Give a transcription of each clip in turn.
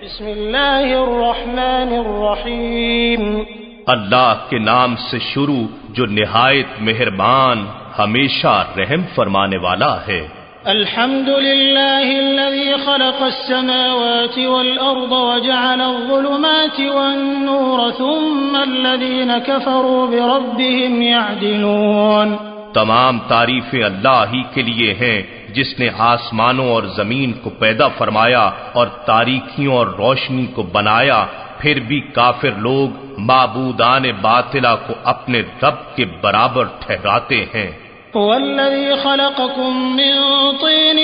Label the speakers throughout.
Speaker 1: بسم اللہ الرحمن الرحیم
Speaker 2: اللہ کے نام سے شروع جو نہایت مہربان ہمیشہ رحم فرمانے والا ہے۔
Speaker 1: الحمد للہ الذی خلق السماوات والارض وجعل الظلمات والنور ثم الذین کفروا بربهم يعدلون۔
Speaker 2: تمام تعریفیں اللہ ہی کے لیے ہیں جس نے آسمانوں اور زمین کو پیدا فرمایا اور تاریکیوں اور روشنی کو بنایا، پھر بھی کافر لوگ معبودان باطلہ کو اپنے رب کے برابر ٹھہراتے ہیں۔
Speaker 1: هو الذي خلقكم من طين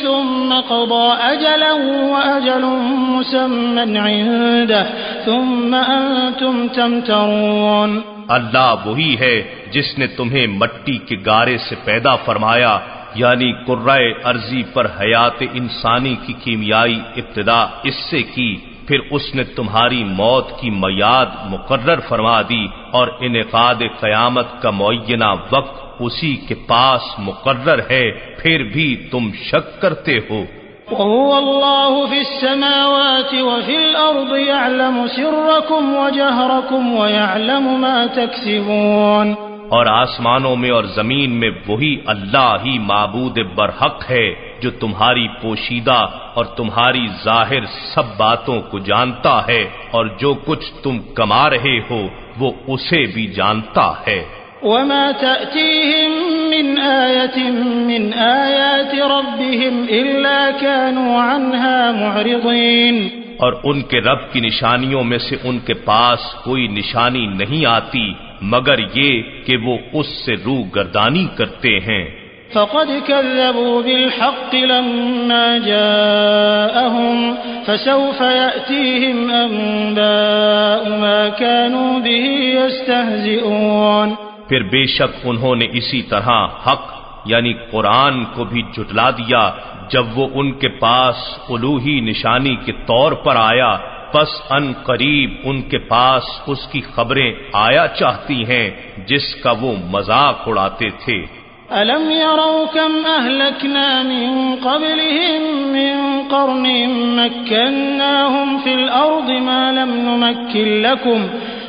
Speaker 1: ثم قضى أجلا وأجل مسمى عنده ثم أنتم تمترون۔
Speaker 2: اللہ وہی ہے جس نے تمہیں مٹی کے گارے سے پیدا فرمایا، یعنی کرۂ ارضی پر حیات انسانی کی کیمیائی ابتدا اس سے کی، پھر اس نے تمہاری موت کی میعاد مقرر فرما دی اور انعقاد قیامت کا معینہ وقت اسی کے پاس مقرر ہے، پھر بھی تم شک کرتے ہو۔
Speaker 1: وهو الله في السماوات وفي الأرض يعلم سركم وجهركم ويعلم ما تكسبون۔
Speaker 2: اور آسمانوں میں اور زمین میں وہی اللہ ہی معبود برحق ہے جو تمہاری پوشیدہ اور تمہاری ظاہر سب باتوں کو جانتا ہے، اور جو کچھ تم کما رہے ہو وہ اسے بھی جانتا ہے۔
Speaker 1: وما تأتيهم من آية من آيات ربهم إلا كانوا عنها معرضين۔
Speaker 2: اور ان کے رب کی نشانیوں میں سے ان کے پاس کوئی نشانی نہیں آتی مگر یہ کہ وہ اس سے روگردانی کرتے ہیں۔
Speaker 1: فقد كذبوا بالحق لما جاءهم فسوف يأتيهم أنباء ما كانوا به يستهزئون۔
Speaker 2: پھر بے شک انہوں نے اسی طرح حق یعنی قرآن کو بھی جھٹلا دیا جب وہ ان کے پاس الوہی نشانی کے طور پر آیا، پس ان قریب ان کے پاس اس کی خبریں آیا چاہتی ہیں جس کا وہ مذاق اڑاتے تھے۔
Speaker 1: أَلَمْ يَرَوْا كَمْ أَهْلَكْنَا مِنْ قَبْلِهِمْ مِنْ قَرْنٍ مَكَّنَّاهُمْ فِي الْأَرْضِ مَا لَمْ نُمَكِّنْ لَكُمْ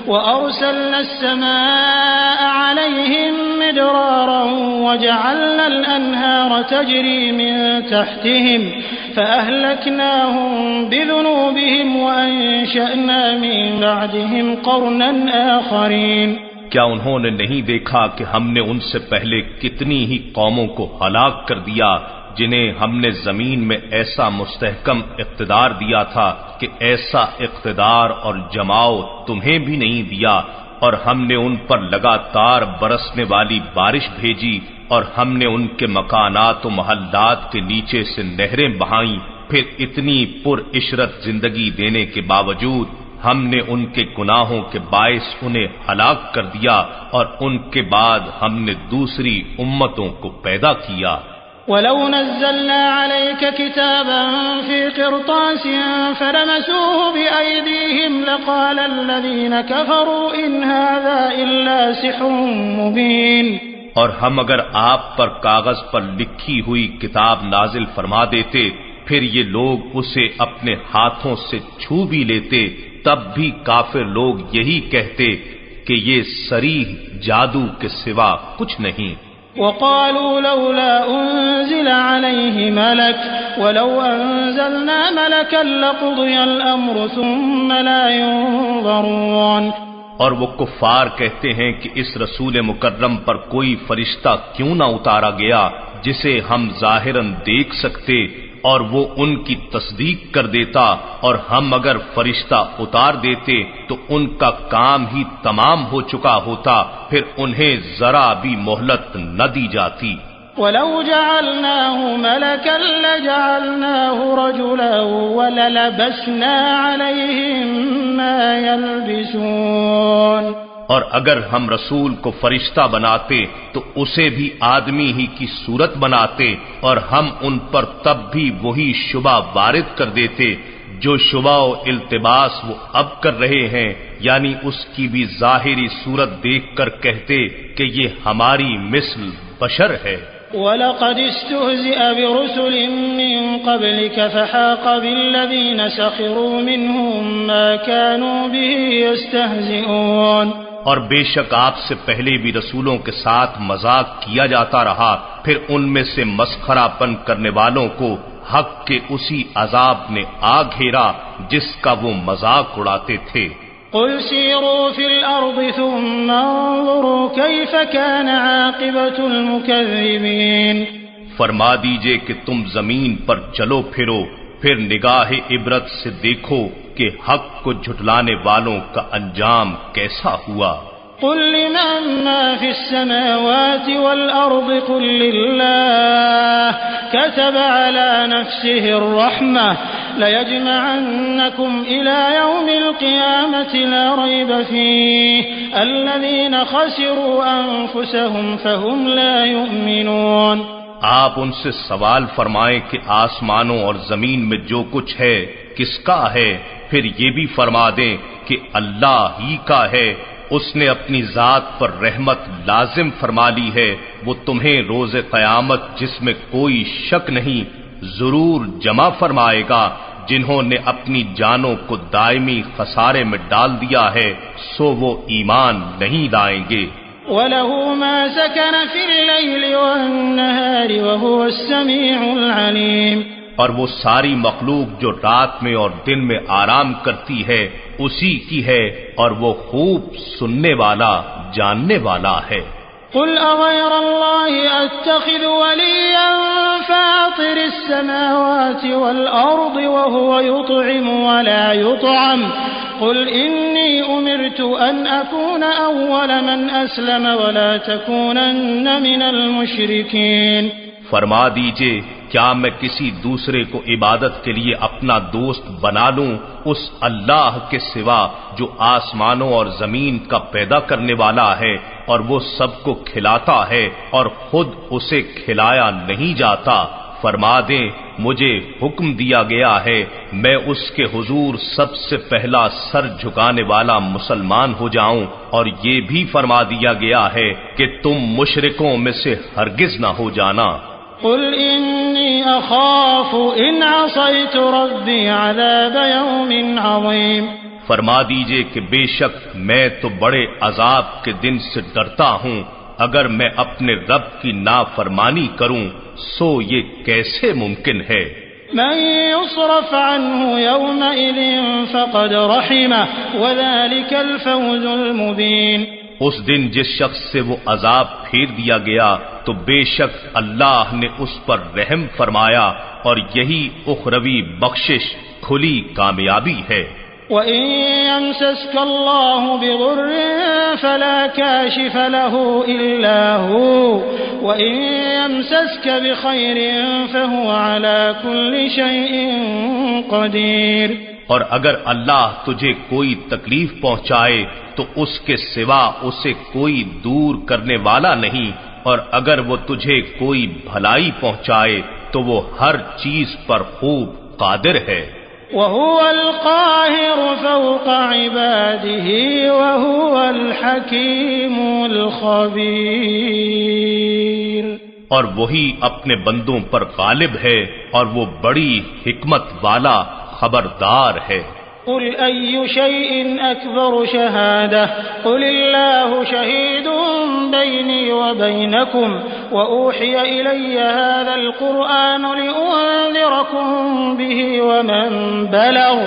Speaker 1: وَأَرْسَلْنَا السَّمَاءَ عَلَيْهِمْ مِدْرَارًا وَجَعَلْنَا الْأَنْهَارَ تَجْرِي مِنْ تَحْتِهِمْ فَأَهْلَكْنَاهُمْ بِذُنُوبِهِمْ وَأَنشَأْنَا مِنْ بَعْدِهِمْ قَرْنًا آخَرِينَ۔
Speaker 2: کیا انہوں نے نہیں دیکھا کہ ہم نے ان سے پہلے کتنی ہی قوموں کو ہلاک کر دیا جنہیں ہم نے زمین میں ایسا مستحکم اقتدار دیا تھا کہ ایسا اقتدار اور جماؤ تمہیں بھی نہیں دیا، اور ہم نے ان پر لگاتار برسنے والی بارش بھیجی، اور ہم نے ان کے مکانات و محلات کے نیچے سے نہریں بہائیں، پھر اتنی پر عشرت زندگی دینے کے باوجود ہم نے ان کے گناہوں کے باعث انہیں ہلاک کر دیا، اور ان کے بعد ہم نے دوسری امتوں کو پیدا کیا۔
Speaker 1: وَلَوْ نَزَّلْنَا عَلَيْكَ كِتَابًا فِي قِرْطَاسٍ فَلَمَسُوهُ بِأَيْدِيهِمْ لَقَالَ الَّذِينَ كَفَرُوا إِنْ هَذَا إِلَّا سِحْرٌ مُبِينٌ۔
Speaker 2: اور ہم اگر آپ پر کاغذ پر لکھی ہوئی کتاب نازل فرما دیتے پھر یہ لوگ اسے اپنے ہاتھوں سے چھو بھی لیتے تب بھی کافر لوگ یہی کہتے کہ یہ صریح جادو کے سوا کچھ نہیں۔
Speaker 1: وقالوا لولا أنزل عليه ملك ولو أنزلنا ملكا لقضي الأمر ثم لا ينظرون۔
Speaker 2: اور وہ کفار کہتے ہیں کہ اس رسول مکرم پر کوئی فرشتہ کیوں نہ اتارا گیا جسے ہم ظاہراً دیکھ سکتے، اور وہ ان کی تصدیق کر دیتا، اور ہم اگر فرشتہ اتار دیتے تو ان کا کام ہی تمام ہو چکا ہوتا، پھر انہیں ذرا بھی مہلت نہ دی جاتی۔
Speaker 1: وَلَوْ جَعَلْنَاهُ مَلَكًا لَجَعَلْنَاهُ رَجُلًا وَلَلَبَسْنَا عَلَيْهِمْ مَا يَلْبِسُونَ۔ اور اگر ہم رسول کو فرشتہ بناتے تو اسے بھی آدمی ہی کی صورت بناتے، اور ہم ان پر تب بھی وہی شبہ وارد کر دیتے جو شبہ و التباس وہ اب کر رہے ہیں، یعنی اس کی بھی ظاہری صورت دیکھ کر کہتے کہ یہ ہماری مثل بشر ہے۔
Speaker 3: وَلَقَدِ اسْتُهْزِئَ بِرُسُلٍ مِّن قَبْلِكَ فَحَاقَ بِالَّذِينَ سَخِرُوا مِنْهُم مَّا كَانُوا بِهِ يَسْتَهْزِئُونَ
Speaker 1: اور بے شک آپ سے پہلے بھی رسولوں کے ساتھ مذاق کیا جاتا رہا، پھر ان میں سے مسخرہ پن کرنے والوں کو حق کے اسی عذاب نے آ گھیرا جس کا وہ مذاق اڑاتے تھے۔
Speaker 3: قل سیروا فی الارض ثم انظروا کیف کان عاقبۃ المکذبین،
Speaker 1: فرما دیجئے کہ تم زمین پر چلو پھرو، پھر نگاہ عبرت سے دیکھو کہ حق کو جھٹلانے والوں کا انجام کیسا ہوا۔
Speaker 3: قل لمن ما في السماوات والأرض قل لله كتب على نفسه الرحمة ليجمعنكم إلى يوم القيامة لا ريب فيه الذين خسروا أنفسهم فهم لا يؤمنون۔
Speaker 1: آپ ان سے سوال فرمائیں کہ آسمانوں اور زمین میں جو کچھ ہے کس کا ہے، پھر یہ بھی فرما دیں کہ اللہ ہی کا ہے، اس نے اپنی ذات پر رحمت لازم فرما لی ہے، وہ تمہیں روز قیامت جس میں کوئی شک نہیں ضرور جمع فرمائے گا۔ جنہوں نے اپنی جانوں کو دائمی خسارے میں ڈال دیا ہے سو وہ ایمان نہیں لائیں گے۔
Speaker 3: وَلَهُ مَا سَكَنَ فِي اللَّيْلِ وَالنَّهَارِ وَهُوَ السَّمِيعُ الْعَلِيمُ،
Speaker 1: اور وہ ساری مخلوق جو رات میں اور دن میں آرام کرتی ہے اسی کی ہے، اور وہ خوب سننے والا جاننے والا ہے۔
Speaker 3: قل أغير الله أتخذ وليا فاطر السماوات والأرض وهو يطعم ولا يطعم قل إني أمرت أن أكون أول من أسلم ولا تكونن من المشركين۔
Speaker 1: فرما دیجئے کیا میں کسی دوسرے کو عبادت کے لیے اپنا دوست بنا لوں اس اللہ کے سوا جو آسمانوں اور زمین کا پیدا کرنے والا ہے اور وہ سب کو کھلاتا ہے اور خود اسے کھلایا نہیں جاتا؟ فرما دیں مجھے حکم دیا گیا ہے میں اس کے حضور سب سے پہلا سر جھکانے والا مسلمان ہو جاؤں، اور یہ بھی فرما دیا گیا ہے کہ تم مشرکوں میں سے ہرگز نہ ہو جانا۔
Speaker 3: قل إني أخاف إن عصيت ربي عذاب يوم عظيم،
Speaker 1: فرما دیجئے کہ بے شک میں تو بڑے عذاب کے دن سے ڈرتا ہوں، اگر میں اپنے رب کی نافرمانی کروں سو یہ کیسے ممکن ہے؟
Speaker 3: من يصرف عنه يومئذ فقد رحمه وذلك الفوز المبين،
Speaker 1: اس دن جس شخص سے وہ عذاب پھیر دیا گیا تو بے شک اللہ نے اس پر رحم فرمایا، اور یہی اخروی بخشش کھلی کامیابی ہے۔
Speaker 3: وَإِن يَمْسَسْكَ اللَّهُ بِضُرٍّ فَلَا كَاشِفَ لَهُ إِلَّا هُوَ وَإِن يَمْسَسْكَ بِخَيْرٍ فَهُوَ عَلَى كُلِّ شَيْءٍ قَدِيرٌ،
Speaker 1: اور اگر اللہ تجھے کوئی تکلیف پہنچائے تو اس کے سوا اسے کوئی دور کرنے والا نہیں، اور اگر وہ تجھے کوئی بھلائی پہنچائے تو وہ ہر چیز پر خوب قادر ہے۔
Speaker 3: وَهُوَ الْقَاهِرُ فَوْقَ عِبَادِهِ وَهُوَ الْحَكِيمُ الْخَبِيرُ،
Speaker 1: اور وہی اپنے بندوں پر غالب ہے اور وہ بڑی حکمت والا خبردار ہے۔
Speaker 3: قل أي شيء أكبر شهادة قل الله شهيد بيني وبينكم وأوحي إلي هذا القرآن لأنذركم به ومن بلغ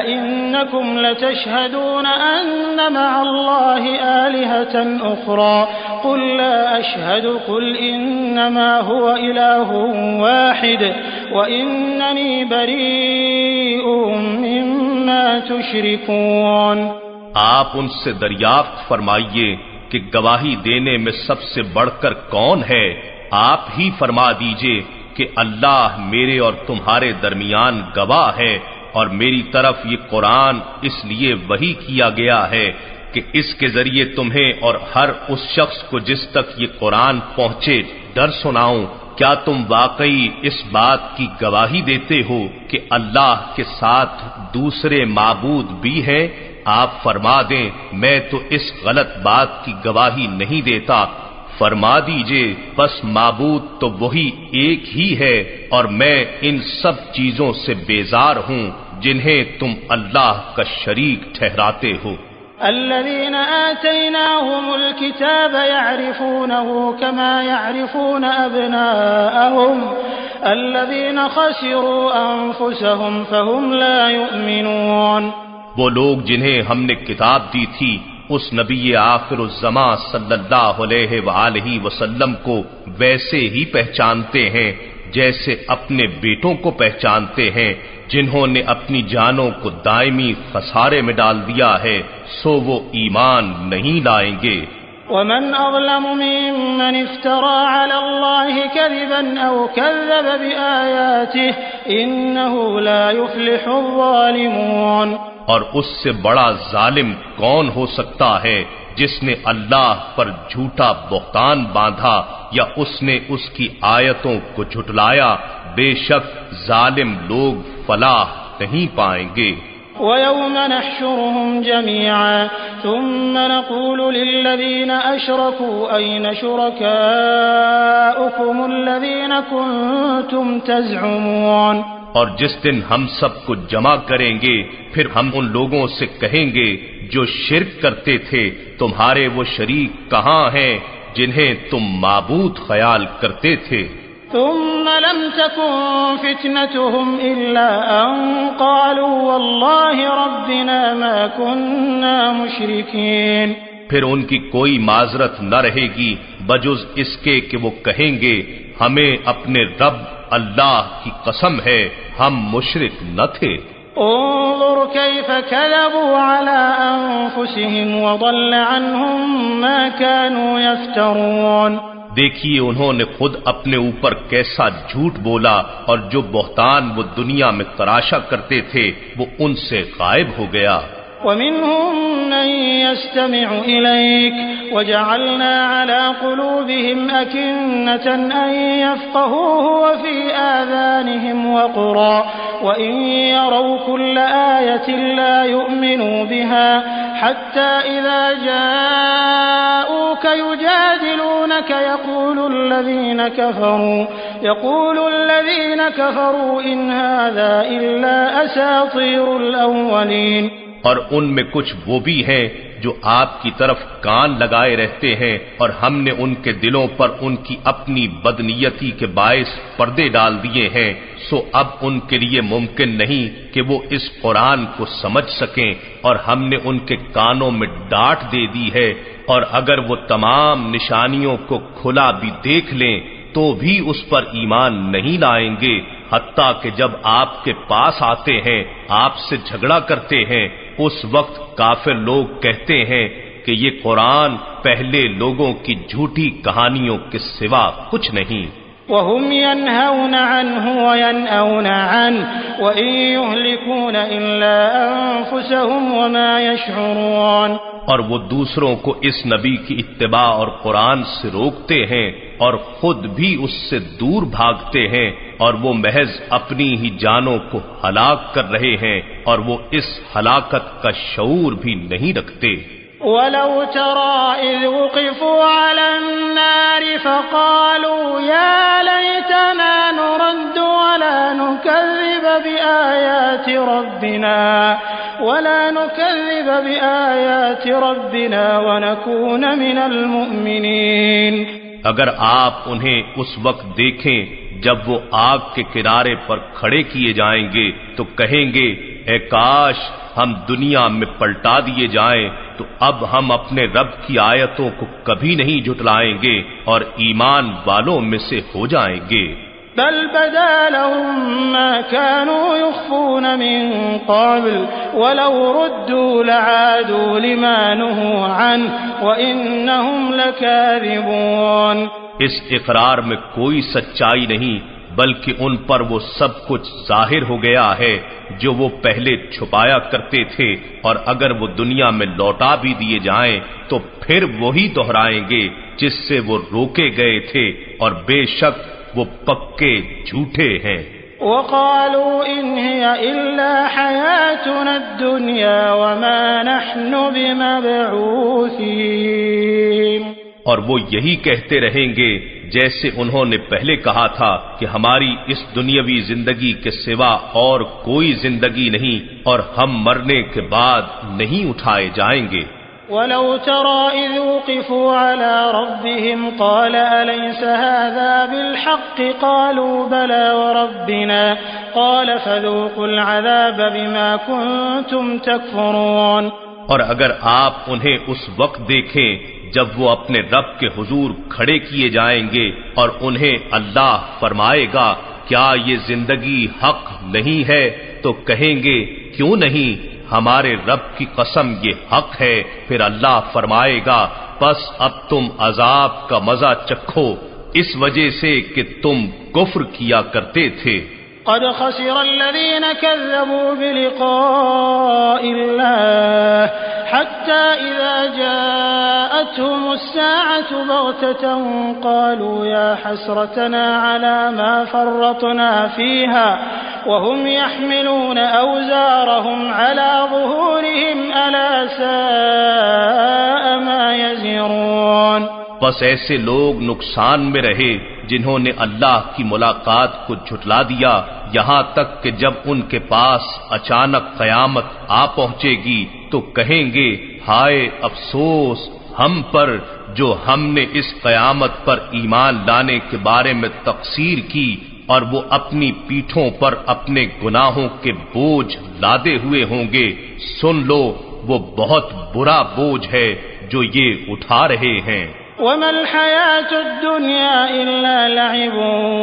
Speaker 3: أئنكم لتشهدون أن مع الله آلهة أخرى قل لا أشهد قل إنما هو إله واحد وإنني بريء مما تشركون۔
Speaker 1: آپ ان سے دریافت فرمائیے کہ گواہی دینے میں سب سے بڑھ کر کون ہے؟ آپ ہی فرما دیجئے کہ اللہ میرے اور تمہارے درمیان گواہ ہے، اور میری طرف یہ قرآن اس لیے وحی کیا گیا ہے کہ اس کے ذریعے تمہیں اور ہر اس شخص کو جس تک یہ قرآن پہنچے ڈر سناؤں۔ کیا تم واقعی اس بات کی گواہی دیتے ہو کہ اللہ کے ساتھ دوسرے معبود بھی ہیں؟ آپ فرما دیں میں تو اس غلط بات کی گواہی نہیں دیتا۔ فرما دیجئے بس معبود تو وہی ایک ہی ہے اور میں ان سب چیزوں سے بیزار ہوں جنہیں تم اللہ کا شریک ٹھہراتے ہو۔
Speaker 3: الذين آتيناهم الكتاب يعرفونه كما يعرفون أبناءهم الذين خسروا أنفسهم فهم لا يؤمنون۔
Speaker 1: وہ لوگ جنہیں ہم نے کتاب دی تھی اس نبی آخر الزماں صلی اللہ علیہ وآلہ وسلم کو ویسے ہی پہچانتے ہیں جیسے اپنے بیٹوں کو پہچانتے ہیں جنہوں نے اپنی جانوں کو دائمی خسارے میں ڈال دیا ہے، سو وہ ایمان نہیں لائیں گے۔
Speaker 3: ومن أظلم ممن افترى على الله كذبا أو كذب بآياته إنه لا يفلح الظالمون۔
Speaker 1: اور اس سے بڑا ظالم کون ہو سکتا ہے جس نے اللہ پر جھوٹا بہتان باندھا یا اس نے اس کی آیتوں کو جھٹلایا، بے شک ظالم لوگ فلاح نہیں پائیں گے۔
Speaker 3: وَيَوْمَ نَحْشُرُهُمْ جَمِيعًا ثُمَّ نَقُولُ لِلَّذِينَ أَشْرَكُوا أَيْنَ شُرَكَاؤُكُمُ الَّذِينَ كُنتُمْ تَزْعُمُونَ۔
Speaker 1: اور جس دن ہم سب کو جمع کریں گے پھر ہم ان لوگوں سے کہیں گے جو شرک کرتے تھے تمہارے وہ شریک کہاں ہیں جنہیں تم معبود خیال کرتے تھے۔
Speaker 3: ثم لم تكن فتنتهم إلا أن قالوا والله ربنا ما كنا مشركين۔
Speaker 1: پھر ان کی کوئی معذرت نہ رہے گی بجز اس کے کہ وہ کہیں گے ہمیں اپنے رب اللہ کی قسم ہے ہم مشرک نہ تھے۔
Speaker 3: انظر كيف كذبوا على أنفسهم وضل عنهم ما كانوا يفترون۔
Speaker 1: دیکھیے انہوں نے خود اپنے اوپر کیسا جھوٹ بولا اور جو بہتان وہ دنیا میں تراشا کرتے تھے وہ ان سے غائب ہو گیا۔
Speaker 3: ومنهم من يستمع إليك وجعلنا على قلوبهم أكنة أن يفقهوه وفي آذانهم وقرا وإن يروا كل آية لا يؤمنوا بها حتى إذا جاءوك يجادلونك يقول الذين كفروا إن هذا إلا أساطير الأولين۔
Speaker 1: اور ان میں کچھ وہ بھی ہیں جو آپ کی طرف کان لگائے رہتے ہیں اور ہم نے ان کے دلوں پر ان کی اپنی بدنیتی کے باعث پردے ڈال دیے ہیں، سو اب ان کے لیے ممکن نہیں کہ وہ اس قرآن کو سمجھ سکیں، اور ہم نے ان کے کانوں میں ڈانٹ دے دی ہے، اور اگر وہ تمام نشانیوں کو کھلا بھی دیکھ لیں تو بھی اس پر ایمان نہیں لائیں گے، حتیٰ کہ جب آپ کے پاس آتے ہیں آپ سے جھگڑا کرتے ہیں اس وقت کافر لوگ کہتے ہیں کہ یہ قرآن پہلے لوگوں کی جھوٹی کہانیوں کے سوا کچھ نہیں۔
Speaker 3: وَهُمْ يَنْهَوْنَ عَنْهُ وَيَنْأَوْنَ عَنْهُ وَإِنْ يُهْلِكُونَ إِلَّا أَنفُسَهُمْ وَمَا يَشْعُرُونَ۔
Speaker 1: اور وہ دوسروں کو اس نبی کی اتباع اور قرآن سے روکتے ہیں اور خود بھی اس سے دور بھاگتے ہیں، اور وہ محض اپنی ہی جانوں کو ہلاک کر رہے ہیں اور وہ اس ہلاکت کا شعور بھی نہیں رکھتے۔
Speaker 3: وَلَوْ تَرَىٰ إِذْ وُقِفُوا عَلَى النَّارِ فَقَالُوا يَا لَيْتَنَا نُرَدُّ وَلَا نُكَذِّبَ بِآيَاتِ رَبِّنَا وَنَكُونَ مِنَ الْمُؤْمِنِينَ۔
Speaker 1: اگر آپ انہیں اس وقت دیکھیں جب وہ آگ کے کنارے پر کھڑے کیے جائیں گے تو کہیں گے اے کاش ہم دنیا میں پلٹا دیے جائیں تو اب ہم اپنے رب کی آیتوں کو کبھی نہیں جھٹلائیں گے اور ایمان والوں میں سے ہو جائیں گے۔
Speaker 3: بل بدا لهم ما كانوا يخفون من قبل ولو ردوا لعادوا لما نهوا عنه وإنهم لكاذبون۔
Speaker 1: اس اقرار میں کوئی سچائی نہیں بلکہ ان پر وہ سب کچھ ظاہر ہو گیا ہے جو وہ پہلے چھپایا کرتے تھے، اور اگر وہ دنیا میں لوٹا بھی دیے جائیں تو پھر وہی دہرائیں گے جس سے وہ روکے گئے تھے، اور بے شک وہ پکے جھوٹے ہیں۔
Speaker 3: وقالوا إن هي إلا حياتنا الدنيا وما نحن بمبعوثين۔
Speaker 2: اور وہ یہی کہتے رہیں گے جیسے انہوں نے پہلے کہا تھا کہ ہماری اس دنیاوی زندگی کے سوا اور کوئی زندگی نہیں اور ہم مرنے کے بعد نہیں اٹھائے جائیں گے۔
Speaker 3: وَلَوْ تَرَىٰ إِذْ وُقِفُوا عَلَىٰ رَبِّهِمْ قَالَ أَلَيْسَ هَٰذَا بِالْحَقِّ قَالُوا بَلَىٰ وَرَبِّنَا قَالَ فَذُوقُوا الْعَذَابَ بِمَا كُنتُمْ تَكْفُرُونَ۔
Speaker 2: اور اگر آپ انہیں اس وقت دیکھیں جب وہ اپنے رب کے حضور کھڑے کیے جائیں گے اور انہیں اللہ فرمائے گا کیا یہ زندگی حق نہیں ہے تو کہیں گے کیوں نہیں، ہمارے رب کی قسم یہ حق ہے۔ پھر اللہ فرمائے گا پس اب تم عذاب کا مزہ چکھو اس وجہ سے کہ تم کفر کیا کرتے تھے۔
Speaker 3: قد خسر الذين كذبوا بلقاء الله حتى إذا جاءتهم الساعة بغتة قالوا يا حسرتنا على ما فرطنا فيها وهم يحملون أوزارهم على ظهورهم ألا ساء ما يزرون۔
Speaker 2: بس ایسے لوگ نقصان میں رہے جنہوں نے اللہ کی ملاقات کو جھٹلا دیا، یہاں تک کہ جب ان کے پاس اچانک قیامت آ پہنچے گی تو کہیں گے ہائے افسوس ہم پر جو ہم نے اس قیامت پر ایمان لانے کے بارے میں تقصیر کی اور وہ اپنی پیٹھوں پر اپنے گناہوں کے بوجھ لادے ہوئے ہوں گے۔ سن لو وہ بہت برا بوجھ ہے جو یہ اٹھا رہے ہیں۔
Speaker 3: وَمَا الْحَيَاةُ الدُّنْيَا إِلَّا لَعِبٌ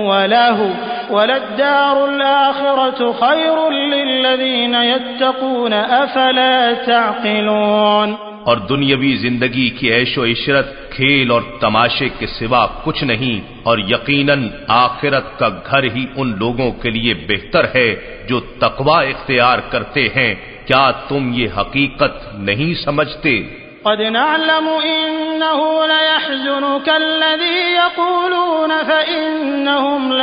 Speaker 3: وَلَهْوٌ وَلَلدَّارُ الْآخِرَةُ خَيْرٌ لِّلَّذِينَ يَتَّقُونَ أَفَلَا تَعْقِلُونَ۔
Speaker 2: اور دنیاوی زندگی کی عیش و عشرت کھیل اور تماشے کے سوا کچھ نہیں، اور یقیناً آخرت کا گھر ہی ان لوگوں کے لیے بہتر ہے جو تقوی اختیار کرتے ہیں۔ کیا تم یہ حقیقت نہیں سمجھتے؟
Speaker 3: قد نعلم إنه ليحزنك الذي يقولون فإنهم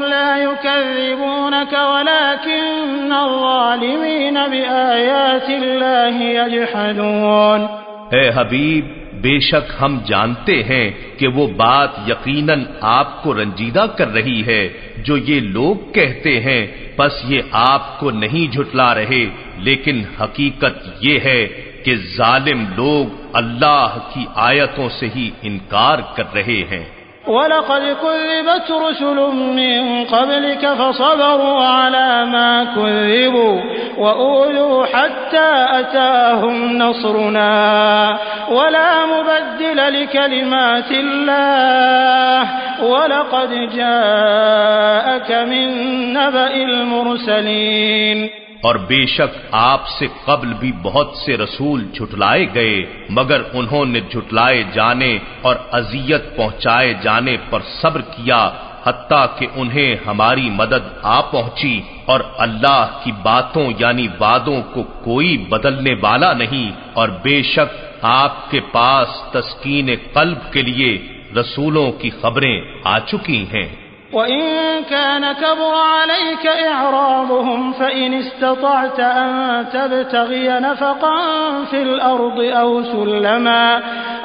Speaker 3: لا يكذبونك ولكن الظالمين بآيات الله يجحدون۔
Speaker 2: اے حبیب بے شک ہم جانتے ہیں کہ وہ بات یقیناً آپ کو رنجیدہ کر رہی ہے جو یہ لوگ کہتے ہیں، بس یہ آپ کو نہیں جھٹلا رہے، لیکن حقیقت یہ ہے کہ ظالم لوگ اللہ کی آیتوں سے ہی انکار کر رہے ہیں۔
Speaker 3: وَلَقَدْ كُذِّبَتْ رُسُلٌ مِّن قَبْلِكَ فَصَبَرُوا عَلَى مَا كُذِّبُوا وَأُوذُوا حَتَّى أَتَاهُمْ نَصْرُنَا وَلَا مُبَدِّلَ لِكَلِمَاتِ اللَّهِ وَلَقَدْ جَاءَكَ مِن نَّبَإِ الْمُرْسَلِينَ۔
Speaker 2: اور بے شک آپ سے قبل بھی بہت سے رسول جھٹلائے گئے، مگر انہوں نے جھٹلائے جانے اور اذیت پہنچائے جانے پر صبر کیا حتیٰ کہ انہیں ہماری مدد آ پہنچی، اور اللہ کی باتوں یعنی وعدوں کو کوئی بدلنے والا نہیں، اور بے شک آپ کے پاس تسکین قلب کے لیے رسولوں کی خبریں آ چکی ہیں۔
Speaker 3: وَإِن كَانَ كَبُرَ عَلَيْكَ إِعْرَاضُهُمْ فَإِنِ اسْتَطَعْتَ أَن تَبْتَغِيَ نَفَقًا فِي الْأَرْضِ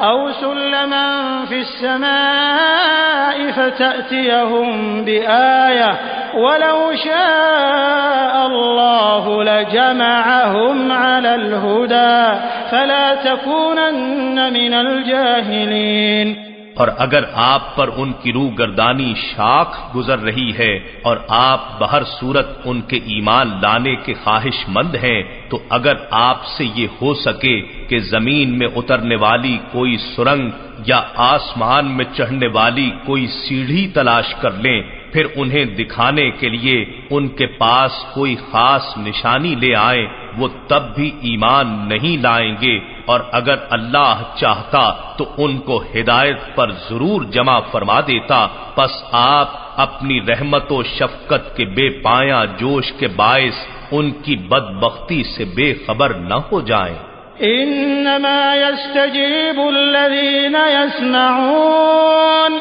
Speaker 3: أَوْ سُلَّمًا فِي السَّمَاءِ فَتَأْتِيَهُم بِآيَةٍ وَلَوْ شَاءَ اللَّهُ لَجَمَعَهُمْ عَلَى الْهُدَى فَلَا تَكُونَنَّ مِنَ الْجَاهِلِينَ۔
Speaker 2: اور اگر آپ پر ان کی روح گردانی شاخ گزر رہی ہے اور آپ بہر صورت ان کے ایمان لانے کے خواہش مند ہیں، تو اگر آپ سے یہ ہو سکے کہ زمین میں اترنے والی کوئی سرنگ یا آسمان میں چڑھنے والی کوئی سیڑھی تلاش کر لیں، پھر انہیں دکھانے کے لیے ان کے پاس کوئی خاص نشانی لے آئیں، وہ تب بھی ایمان نہیں لائیں گے، اور اگر اللہ چاہتا تو ان کو ہدایت پر ضرور جمع فرما دیتا، پس آپ اپنی رحمت و شفقت کے بے پایاں جوش کے باعث ان کی بدبختی سے بے خبر نہ ہو جائیں۔
Speaker 3: انما يستجيب الذين يسمعون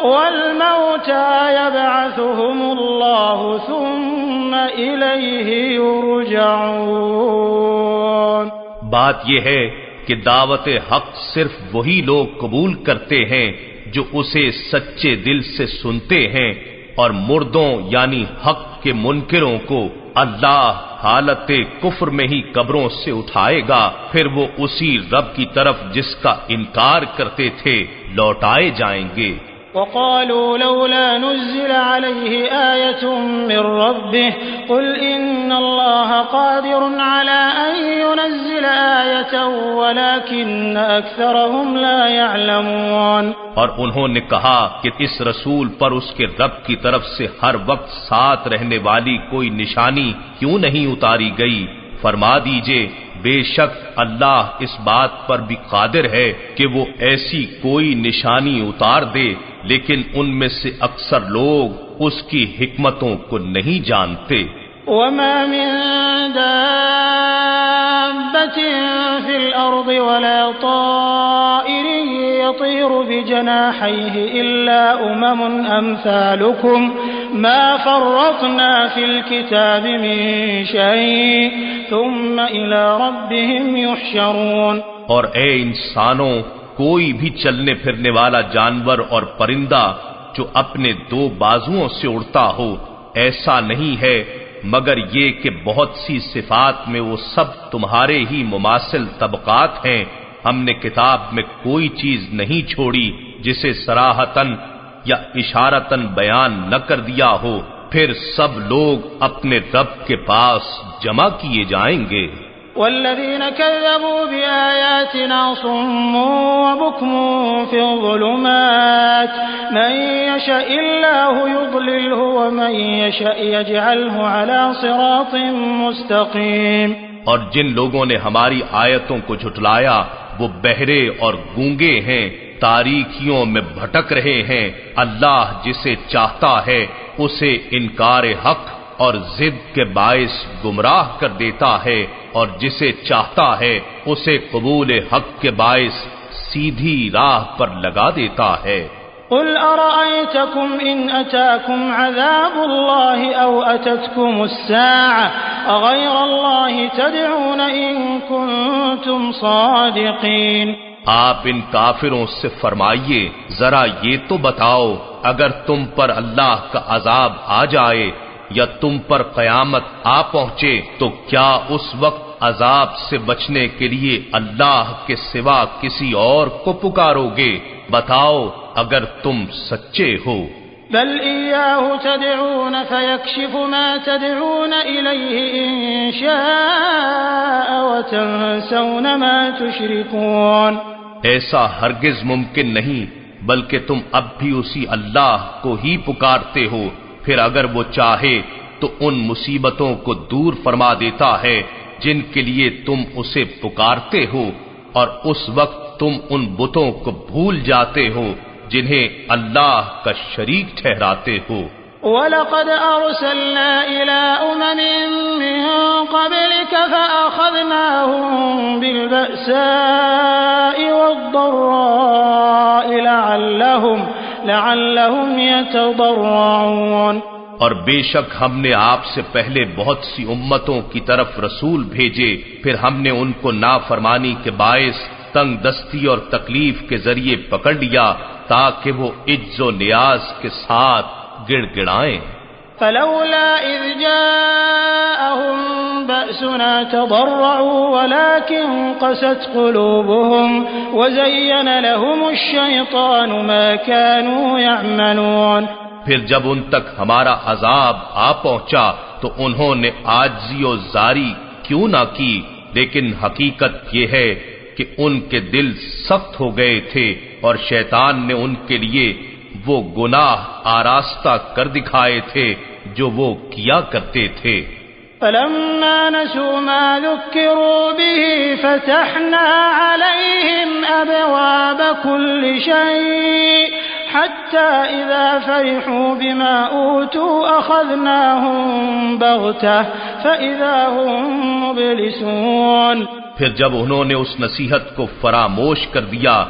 Speaker 3: والموتى يبعثهم الله ثم إليه يرجعون۔
Speaker 2: بات یہ ہے
Speaker 1: کہ دعوت حق صرف وہی لوگ قبول کرتے ہیں جو اسے سچے دل سے سنتے ہیں، اور مردوں یعنی حق کے منکروں کو اللہ حالت کفر میں ہی قبروں سے اٹھائے گا، پھر وہ اسی رب کی طرف جس کا انکار کرتے تھے لوٹائے جائیں گے۔
Speaker 3: وقالوا لولا نزل عليه آية من ربه قل إن الله قادر على أن ينزل آية ولكن أكثرهم لا يعلمون۔
Speaker 1: اور انہوں نے کہا کہ اس رسول پر اس کے رب کی طرف سے ہر وقت ساتھ رہنے والی کوئی نشانی کیوں نہیں اتاری گئی؟ فرما دیجئے بے شک اللہ اس بات پر بھی قادر ہے کہ وہ ایسی کوئی نشانی اتار دے، لیکن ان میں سے اکثر لوگ اس کی حکمتوں کو نہیں جانتے۔
Speaker 3: وما من دابة في الأرض ولا طائر يطير بجناحيه إلا أمثالكم ما فرطنا في الكتاب من شيء ثم إلى ربهم يحشرون۔
Speaker 1: اور اے انسانوں، کوئی بھی چلنے پھرنے والا جانور اور پرندہ جو اپنے دو بازوؤں سے اڑتا ہو ایسا نہیں ہے مگر یہ کہ بہت سی صفات میں وہ سب تمہارے ہی مماثل طبقات ہیں۔ ہم نے کتاب میں کوئی چیز نہیں چھوڑی جسے صراحتاً یا اشارتاً بیان نہ کر دیا ہو، پھر سب لوگ اپنے رب کے پاس جمع کیے جائیں گے۔
Speaker 3: والذين كذبوا بآياتنا صم وبكم في الظلمات من يشاء الله يضلله ومن يشاء يجعله على صراط مستقيم۔
Speaker 1: اور جن لوگوں نے ہماری آیتوں کو جھٹلایا وہ بہرے اور گونگے ہیں، تاریکیوں میں بھٹک رہے ہیں۔ اللہ جسے چاہتا ہے اسے انکار حق اور ضد کے باعث گمراہ کر دیتا ہے، اور جسے چاہتا ہے اسے قبول حق کے باعث سیدھی راہ پر لگا دیتا ہے۔
Speaker 3: قل أرأيتكم إن أتاكم عذاب الله أو أتتكم الساعة أغير الله تدعون إن كنتم صادقين۔
Speaker 1: آپ ان کافروں سے فرمائیے ذرا یہ تو بتاؤ، اگر تم پر اللہ کا عذاب آ جائے یا تم پر قیامت آ پہنچے تو کیا اس وقت عذاب سے بچنے کے لیے اللہ کے سوا کسی اور کو پکارو گے؟ بتاؤ اگر تم سچے ہو۔
Speaker 3: بل إياه تدعون فيكشف ما تدعون إليه إن شاء وتنسون ما تشركون۔
Speaker 1: ایسا ہرگز ممکن نہیں، بلکہ تم اب بھی اسی اللہ کو ہی پکارتے ہو، پھر اگر وہ چاہے تو ان مصیبتوں کو دور فرما دیتا ہے جن کے لیے تم اسے پکارتے ہو، اور اس وقت تم ان بتوں کو بھول جاتے ہو جنہیں اللہ کا شریک ٹھہراتے ہو۔
Speaker 3: وَلَقَدْ أَرْسَلْنَا إِلَىٰ أُمَمٍ مِّن قَبْلِكَ فَأَخَذْنَاهُم بِالْبَأْسَاءِ وَالضَّرَّاءِ لَعَلَّهُمْ يَتَضَرَّعُونَ۔
Speaker 1: اور بے شک ہم نے آپ سے پہلے بہت سی امتوں کی طرف رسول بھیجے، پھر ہم نے ان کو نافرمانی کے باعث تنگ دستی اور تکلیف کے ذریعے پکڑ لیا تاکہ وہ عجز و نیاز کے ساتھ گڑ گڑائیں۔
Speaker 3: فلولا اذ جاءهم بأسنا تضرعوا ولكن قست قلوبهم وزين لهم الشيطان ما كانوا يعملون۔
Speaker 1: پھر جب ان تک ہمارا عذاب آ پہنچا تو انہوں نے عاجزی و زاری کیوں نہ کی، لیکن حقیقت یہ ہے کہ ان کے دل سخت ہو گئے تھے اور شیطان نے ان کے لیے وہ گناہ آراستہ کر دکھائے تھے جو وہ کیا کرتے تھے۔
Speaker 3: فلما نسوا ما ذكروا به فتحنا عليهم أبواب كل شيء حتى إذا فرحوا بما أوتوا أخذناهم بغتة فإذا هم مبلسون۔
Speaker 1: پھر جب انہوں نے اس نصیحت کو فراموش کر دیا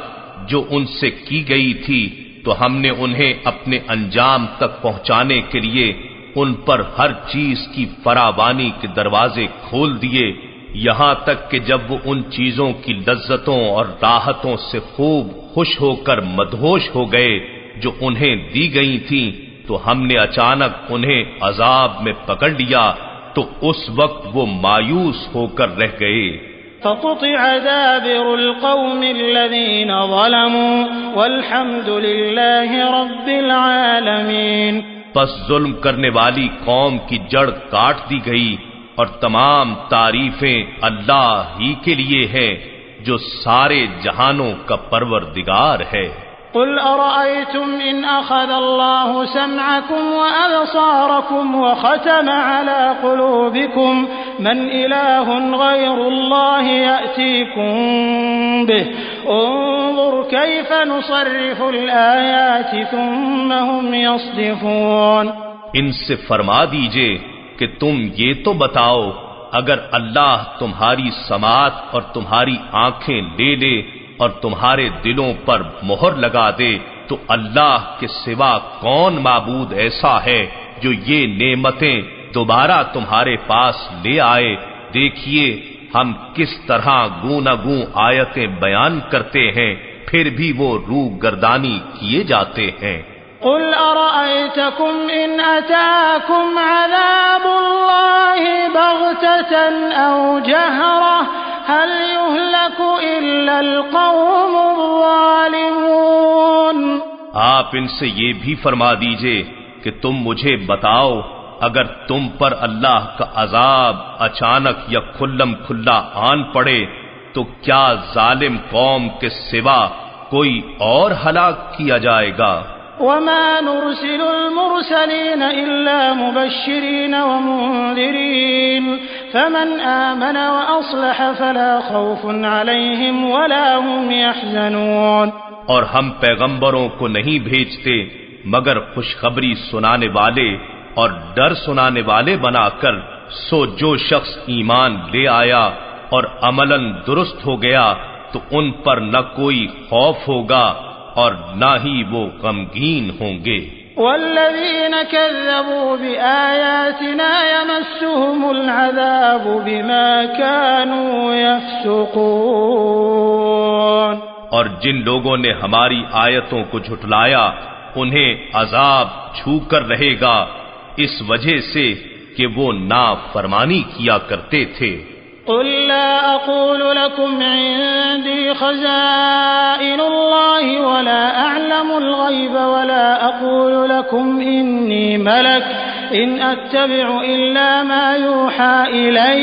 Speaker 1: جو ان سے کی گئی تھی تو ہم نے انہیں اپنے انجام تک پہنچانے کے لیے ان پر ہر چیز کی فراوانی کے دروازے کھول دیے،
Speaker 2: یہاں تک کہ جب وہ ان چیزوں کی لذتوں اور راحتوں سے خوب خوش ہو کر مدہوش ہو گئے جو انہیں دی گئی تھیں، تو ہم نے اچانک انہیں عذاب میں پکڑ لیا، تو اس وقت وہ مایوس ہو کر رہ گئے۔
Speaker 3: فقطع دابر القوم الذين ظلموا والحمد لله رب العالمین۔
Speaker 2: پس ظلم کرنے والی قوم کی جڑ کاٹ دی گئی، اور تمام تعریفیں اللہ ہی کے لیے ہیں جو سارے جہانوں کا پروردگار ہے۔
Speaker 3: قل أرأيتم إن أخذ الله سمعكم وأبصاركم وختم على قلوبكم من إله غير الله يأتيكم به انظر كيف نصرف الآيات ثم هم يصدفون۔
Speaker 2: ان سے فرما دیجئے کہ تم یہ تو بتاؤ، اگر اللہ تمہاری سماعت اور تمہاری آنکھیں لے لے اور تمہارے دلوں پر مہر لگا دے تو اللہ کے سوا کون معبود ایسا ہے جو یہ نعمتیں دوبارہ تمہارے پاس لے آئے؟ دیکھیے ہم کس طرح گوں نہ گوں آیتیں بیان کرتے ہیں، پھر بھی وہ روح گردانی کیے جاتے ہیں۔
Speaker 3: قل أرأيتكم إن أتاكم عذاب الله بغتة أو جهرة هل يهلك إلا القوم الظالمون۔
Speaker 2: آپ ان سے یہ بھی فرما دیجئے کہ تم مجھے بتاؤ، اگر تم پر اللہ کا عذاب اچانک یا کھلم کھلا آن پڑے تو کیا ظالم قوم کے سوا کوئی اور ہلاک کیا جائے گا؟
Speaker 3: وما نرسل المرسلين إلا مبشرين ومنذرين فمن آمن وأصلح فلا خوف عليهم ولا هم يحزنون۔
Speaker 2: اور ہم پیغمبروں کو نہیں بھیجتے مگر خوشخبری سنانے والے اور ڈر سنانے والے بنا کر، سو جو شخص ایمان لے آیا اور عملاً درست ہو گیا تو ان پر نہ کوئی خوف ہوگا اور نہ ہی وہ غمگین ہوں گے۔
Speaker 3: والذین کذبوا بآیاتنا یمسهم العذاب بما كانوا یفسقون۔
Speaker 2: اور جن لوگوں نے ہماری آیتوں کو جھٹلایا انہیں عذاب چھو کر رہے گا اس وجہ سے کہ وہ نافرمانی کیا کرتے تھے۔
Speaker 3: قل لا أقول لكم عندي خزائن الله ولا أعلم الغيب ولا أقول لكم إني ملك إن أتبع إلا ما يوحى إلي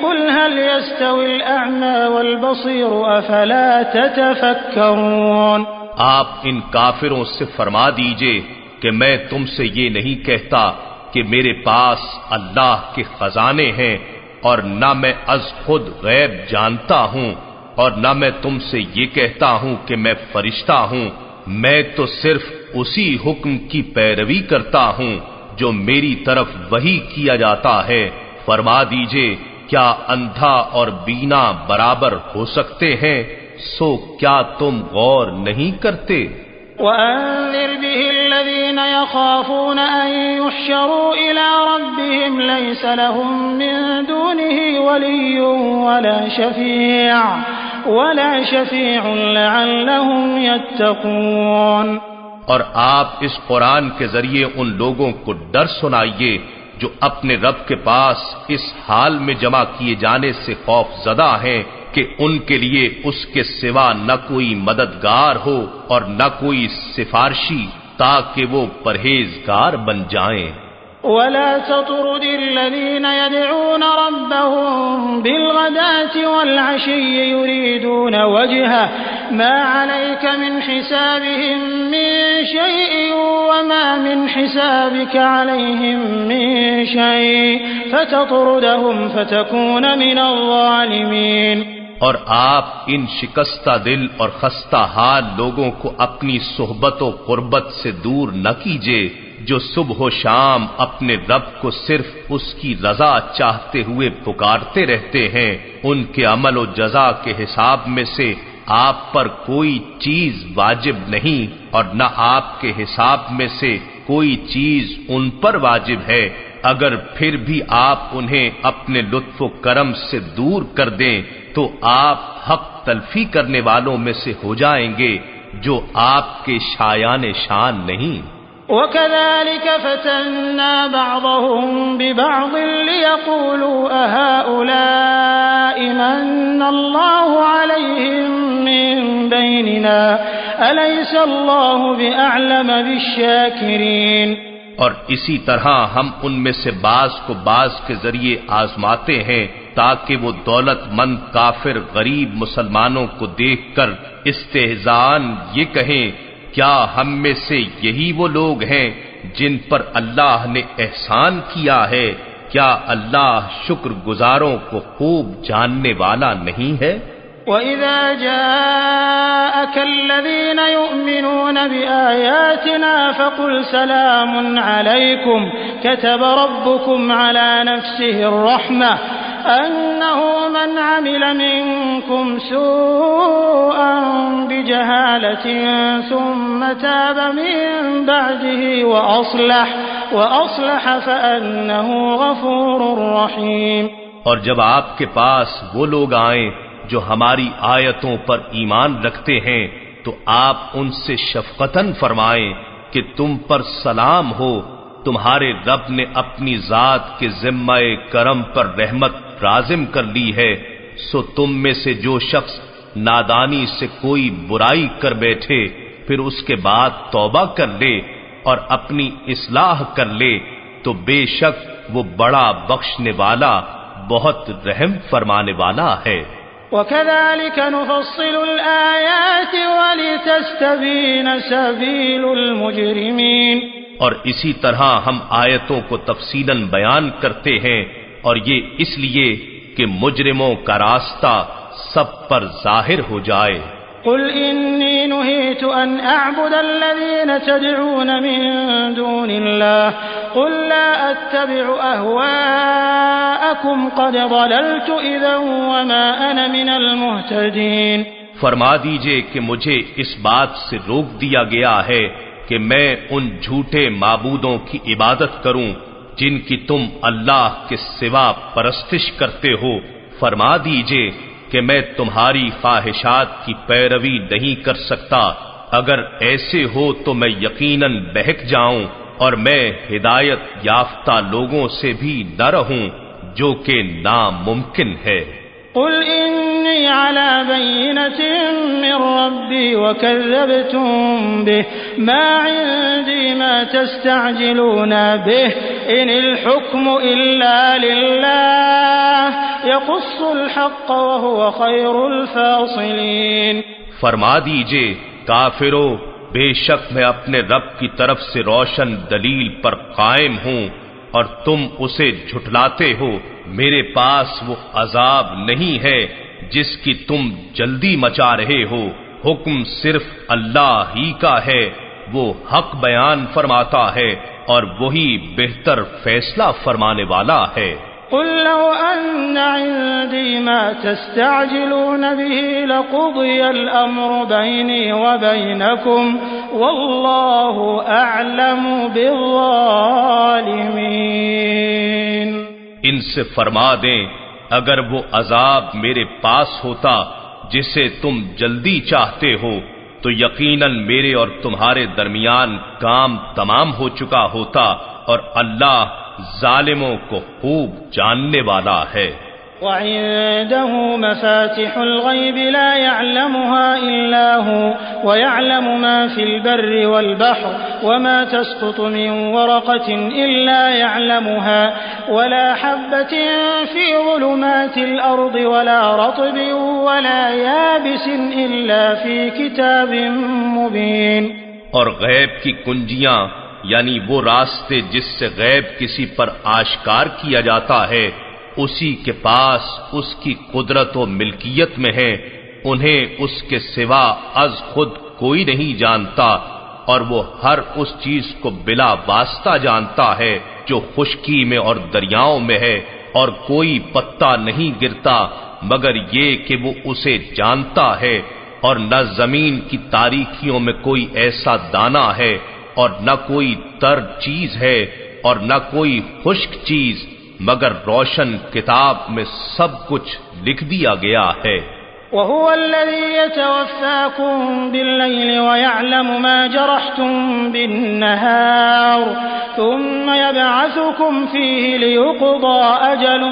Speaker 3: قل هل يستوي الأعمى والبصير أفلا تتفكرون۔
Speaker 2: آپ ان کافروں سے فرما دیجئے کہ میں تم سے یہ نہیں کہتا کہ میرے پاس اللہ کے خزانے ہیں، اور نہ میں از خود غیب جانتا ہوں، اور نہ میں تم سے یہ کہتا ہوں کہ میں فرشتہ ہوں، میں تو صرف اسی حکم کی پیروی کرتا ہوں جو میری طرف وحی کیا جاتا ہے۔ فرما دیجئے کیا اندھا اور بینا برابر ہو سکتے ہیں؟ سو کیا تم غور نہیں کرتے؟
Speaker 3: وأنذر به الذين يخافون أن يحشروا إلى ربهم ليس لهم من دونه ولي ولا شفيع لعلهم يتقون۔
Speaker 2: اور آپ اس قرآن کے ذریعے ان لوگوں کو ڈر سنائیے جو اپنے رب کے پاس اس حال میں جمع کیے جانے سے خوف زدہ ہیں کہ ان کے لیے اس کے سوا نہ کوئی مددگار ہو اور نہ کوئی سفارشی تاکہ وہ پرہیزگار بن جائیں۔
Speaker 3: ولا تطرد الذين يدعون ربهم بالغداة والعشي يريدون وجهه ما عليك من حسابهم من شيء وما من حسابك عليهم من شيء فتطردهم فتكون من الظالمين۔
Speaker 2: اور آپ ان شکستہ دل اور خستہ حال لوگوں کو اپنی صحبت و قربت سے دور نہ کیجیے جو صبح و شام اپنے رب کو صرف اس کی رضا چاہتے ہوئے پکارتے رہتے ہیں، ان کے عمل و جزا کے حساب میں سے آپ پر کوئی چیز واجب نہیں اور نہ آپ کے حساب میں سے کوئی چیز ان پر واجب ہے،
Speaker 1: اگر پھر بھی آپ انہیں اپنے لطف و کرم سے دور کر دیں تو آپ حق تلفی کرنے والوں میں سے ہو جائیں گے جو آپ کے شایان شان نہیں۔
Speaker 3: وَكَذَلِكَ فَتَنَّا بَعْضَهُم بِبَعْضٍ لِيَقُولُوا أَهَؤُلَاءِ مَنَّ اللَّهُ عَلَيْهِم مِّن بَيْنِنَا أَلَيْسَ اللَّهُ بِأَعْلَمَ بِالشَّاكِرِينَ۔
Speaker 1: اور اسی طرح ہم ان میں سے بعض کو بعض کے ذریعے آزماتے ہیں تاکہ وہ دولت مند کافر غریب مسلمانوں کو دیکھ کر استہزاءً یہ کہیں کیا ہم میں سے یہی وہ لوگ ہیں جن پر اللہ نے احسان کیا ہے؟ کیا اللہ شکر گزاروں کو خوب جاننے والا نہیں ہے؟
Speaker 3: وَإِذَا جَاءَكَ الَّذِينَ يُؤْمِنُونَ بِآيَاتِنَا فَقُلْ سَلَامٌ عَلَيْكُمْ كَتَبَ رَبُّكُمْ عَلَى نَفْسِهِ الرَّحْمَةَ أَنَّهُ مَنْ عَمِلَ مِنكُمْ سُوءًا بِجَهَالَةٍ ثُمَّ تَابَ مِن بَعْدِهِ وَأَصْلَحَ فَأَنَّهُ غَفُورٌ رَّحِيمٌ۔
Speaker 1: اور جب آپ کے پاس وہ لوگ آئیں جو ہماری آیتوں پر ایمان رکھتے ہیں تو آپ ان سے شفقتاً فرمائیں کہ تم پر سلام ہو، تمہارے رب نے اپنی ذات کے ذمہ کرم پر رحمت رازم کر لی ہے، سو تم میں سے جو شخص نادانی سے کوئی برائی کر بیٹھے پھر اس کے بعد توبہ کر لے اور اپنی اصلاح کر لے تو بے شک وہ بڑا بخشنے والا بہت رحم فرمانے والا ہے۔
Speaker 3: وَكَذَلِكَ نُفَصِّلُ الْآيَاتِ وَلِتَسْتَبِينَ سَبِيلُ الْمُجْرِمِينَ۔
Speaker 1: اور اسی طرح ہم آیتوں کو تفصیلاً بیان کرتے ہیں اور یہ اس لیے کہ مجرموں کا راستہ سب پر ظاہر ہو جائے۔
Speaker 3: قُلْ إِنِّي نُهِيتُ أَنْ أَعْبُدَ الَّذِينَ تَدْعُونَ مِن دُونِ اللَّهِ قُل لَّا أَتَّبِعُ أَهْوَاءَكُمْ قَدْ ضَلَلْتُ إِذًا وَمَا أَنَا مِنَ الْمُهْتَدِينَ۔
Speaker 1: فرما دیجئے کہ مجھے اس بات سے روک دیا گیا ہے کہ میں ان جھوٹے معبودوں کی عبادت کروں جن کی تم اللہ کے سوا پرستش کرتے ہو۔ فرما دیجئے کہ میں تمہاری خواہشات کی پیروی نہیں کر سکتا، اگر ایسے ہو تو میں یقیناً بہک جاؤں اور میں ہدایت یافتہ لوگوں سے بھی نہ رہوں، جو کہ ناممکن ہے۔
Speaker 3: قل إني على بينة من ربي وكذبتم به ما عندي ما تستعجلون به إن الحكم إلا لله يقص الحق وهو خير الفاصلين۔
Speaker 1: فرما دیجئے کافرو، بے شک میں اپنے رب کی طرف سے روشن دلیل پر قائم ہوں اور تم اسے جھٹلاتے ہو۔ میرے پاس وہ عذاب نہیں ہے جس کی تم جلدی مچا رہے ہو، حکم صرف اللہ ہی کا ہے، وہ حق بیان فرماتا ہے اور وہی بہتر فیصلہ فرمانے والا ہے۔
Speaker 3: قل لو أن عندي ما تستعجلون به لقضي الأمر بيني وبينكم والله أعلم بالظالمين۔
Speaker 1: ان سے فرما دیں اگر وہ عذاب میرے پاس ہوتا جسے تم جلدی چاہتے ہو تو یقیناً میرے اور تمہارے درمیان کام تمام ہو چکا ہوتا اور اللہ ظالموں کو خوب جاننے والا ہے۔
Speaker 3: وعنده مفاتح الغيب لا يعلمها إلا هو ويعلم ما في البر والبحر وما تسقط من ورقة إلا يعلمها ولا حبة في ظلمات الأرض ولا رطب ولا يابس إلا في كتاب مبين۔
Speaker 1: اور غیب کی کنجیاں یعنی وہ راستے جس سے غیب کسی پر آشکار کیا جاتا ہے اسی کے پاس اس کی قدرت و ملکیت میں ہے، انہیں اس کے سوا از خود کوئی نہیں جانتا، اور وہ ہر اس چیز کو بلا واسطہ جانتا ہے جو خشکی میں اور دریاؤں میں ہے، اور کوئی پتا نہیں گرتا مگر یہ کہ وہ اسے جانتا ہے، اور نہ زمین کی تاریکیوں میں کوئی ایسا دانہ ہے اور نہ کوئی تر چیز ہے، اور نہ کوئی خشک چیز مگر روشن کتاب میں سب کچھ لکھ دیا گیا ہے۔
Speaker 3: وهو الذي يتوفاكم بالليل ويعلم ما جرحتم بالنهار ثم يبعثكم فيه ليقضى أجل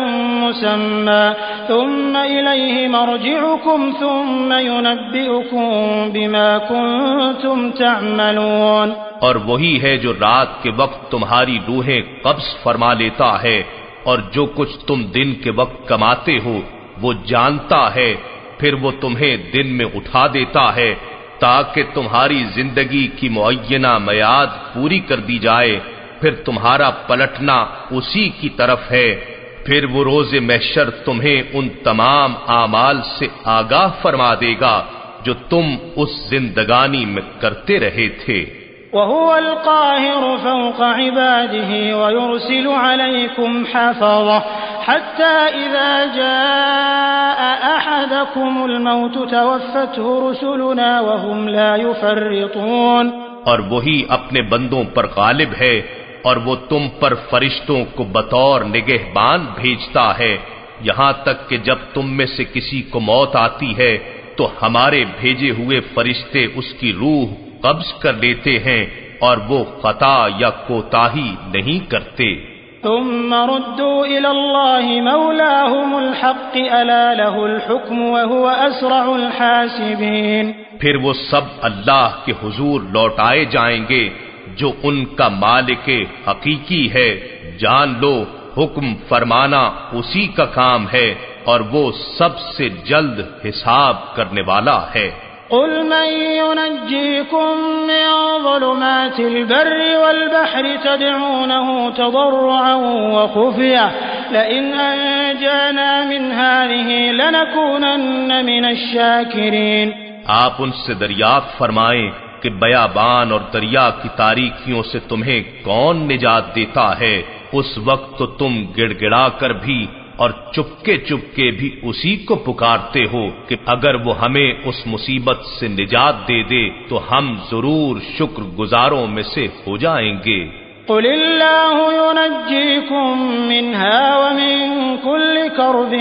Speaker 3: مسمى ثم إليه مرجعكم ثم ينبئكم بما كنتم تعملون۔
Speaker 1: اور وہی ہے جو رات کے وقت تمہاری روحیں قبض فرما لیتا ہے، اور جو کچھ تم دن کے وقت کماتے ہو وہ جانتا ہے، پھر وہ تمہیں دن میں اٹھا دیتا ہے تاکہ تمہاری زندگی کی معینہ میعاد پوری کر دی جائے، پھر تمہارا پلٹنا اسی کی طرف ہے، پھر وہ روز محشر تمہیں ان تمام اعمال سے آگاہ فرما دے گا جو تم اس زندگانی میں کرتے رہے تھے۔
Speaker 3: وهو القاهر فوق عباده ويرسل عليكم حفظة حتى إذا جاء أحدكم الموت توفته رسلنا وهم لا يفرطون۔
Speaker 1: اور وہی اپنے بندوں پر غالب ہے، اور وہ تم پر فرشتوں کو بطور نگہبان بھیجتا ہے، یہاں تک کہ جب تم میں سے کسی کو موت آتی ہے تو ہمارے بھیجے ہوئے فرشتے اس کی روح قبض کر لیتے ہیں، اور وہ خطا یا کوتاہی نہیں کرتے۔
Speaker 3: ثم ردوا إلى الله مولاهم الحق ألا له الحكم وهو أسرع الحاسبين۔
Speaker 1: پھر وہ سب اللہ کے حضور لوٹائے جائیں گے جو ان کا مالک حقیقی ہے، جان لو حکم فرمانا اسی کا کام ہے، اور وہ سب سے جلد حساب کرنے والا ہے۔
Speaker 3: قل من ينجيكم من ظلمات البر والبحر تدعونه تضرعا وخفية لئن أنجانا من هذه لنكونن من الشاكرين۔
Speaker 1: آپ ان سے دریافت فرمائیں کہ بیابان اور دریا کی تاریکیوں سے تمہیں کون نجات دیتا ہے، اس وقت تو تم گڑ گڑا کر بھی اور چپکے چپکے بھی اسی کو پکارتے ہو کہ اگر وہ ہمیں اس مصیبت سے نجات دے دے تو ہم ضرور شکر گزاروں میں سے ہو جائیں گے۔
Speaker 3: قل اللہ ينجيكم منها ومن كل كرب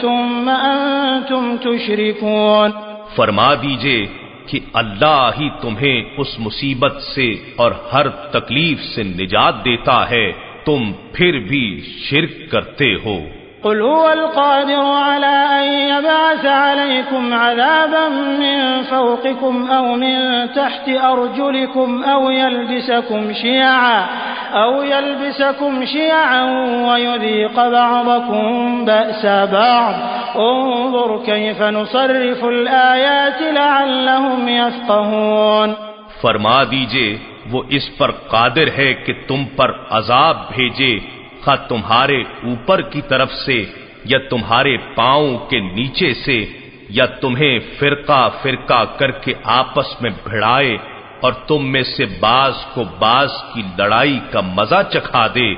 Speaker 3: ثم انتم تشركون۔
Speaker 1: فرما دیجئے کہ اللہ ہی تمہیں اس مصیبت سے اور ہر تکلیف سے نجات دیتا ہے، تم پھر بھی شرک کرتے ہو۔
Speaker 3: قل هو القادر على أن يبعث عليكم عذابا من فوقكم أو من تحت أرجلكم أو يلبسكم شيعا ويذيق بعضكم بأس بعض انظر كيف نصرف الآيات لعلهم يفقهون۔
Speaker 1: فرما دیجئے وہ اس پر قادر ہے کہ تم پر عذاب بھیجے، خواہ تمہارے اوپر کی طرف سے یا تمہارے پاؤں کے نیچے سے، یا تمہیں فرقہ فرقہ کر کے آپس میں بھڑائے اور تم میں سے بعض کو بعض کی لڑائی کا مزہ چکھا دے۔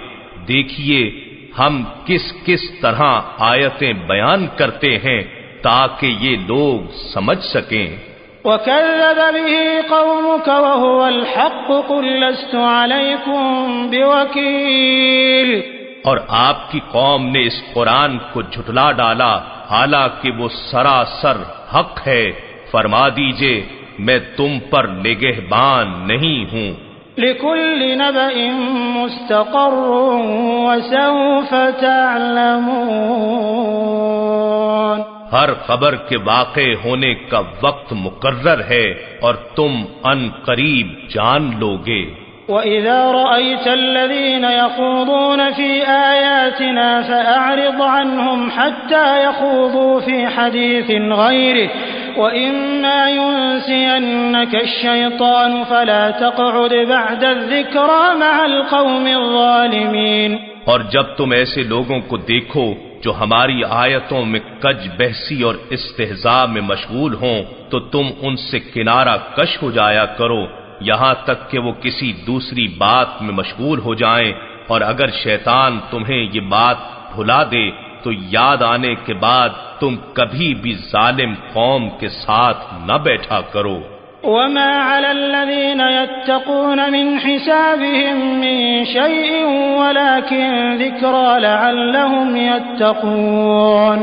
Speaker 1: دیکھیے ہم کس کس طرح آیتیں بیان کرتے ہیں تاکہ یہ لوگ سمجھ سکیں۔
Speaker 3: وَكَذَّبَ بِهِ قَوْمُكَ وَهُوَ الْحَقُّ قُل لَّسْتُ عَلَيْكُمْ بِوَكِيلٍ۔
Speaker 1: اور آپ کی قوم نے اس قرآن کو جھٹلا ڈالا حالانکہ وہ سراسر حق ہے، فرما دیجئے میں تم پر نگہبان نہیں ہوں۔
Speaker 3: لِكُلِّ نَبَإٍ مُسْتَقَرٌّ وَسَوْفَ تَعْلَمُونَ۔
Speaker 1: ہر خبر کے واقع ہونے کا وقت مقرر ہے اور تم ان قریب جان لوگے۔
Speaker 3: وَإِذَا رَأَيْتَ الَّذِينَ يَخُوضُونَ فِي آيَاتِنَا فَأَعْرِضْ عَنْهُمْ حَتَّى يَخُوضُوا فِي حَدِيثٍ غَيْرِهِ وَإِمَّا يُنْسِيَنَّكَ الشَّيْطَانُ فَلَا تَقْعُدْ بَعْدَ الذِّكْرَى مَعَ الْقَوْمِ الظَّالِمِينَ۔
Speaker 1: اور جب تم ایسے لوگوں کو دیکھو جو ہماری آیتوں میں کج بحثی اور استہزاء میں مشغول ہوں تو تم ان سے کنارہ کش ہو جایا کرو یہاں تک کہ وہ کسی دوسری بات میں مشغول ہو جائیں، اور اگر شیطان تمہیں یہ بات بھلا دے تو یاد آنے کے بعد تم کبھی بھی ظالم قوم کے ساتھ نہ بیٹھا کرو۔
Speaker 3: وما على الذين يتقون من حسابهم من شيء ولكن ذكرى لعلهم يتقون۔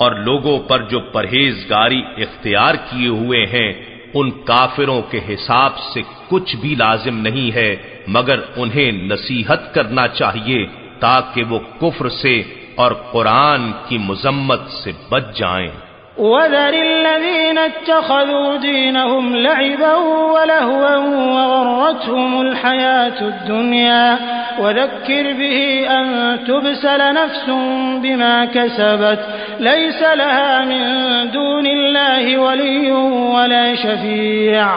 Speaker 2: اور لوگوں پر جو پرہیزگاری اختیار کیے ہوئے ہیں ان کافروں کے حساب سے کچھ بھی لازم نہیں ہے مگر انہیں نصیحت کرنا چاہیے تاکہ وہ کفر سے اور قرآن کی مذمت سے بچ جائیں۔
Speaker 3: وَذَرِ الَّذِينَ اتَّخَذُوا دِينَهُمْ لَعِبًا وَلَهْوًا وَغَرَّتْهُمُ الْحَيَاةُ الدُّنْيَا وَذَكِّرْ بِهِ أَن تُبْسَلَ نَفْسٌ بِمَا كَسَبَتْ لَيْسَ لَهَا مِن دُونِ اللَّهِ وَلِيٌّ وَلَا شَفِيعٌ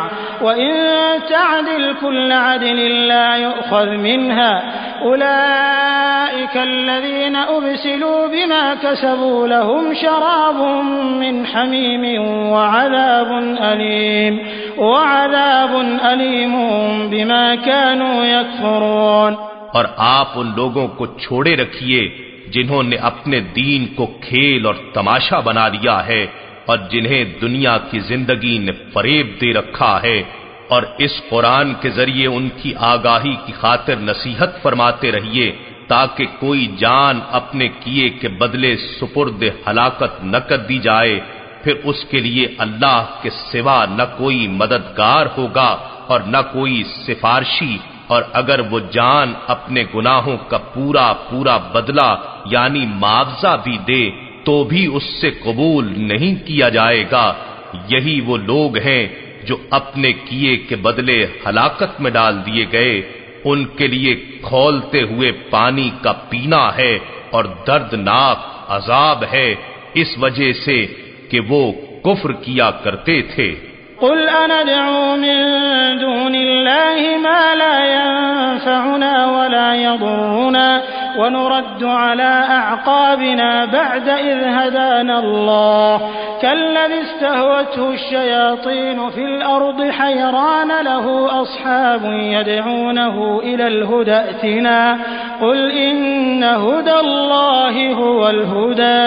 Speaker 3: وَإِن تَعْدِلْ كُلَّ عَدْلٍ لَّا يُؤْخَذْ مِنْهَا أُولَئِكَ الَّذِينَ أُبْسِلُوا بِمَا كَسَبُوا لَهُمْ شَرَابٌ من حمیم وعذاب علیم بما كانوا يكفرون۔
Speaker 2: اور آپ ان لوگوں کو چھوڑے رکھیے جنہوں نے اپنے دین کو کھیل اور تماشا بنا لیا ہے اور جنہیں دنیا کی زندگی نے فریب دے رکھا ہے، اور اس قرآن کے ذریعے ان کی آگاہی کی خاطر نصیحت فرماتے رہیے تاکہ کوئی جان اپنے کیے کے بدلے سپرد ہلاکت نہ کر دی جائے، پھر اس کے لیے اللہ کے سوا نہ کوئی مددگار ہوگا اور نہ کوئی سفارشی، اور اگر وہ جان اپنے گناہوں کا پورا پورا بدلہ یعنی معاوضہ بھی دے تو بھی اس سے قبول نہیں کیا جائے گا۔ یہی وہ لوگ ہیں جو اپنے کیے کے بدلے ہلاکت میں ڈال دیے گئے، ان کے لیے کھولتے ہوئے پانی کا پینا ہے اور دردناک عذاب ہے اس وجہ سے کہ وہ کفر کیا کرتے تھے۔
Speaker 3: قل أندعو من دون الله ما لا ينفعنا ولا يضرنا ونرد على أعقابنا بعد إذ هدانا الله كالذي استهوته الشياطين في الأرض حيران له أصحاب يدعونه إلى الهدى ائتنا قل إن هدى الله هو الهدى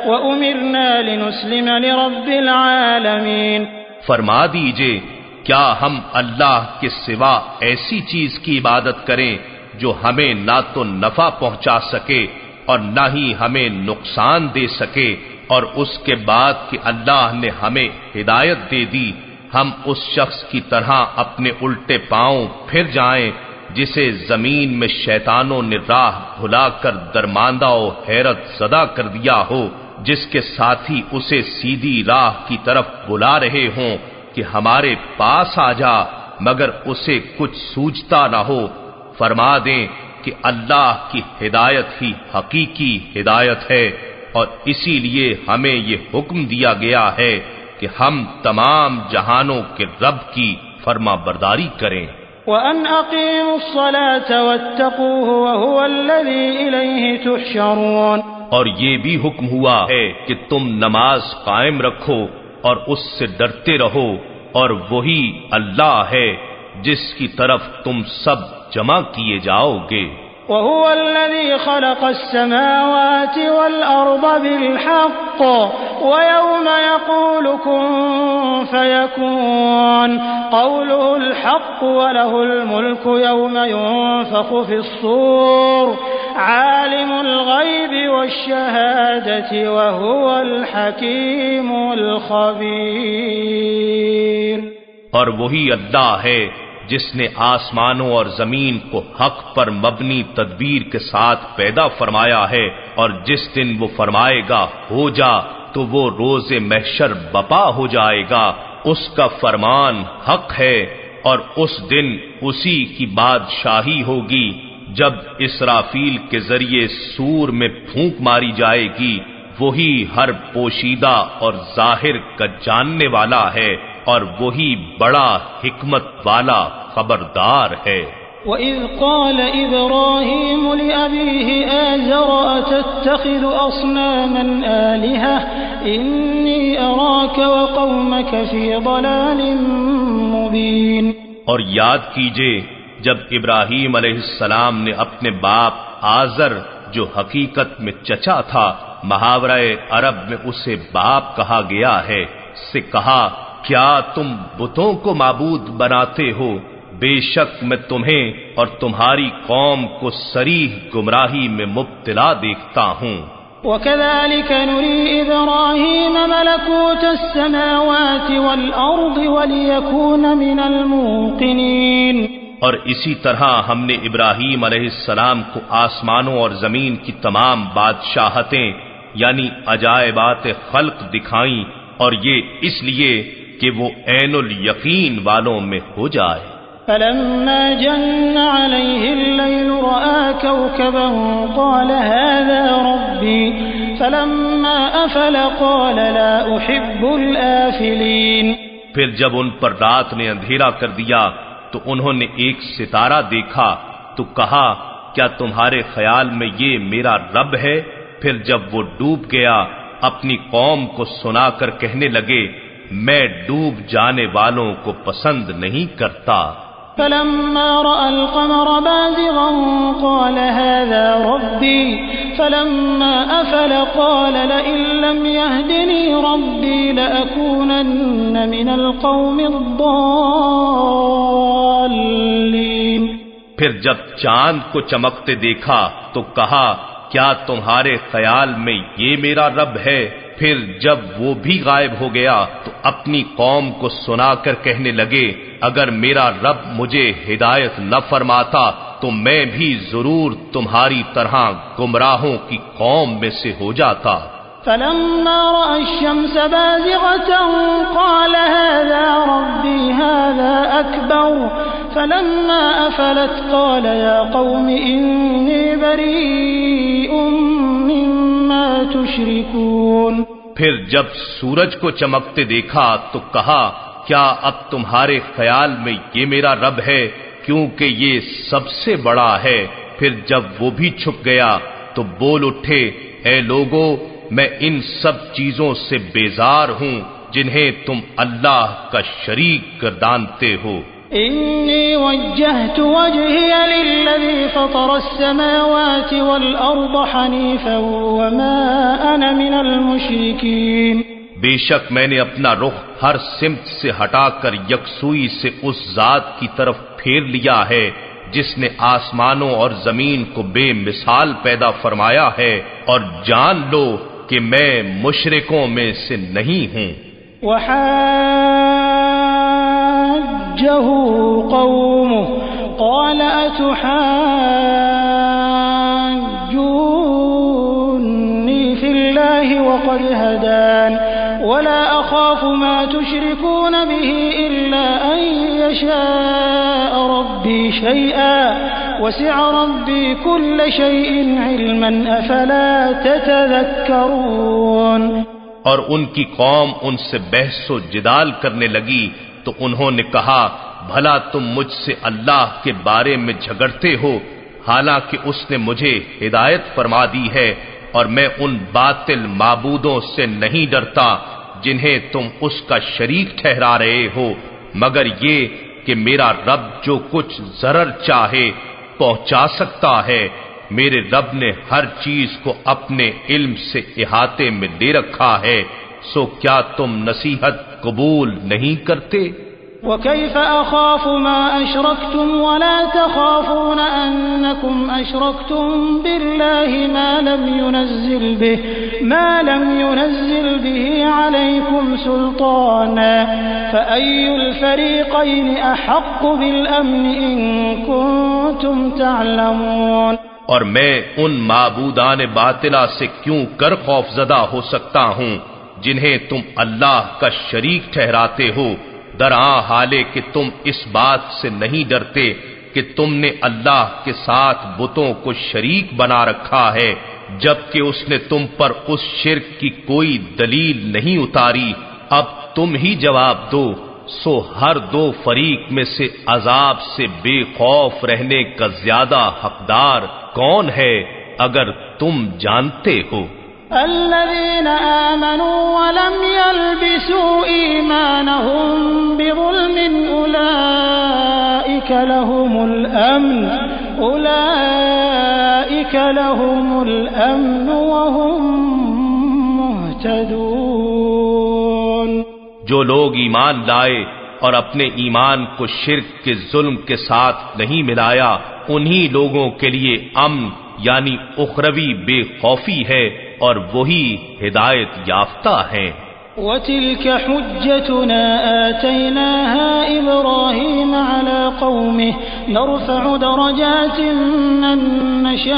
Speaker 3: وأمرنا لنسلم لرب العالمين۔
Speaker 2: فرما دیجئے کیا ہم اللہ کے سوا ایسی چیز کی عبادت کریں جو ہمیں نہ تو نفع پہنچا سکے اور نہ ہی ہمیں نقصان دے سکے، اور اس کے بعد کہ اللہ نے ہمیں ہدایت دے دی ہم اس شخص کی طرح اپنے الٹے پاؤں پھر جائیں جسے زمین میں شیطانوں نے راہ بھلا کر درماندہ و حیرت زدہ کر دیا ہو، جس کے ساتھی اسے سیدھی راہ کی طرف بلا رہے ہوں کہ ہمارے پاس آ جا، مگر اسے کچھ سوچتا نہ ہو۔ فرما دیں کہ اللہ کی ہدایت ہی حقیقی ہدایت ہے، اور اسی لیے ہمیں یہ حکم دیا گیا ہے کہ ہم تمام جہانوں کے رب کی فرما برداری کریں۔
Speaker 3: وَأَنْ أَقِيمُوا الصَّلَاةَ وَاتَّقُوهُ وَهُوَ الَّذِي إِلَيْهِ تُحْشَرُونَ۔
Speaker 2: اور یہ بھی حکم ہوا ہے کہ تم نماز قائم رکھو اور اس سے ڈرتے رہو، اور وہی اللہ ہے جس کی طرف تم سب جمع کیے جاؤ گے۔
Speaker 3: وَهُوَ الَّذِي خَلَقَ السَّمَاوَاتِ وَالْأَرْضَ بِالْحَقِّ وَيَوْمَ يَقُولُ كُن فَيَكُونُ قَوْلُهُ الْحَقُّ وَلَهُ الْمُلْكُ يَوْمَ يُنفَخُ فِي الصُّورِ عَالِمُ الْغَيْبِ وَالشَّهَادَةِ وَهُوَ الْحَكِيمُ الْخَبِيرُ۔
Speaker 2: اور وہی اللہ ہے جس نے آسمانوں اور زمین کو حق پر مبنی تدبیر کے ساتھ پیدا فرمایا ہے، اور جس دن وہ فرمائے گا ہو جا تو وہ روز محشر بپا ہو جائے گا، اس کا فرمان حق ہے، اور اس دن اسی کی بادشاہی ہوگی جب اسرافیل کے ذریعے سور میں پھونک ماری جائے گی، وہی ہر پوشیدہ اور ظاہر کا جاننے والا ہے، اور وہی بڑا حکمت والا خبردار ہے۔
Speaker 3: وَإِذْ قَالَ إِبْرَاهِيمُ لِأَبِيهِ آزَرَ أَتَتَّخِذُ أَصْنَامًا آلِهَةً إِنِّي أَرَاكَ وَقَوْمَكَ فِي ضَلَالٍ مُبِينٍ۔
Speaker 2: اور یاد کیجئے جب ابراہیم علیہ السلام نے اپنے باپ آزر جو حقیقت میں چچا تھا، محاورہ عرب میں اسے باپ کہا گیا ہے، سے کہا کیا تم بتوں کو معبود بناتے ہو؟ بے شک میں تمہیں اور تمہاری قوم کو صریح گمراہی میں مبتلا دیکھتا ہوں۔
Speaker 3: وَكَذَلِكَ نُرِي إِبْرَاهِيمَ مَلَكُوتَ السَّمَاوَاتِ وَالْأَرْضِ وَلِيَكُونَ مِنَ الْمُوقِنِينَ،
Speaker 2: اور اسی طرح ہم نے ابراہیم علیہ السلام کو آسمانوں اور زمین کی تمام بادشاہتیں یعنی عجائبات خلق دکھائیں، اور یہ اس لیے کہ وہ عین الیقین والوں میں ہو جائے۔
Speaker 3: فلما جن عليه الليل رأى كوكبا قال هذا ربي فلما أفل قال لا أحب الآفلين۔
Speaker 2: پھر جب ان پر رات نے اندھیرا کر دیا تو انہوں نے ایک ستارہ دیکھا تو کہا کیا تمہارے خیال میں یہ میرا رب ہے؟ پھر جب وہ ڈوب گیا اپنی قوم کو سنا کر کہنے لگے میں ڈوب جانے والوں کو پسند نہیں کرتا۔
Speaker 3: فلما رأى القمر بازغا قال هذا ربي فلما أفل قال لئن لم يهدني ربي لأكونن من القوم الضالين۔
Speaker 2: پھر جب چاند کو چمکتے دیکھا تو کہا کیا تمہارے خیال میں یہ میرا رب ہے؟ پھر جب وہ بھی غائب ہو گیا تو اپنی قوم کو سنا کر کہنے لگے اگر میرا رب مجھے ہدایت نہ فرماتا تو میں بھی ضرور تمہاری طرح گمراہوں کی قوم میں سے ہو جاتا۔
Speaker 3: فلما رأى الشمس بازغة قال هذا ربي هذا أكبر فلما أفلت قال يا قوم إني بريء مما تشركون۔
Speaker 2: پھر جب سورج کو چمکتے دیکھا تو کہا کیا اب تمہارے خیال میں یہ میرا رب ہے کیونکہ یہ سب سے بڑا ہے۔ پھر جب وہ بھی چھپ گیا تو بول اٹھے اے لوگو میں ان سب چیزوں سے بیزار ہوں جنہیں تم اللہ کا شریک گردانتے ہو۔
Speaker 3: انی وجہت وجہی للذی فطر السماوات والارض حنیفا وما انا من المشرکین۔
Speaker 2: بے شک میں نے اپنا رخ ہر سمت سے ہٹا کر یکسوئی سے اس ذات کی طرف پھیر لیا ہے جس نے آسمانوں اور زمین کو بے مثال پیدا فرمایا ہے، اور جان لو کہ میں مشرکوں میں سے نہیں ہوں۔
Speaker 3: وحاجه قومه قال أتحاجوني في الله وقد هدان ولا أخاف ما تشركون به إلا أن يشاء ربي شيئا وسع ربي كل شيء علما أفلا تتذكرون۔
Speaker 2: اور ان کی قوم ان سے بحث و جدال کرنے لگی تو انہوں نے کہا بھلا تم مجھ سے اللہ کے بارے میں جھگڑتے ہو حالانکہ اس نے مجھے ہدایت فرما دی ہے، اور میں ان باطل معبودوں سے نہیں ڈرتا جنہیں تم اس کا شریک ٹھہرا رہے ہو، مگر یہ کہ میرا رب جو کچھ ضرر چاہے پہنچا سکتا ہے۔ میرے رب نے ہر چیز کو اپنے علم سے احاطے میں لے رکھا ہے، سو کیا تم نصیحت قبول نہیں کرتے؟
Speaker 3: وَكَيْفَ أَخَافُ مَا أَشْرَكْتُمْ وَلَا تَخَافُونَ أَنَّكُمْ أَشْرَكْتُمْ بِاللَّهِ مَا لَمْ يُنَزِّلْ بِهِ عَلَيْكُمْ سُلْطَانًا فَأَيُّ الْفَرِيقَيْنِ أَحَقُّ بِالْأَمْنِ إِن كُنتُمْ تَعْلَمُونَ۔
Speaker 2: اور میں ان معبودان باطلہ سے کیوں کر خوف زدہ ہو سکتا ہوں جنہیں تم اللہ کا شریک ٹھہراتے ہو، درآں حالے کہ تم اس بات سے نہیں ڈرتے کہ تم نے اللہ کے ساتھ بتوں کو شریک بنا رکھا ہے جبکہ اس نے تم پر اس شرک کی کوئی دلیل نہیں اتاری۔ اب تم ہی جواب دو، سو ہر دو فریق میں سے عذاب سے بے خوف رہنے کا زیادہ حقدار کون ہے اگر تم جانتے ہو؟
Speaker 3: الذين آمنوا ولم يلبسوا إيمانهم بظلم أولئك لهم الأمن وهم مهتدون۔
Speaker 2: جو لوگ ایمان لائے اور اپنے ایمان کو شرک کے ظلم کے ساتھ نہیں ملایا، انہی لوگوں کے لیے امن یعنی اخروی بے خوفی ہے اور وہی ہدایت یافتہ ہیں۔
Speaker 3: وَتِلْكَ حُجَّتُنَا آتَيْنَاهَا إِبْرَاهِيمَ عَلَى قَوْمِهِ نَرْفَعُ دَرَجَاتٍ مَّن نَّشَاءُ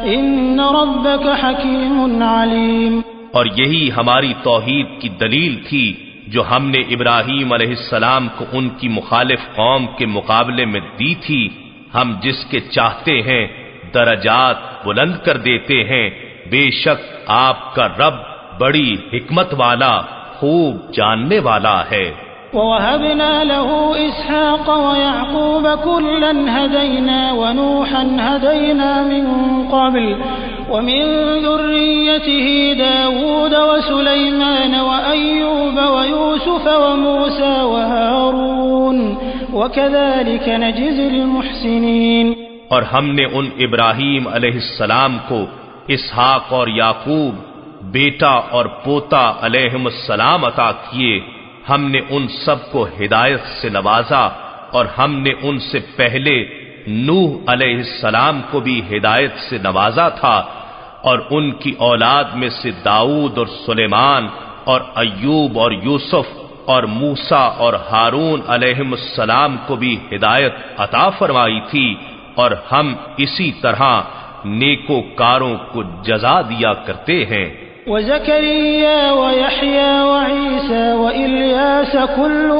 Speaker 3: إِنَّ رَبَّكَ حَكِيمٌ عَلِيمٌ۔
Speaker 2: اور یہی ہماری توحید کی دلیل تھی جو ہم نے ابراہیم علیہ السلام کو ان کی مخالف قوم کے مقابلے میں دی تھی، ہم جس کے چاہتے ہیں درجات بلند کر دیتے ہیں، بے شک آپ کا رب بڑی حکمت والا خوب جاننے والا ہے۔
Speaker 3: وَوَهَبْنَا لَهُ إِسْحَاقَ وَيَعْقُوبَ كُلًّا هَدَيْنَا وَنُوحًا هَدَيْنَا مِن قَبْلُ وَمِن ذُرِّيَّتِهِ دَاوُودَ وَسُلَيْمَانَ وَأَيُّوبَ وَيُوسُفَ وَمُوسَى وَهَارُونَ وَكَذَلِكَ نَجْزِي الْمُحْسِنِينَ۔
Speaker 2: اور ہم نے ان ابراہیم علیہ السلام کو اسحاق اور یعقوب بیٹا اور پوتا علیہم السلام عطا کیے، ہم نے ان سب کو ہدایت سے نوازا، اور ہم نے ان سے پہلے نوح علیہ السلام کو بھی ہدایت سے نوازا تھا، اور ان کی اولاد میں سے داؤد اور سلیمان اور ایوب اور یوسف اور موسیٰ اور ہارون علیہم السلام کو بھی ہدایت عطا فرمائی تھی، اور ہم اسی طرح نیکوکاروں کو جزا دیا کرتے ہیں۔
Speaker 3: وَزَكَرِيَّا وَيَحْيَىٰ وَعِيسَىٰ وَإِلْيَاسَ كُلٌّ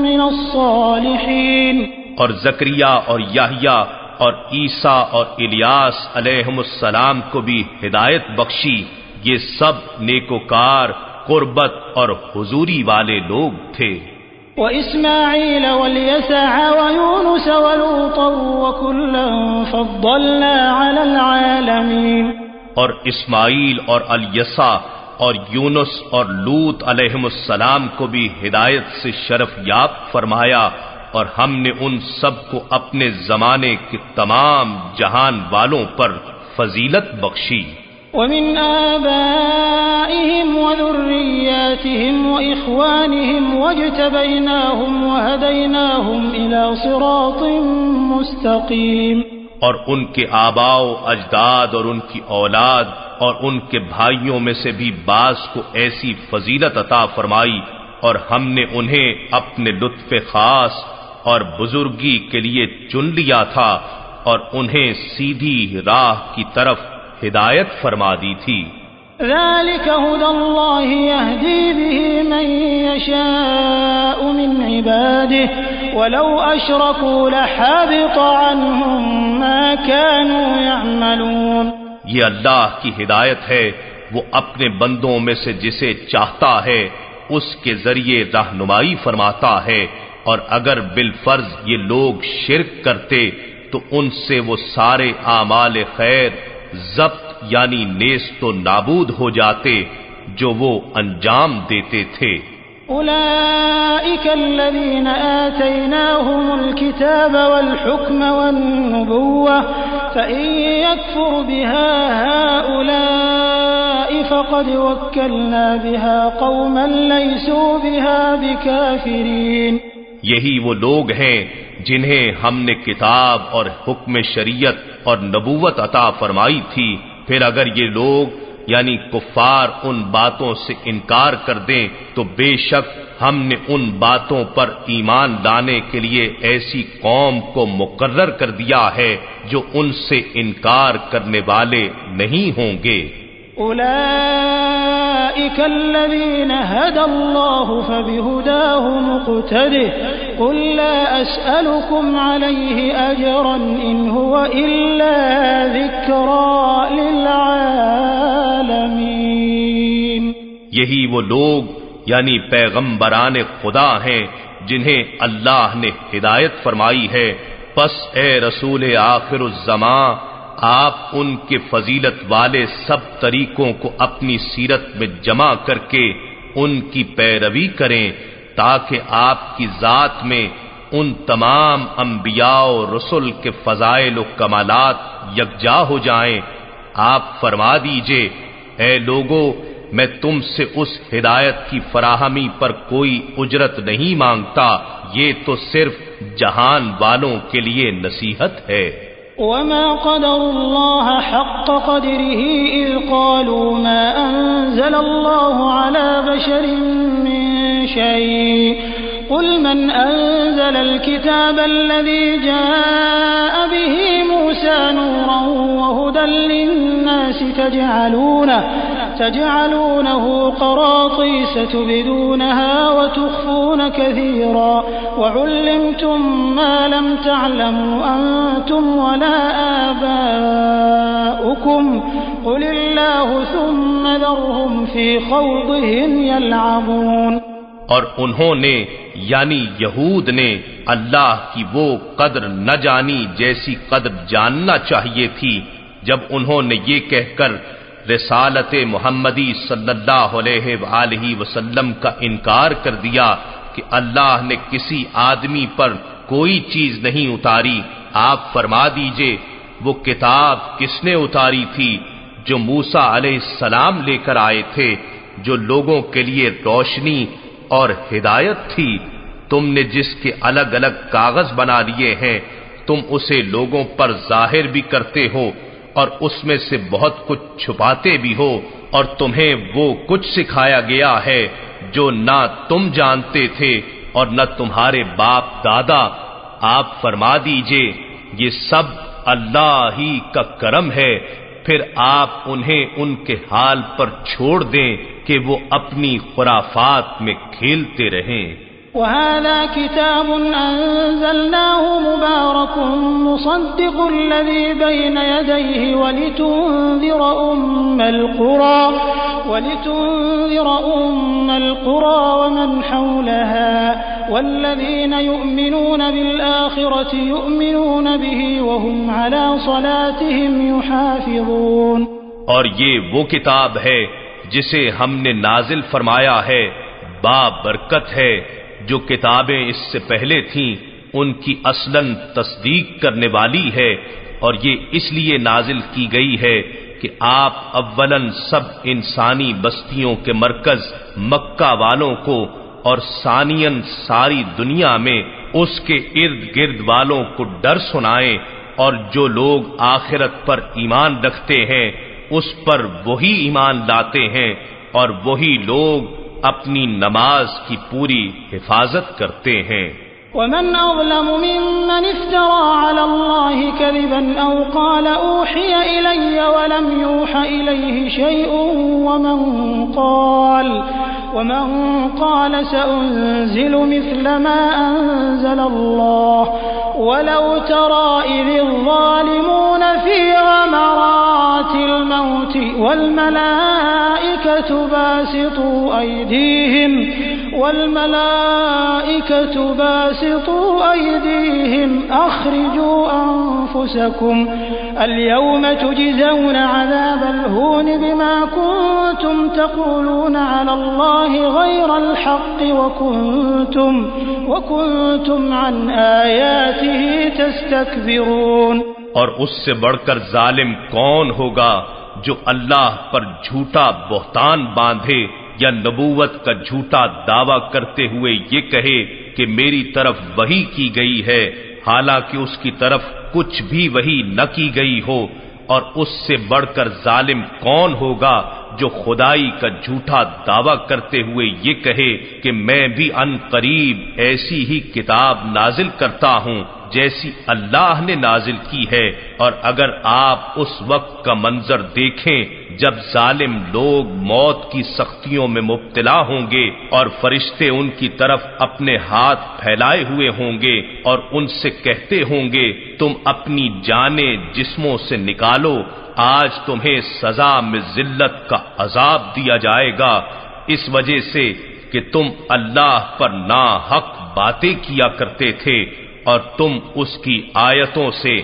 Speaker 3: مِّنَ الصَّالِحِينَ۔
Speaker 2: اور زکریا اور یحییٰ اور عیسیٰ اور الیاس علیہم السلام کو بھی ہدایت بخشی، یہ سب نیکوکار، قربت اور حضوری والے لوگ تھے۔
Speaker 3: وَإِسْمَاعِيلَ وَالْيَسَعَ وَيُونُسَ وَلُوطًا وَكُلًّا فَضَّلْنَا عَلَى الْعَالَمِينَ۔
Speaker 2: اور اسماعیل اور الیسع اور یونس اور لوط علیہم السلام کو بھی ہدایت سے شرف یاب فرمایا، اور ہم نے ان سب کو اپنے زمانے کے تمام جہان والوں پر فضیلت بخشی۔
Speaker 3: وَمِنْ آبَائِهِمْ وَذُرِّيَّاتِهِمْ وَإِخْوَانِهِمْ وَاجْتَبَيْنَاهُمْ وَهَدَيْنَاهُمْ إِلَى صِرَاطٍ مُسْتَقِيمٍ۔
Speaker 2: اور ان کے آباء و اجداد اور ان کی اولاد اور ان کے بھائیوں میں سے بھی بعض کو ایسی فضیلت عطا فرمائی، اور ہم نے انہیں اپنے لطف خاص اور بزرگی کے لیے چن لیا تھا، اور انہیں سیدھی راہ کی طرف ہدایت فرما دی تھی۔
Speaker 3: ذَلِكَ هُدَى اللَّهِ يَهْدِي بِهِ مَن يَشَاءُ مِنْ عِبَادِهِ وَلَوْ أَشْرَكُوا لَحَبِطَ عَنْهُمْ مَا كَانُوا يَعْمَلُونَ۔
Speaker 2: یہ اللہ کی ہدایت ہے، وہ اپنے بندوں میں سے جسے چاہتا ہے اس کے ذریعے رہنمائی فرماتا ہے، اور اگر بالفرض یہ لوگ شرک کرتے تو ان سے وہ سارے اعمال خیر ضبط یعنی نیست و نابود ہو جاتے جو وہ انجام دیتے تھے۔
Speaker 3: أولئك الذين آتيناهم الكتاب والحكم والنبوة فإن يكفر بها هؤلاء فقد وكلنا بها قوما ليسوا بها بكافرين۔
Speaker 2: یہی وہ لوگ ہیں جنہیں ہم نے کتاب اور حکم شریعت اور نبوت عطا فرمائی تھی، پھر اگر یہ لوگ یعنی کفار ان باتوں سے انکار کر دیں تو بے شک ہم نے ان باتوں پر ایمان لانے کے لیے ایسی قوم کو مقرر کر دیا ہے جو ان سے انکار کرنے والے نہیں ہوں گے۔
Speaker 3: أولئك الذين هدى الله فبهداه مقتده قل لا أسألكم عليه أجرا إن هو إلا ذكرى للعالمين۔
Speaker 2: یہی وہ لوگ یعنی پیغمبران خدا ہیں جنہیں اللہ نے ہدایت فرمائی ہے، پس اے رسول آخر الزمان آپ ان کے فضیلت والے سب طریقوں کو اپنی سیرت میں جمع کر کے ان کی پیروی کریں تاکہ آپ کی ذات میں ان تمام انبیاء و رسل کے فضائل و کمالات یکجا ہو جائیں۔ آپ فرما دیجئے اے لوگو
Speaker 1: میں تم سے اس ہدایت کی فراہمی پر کوئی اجرت نہیں مانگتا، یہ تو صرف جہان والوں کے لیے نصیحت ہے۔
Speaker 3: وما قدر الله حق قدره إذ قالوا ما أنزل الله على بشر من شيء قل من أنزل الكتاب الذي جاء به موسى نورا وهدى للناس تجعلونه قراطيس تبدونها وتخفون كثيرا وعلمتم ما لم تعلموا أنتم ولا آباؤكم قل الله ثم ذرهم في خوضهم يلعبون۔
Speaker 1: اور انہوں نے یعنی یہود نے اللہ کی وہ قدر نہ جانی جیسی قدر جاننا چاہیے تھی جب انہوں نے یہ کہہ کر رسالت محمدی صلی اللہ علیہ وآلہ وسلم کا انکار کر دیا کہ اللہ نے کسی آدمی پر کوئی چیز نہیں اتاری، آپ فرما دیجئے وہ کتاب کس نے اتاری تھی جو موسیٰ علیہ السلام لے کر آئے تھے، جو لوگوں کے لیے روشنی اور ہدایت تھی۔ تم نے جس کے الگ الگ کاغذ بنا لیے ہیں تم اسے لوگوں پر ظاہر بھی کرتے ہو اور اس میں سے بہت کچھ چھپاتے بھی ہو، اور تمہیں وہ کچھ سکھایا گیا ہے جو نہ تم جانتے تھے اور نہ تمہارے باپ دادا۔ آپ فرما دیجئے یہ سب اللہ ہی کا کرم ہے، پھر آپ انہیں ان کے حال پر چھوڑ دیں کہ وہ اپنی خرافات میں کھیلتے رہیں۔
Speaker 3: وهذا كتاب أنزلناه مبارك مصدق الذي بين يديه ولتنذر أم القرى ومن حولها والذين يؤمنون بالآخرة يؤمنون به وهم على صلاتهم يحافظون۔
Speaker 1: اور یہ وہ کتاب ہے جسے ہم نے نازل فرمایا ہے، بابرکت ہے، جو کتابیں اس سے پہلے تھیں ان کی اصلاً تصدیق کرنے والی ہے، اور یہ اس لیے نازل کی گئی ہے کہ آپ اولاً سب انسانی بستیوں کے مرکز مکہ والوں کو اور ثانیاً ساری دنیا میں اس کے ارد گرد والوں کو ڈر سنائیں، اور جو لوگ آخرت پر ایمان رکھتے ہیں اس پر وہی ایمان لاتے ہیں، اور وہی لوگ اپنی نماز کی پوری حفاظت کرتے ہیں۔
Speaker 3: ومن أظلم ممن افترى على الله كذبا أو قال أوحي إلي ولم يوح إليه شيء ومن قال سأنزل مثل ما أنزل الله ولو ترى إذ الظالمون في غمرات الموت والملائكة باسطوا أيديهم أخرجوا أنفسكم اليوم تجزون عذاب الهون بما كنتم تقولون على الله غير الحق وكنتم عن آياته تستكبرون۔
Speaker 1: اور اس سے بڑھ کر ظالم کون ہوگا جو اللہ پر جھوٹا بہتان باندھے یا نبوت کا جھوٹا دعویٰ کرتے ہوئے یہ کہے کہ میری طرف وحی کی گئی ہے، حالانکہ اس کی طرف کچھ بھی وحی نہ کی گئی ہو۔ اور اس سے بڑھ کر ظالم کون ہوگا جو خدائی کا جھوٹا دعویٰ کرتے ہوئے یہ کہے کہ میں بھی ان قریب ایسی ہی کتاب نازل کرتا ہوں جیسی اللہ نے نازل کی ہے۔ اور اگر آپ اس وقت کا منظر دیکھیں جب ظالم لوگ موت کی سختیوں میں مبتلا ہوں گے اور فرشتے ان کی طرف اپنے ہاتھ پھیلائے ہوئے ہوں گے اور ان سے کہتے ہوں گے تم اپنی جانیں جسموں سے نکالو، آج تمہیں سزا میں ذلت کا عذاب دیا جائے گا، اس وجہ سے کہ تم اللہ پر ناحق باتیں کیا کرتے تھے اور تم اس کی آیتوں سے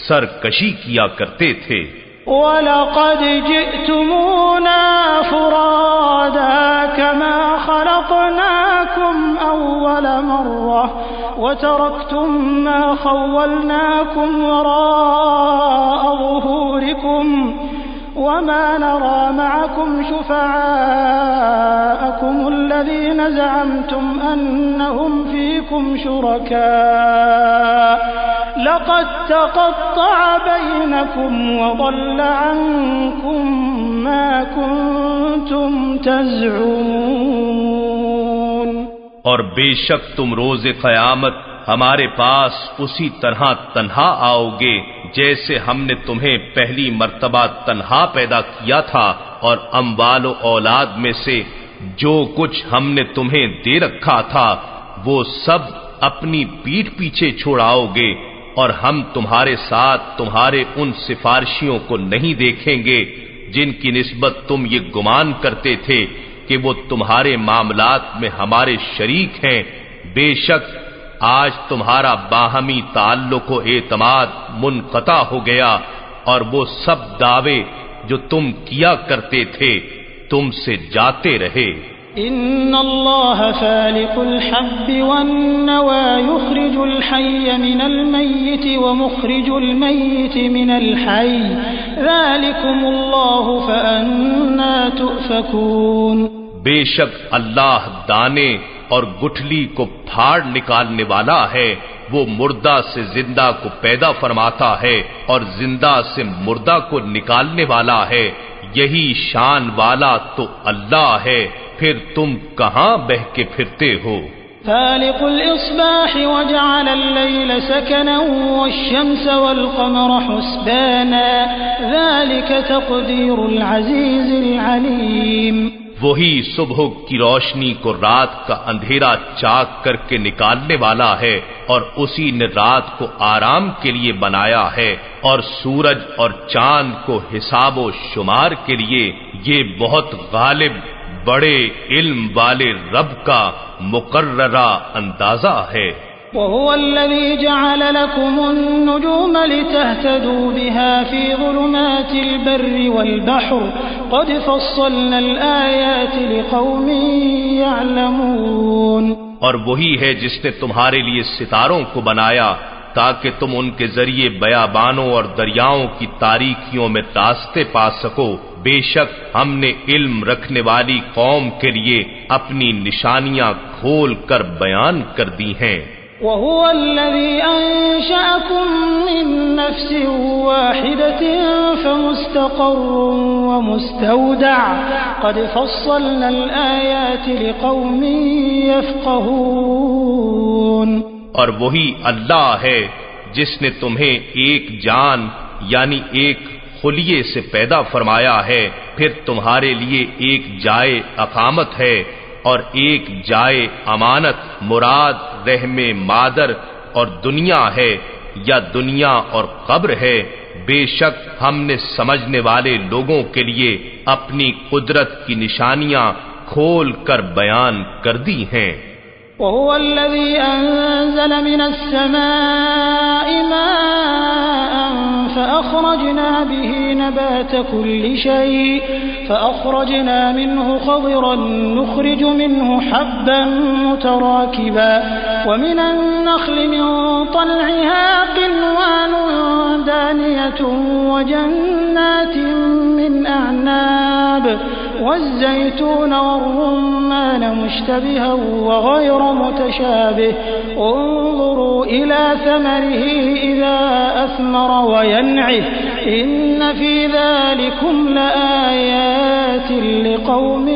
Speaker 1: سرکشی کیا کرتے تھے۔
Speaker 3: وَلَقَدْ جِئْتُمُونَا فُرَادَىٰ كَمَا خَلَقْنَاكُمْ أَوَّلَ مَرَّةٍ وَتَرَكْتُم مَّا خَوَّلْنَاكُمْ وَرَاءَ ظُهُورِكُمْ وما نرى معكم شفعاءكم الذين زعمتم أنهم فيكم شركاء لقد تقطع بينكم وضل عنكم ما كنتم تزعمون۔
Speaker 2: اور بے شک تم روز قیامت ہمارے پاس اسی طرح تنہا آؤ گے جیسے ہم نے تمہیں پہلی مرتبہ تنہا پیدا کیا تھا، اور اموال و اولاد میں سے جو کچھ ہم نے تمہیں دے رکھا تھا وہ سب اپنی پیٹھ پیچھے چھوڑاؤ گے، اور ہم تمہارے ساتھ تمہارے ان سفارشیوں کو نہیں دیکھیں گے جن کی نسبت تم یہ گمان کرتے تھے کہ وہ تمہارے معاملات میں ہمارے شریک ہیں۔ بے شک آج تمہارا باہمی تعلق و اعتماد منقطع ہو گیا، اور وہ سب دعوے جو تم کیا کرتے تھے تم سے جاتے رہے۔
Speaker 3: ان اللہ فالق الحب والنوى يخرج الحي من الميت ومخرج الميت من الحي ذلكم الله فأنا تؤفكون۔
Speaker 2: بے شک اللہ دانے اور گٹھلی کو پھاڑ نکالنے والا ہے، وہ مردہ سے زندہ کو پیدا فرماتا ہے اور زندہ سے مردہ کو نکالنے والا ہے، یہی شان والا تو اللہ ہے، پھر تم کہاں بہہ کے پھرتے ہو۔
Speaker 3: فالق الإصباح وجعل الليل سكنا والشمس والقمر حسبانا ذلك تقدير العزيز العليم۔
Speaker 2: وہی صبح کی روشنی کو رات کا اندھیرا چاک کر کے نکالنے والا ہے، اور اسی نے رات کو آرام کے لیے بنایا ہے، اور سورج اور چاند کو حساب و شمار کے لیے یہ بہت غالب بڑے علم والے رب کا مقررہ اندازہ ہے۔
Speaker 3: وهو الذي جعل لكم النجوم لتهتدوا بها في ظلمات البر والبحر قد فصلنا الآيات لقوم يعلمون۔
Speaker 2: اور وہی ہے جس نے تمہارے لیے ستاروں کو بنایا تاکہ تم ان کے ذریعے بیابانوں اور دریاؤں کی تاریکیوں میں راستے پا سکو۔ بے شک ہم نے علم رکھنے والی قوم کے لیے اپنی نشانیاں کھول کر بیان کر دی ہیں۔
Speaker 3: وهو الذي أنشأكم من نفس واحدة فمستقر ومستودع قد فصلنا الآيات لقوم يفقهون۔
Speaker 2: اور وہی اللہ ہے جس نے تمہیں ایک جان یعنی ایک خلیے سے پیدا فرمایا ہے، پھر تمہارے لیے ایک جائے اقامت ہے اور ایک جائے امانت، مراد رحم مادر اور دنیا ہے یا دنیا اور قبر ہے۔ بے شک ہم نے سمجھنے والے لوگوں کے لیے اپنی قدرت کی نشانیاں کھول کر بیان کر دی ہیں۔
Speaker 3: وهو الذي أنزل من السماء ماء فأخرجنا به نبات كل شيء فأخرجنا منه خضرا نخرج منه حبا متراكبا ومن النخل من طلعها قنوان دانية وجنات من أعناب والزيتون والرمان مشتبها وغير متشابه انظروا إلى ثمره إذا أثمر وينعه إن في ذلكم لآيات لقوم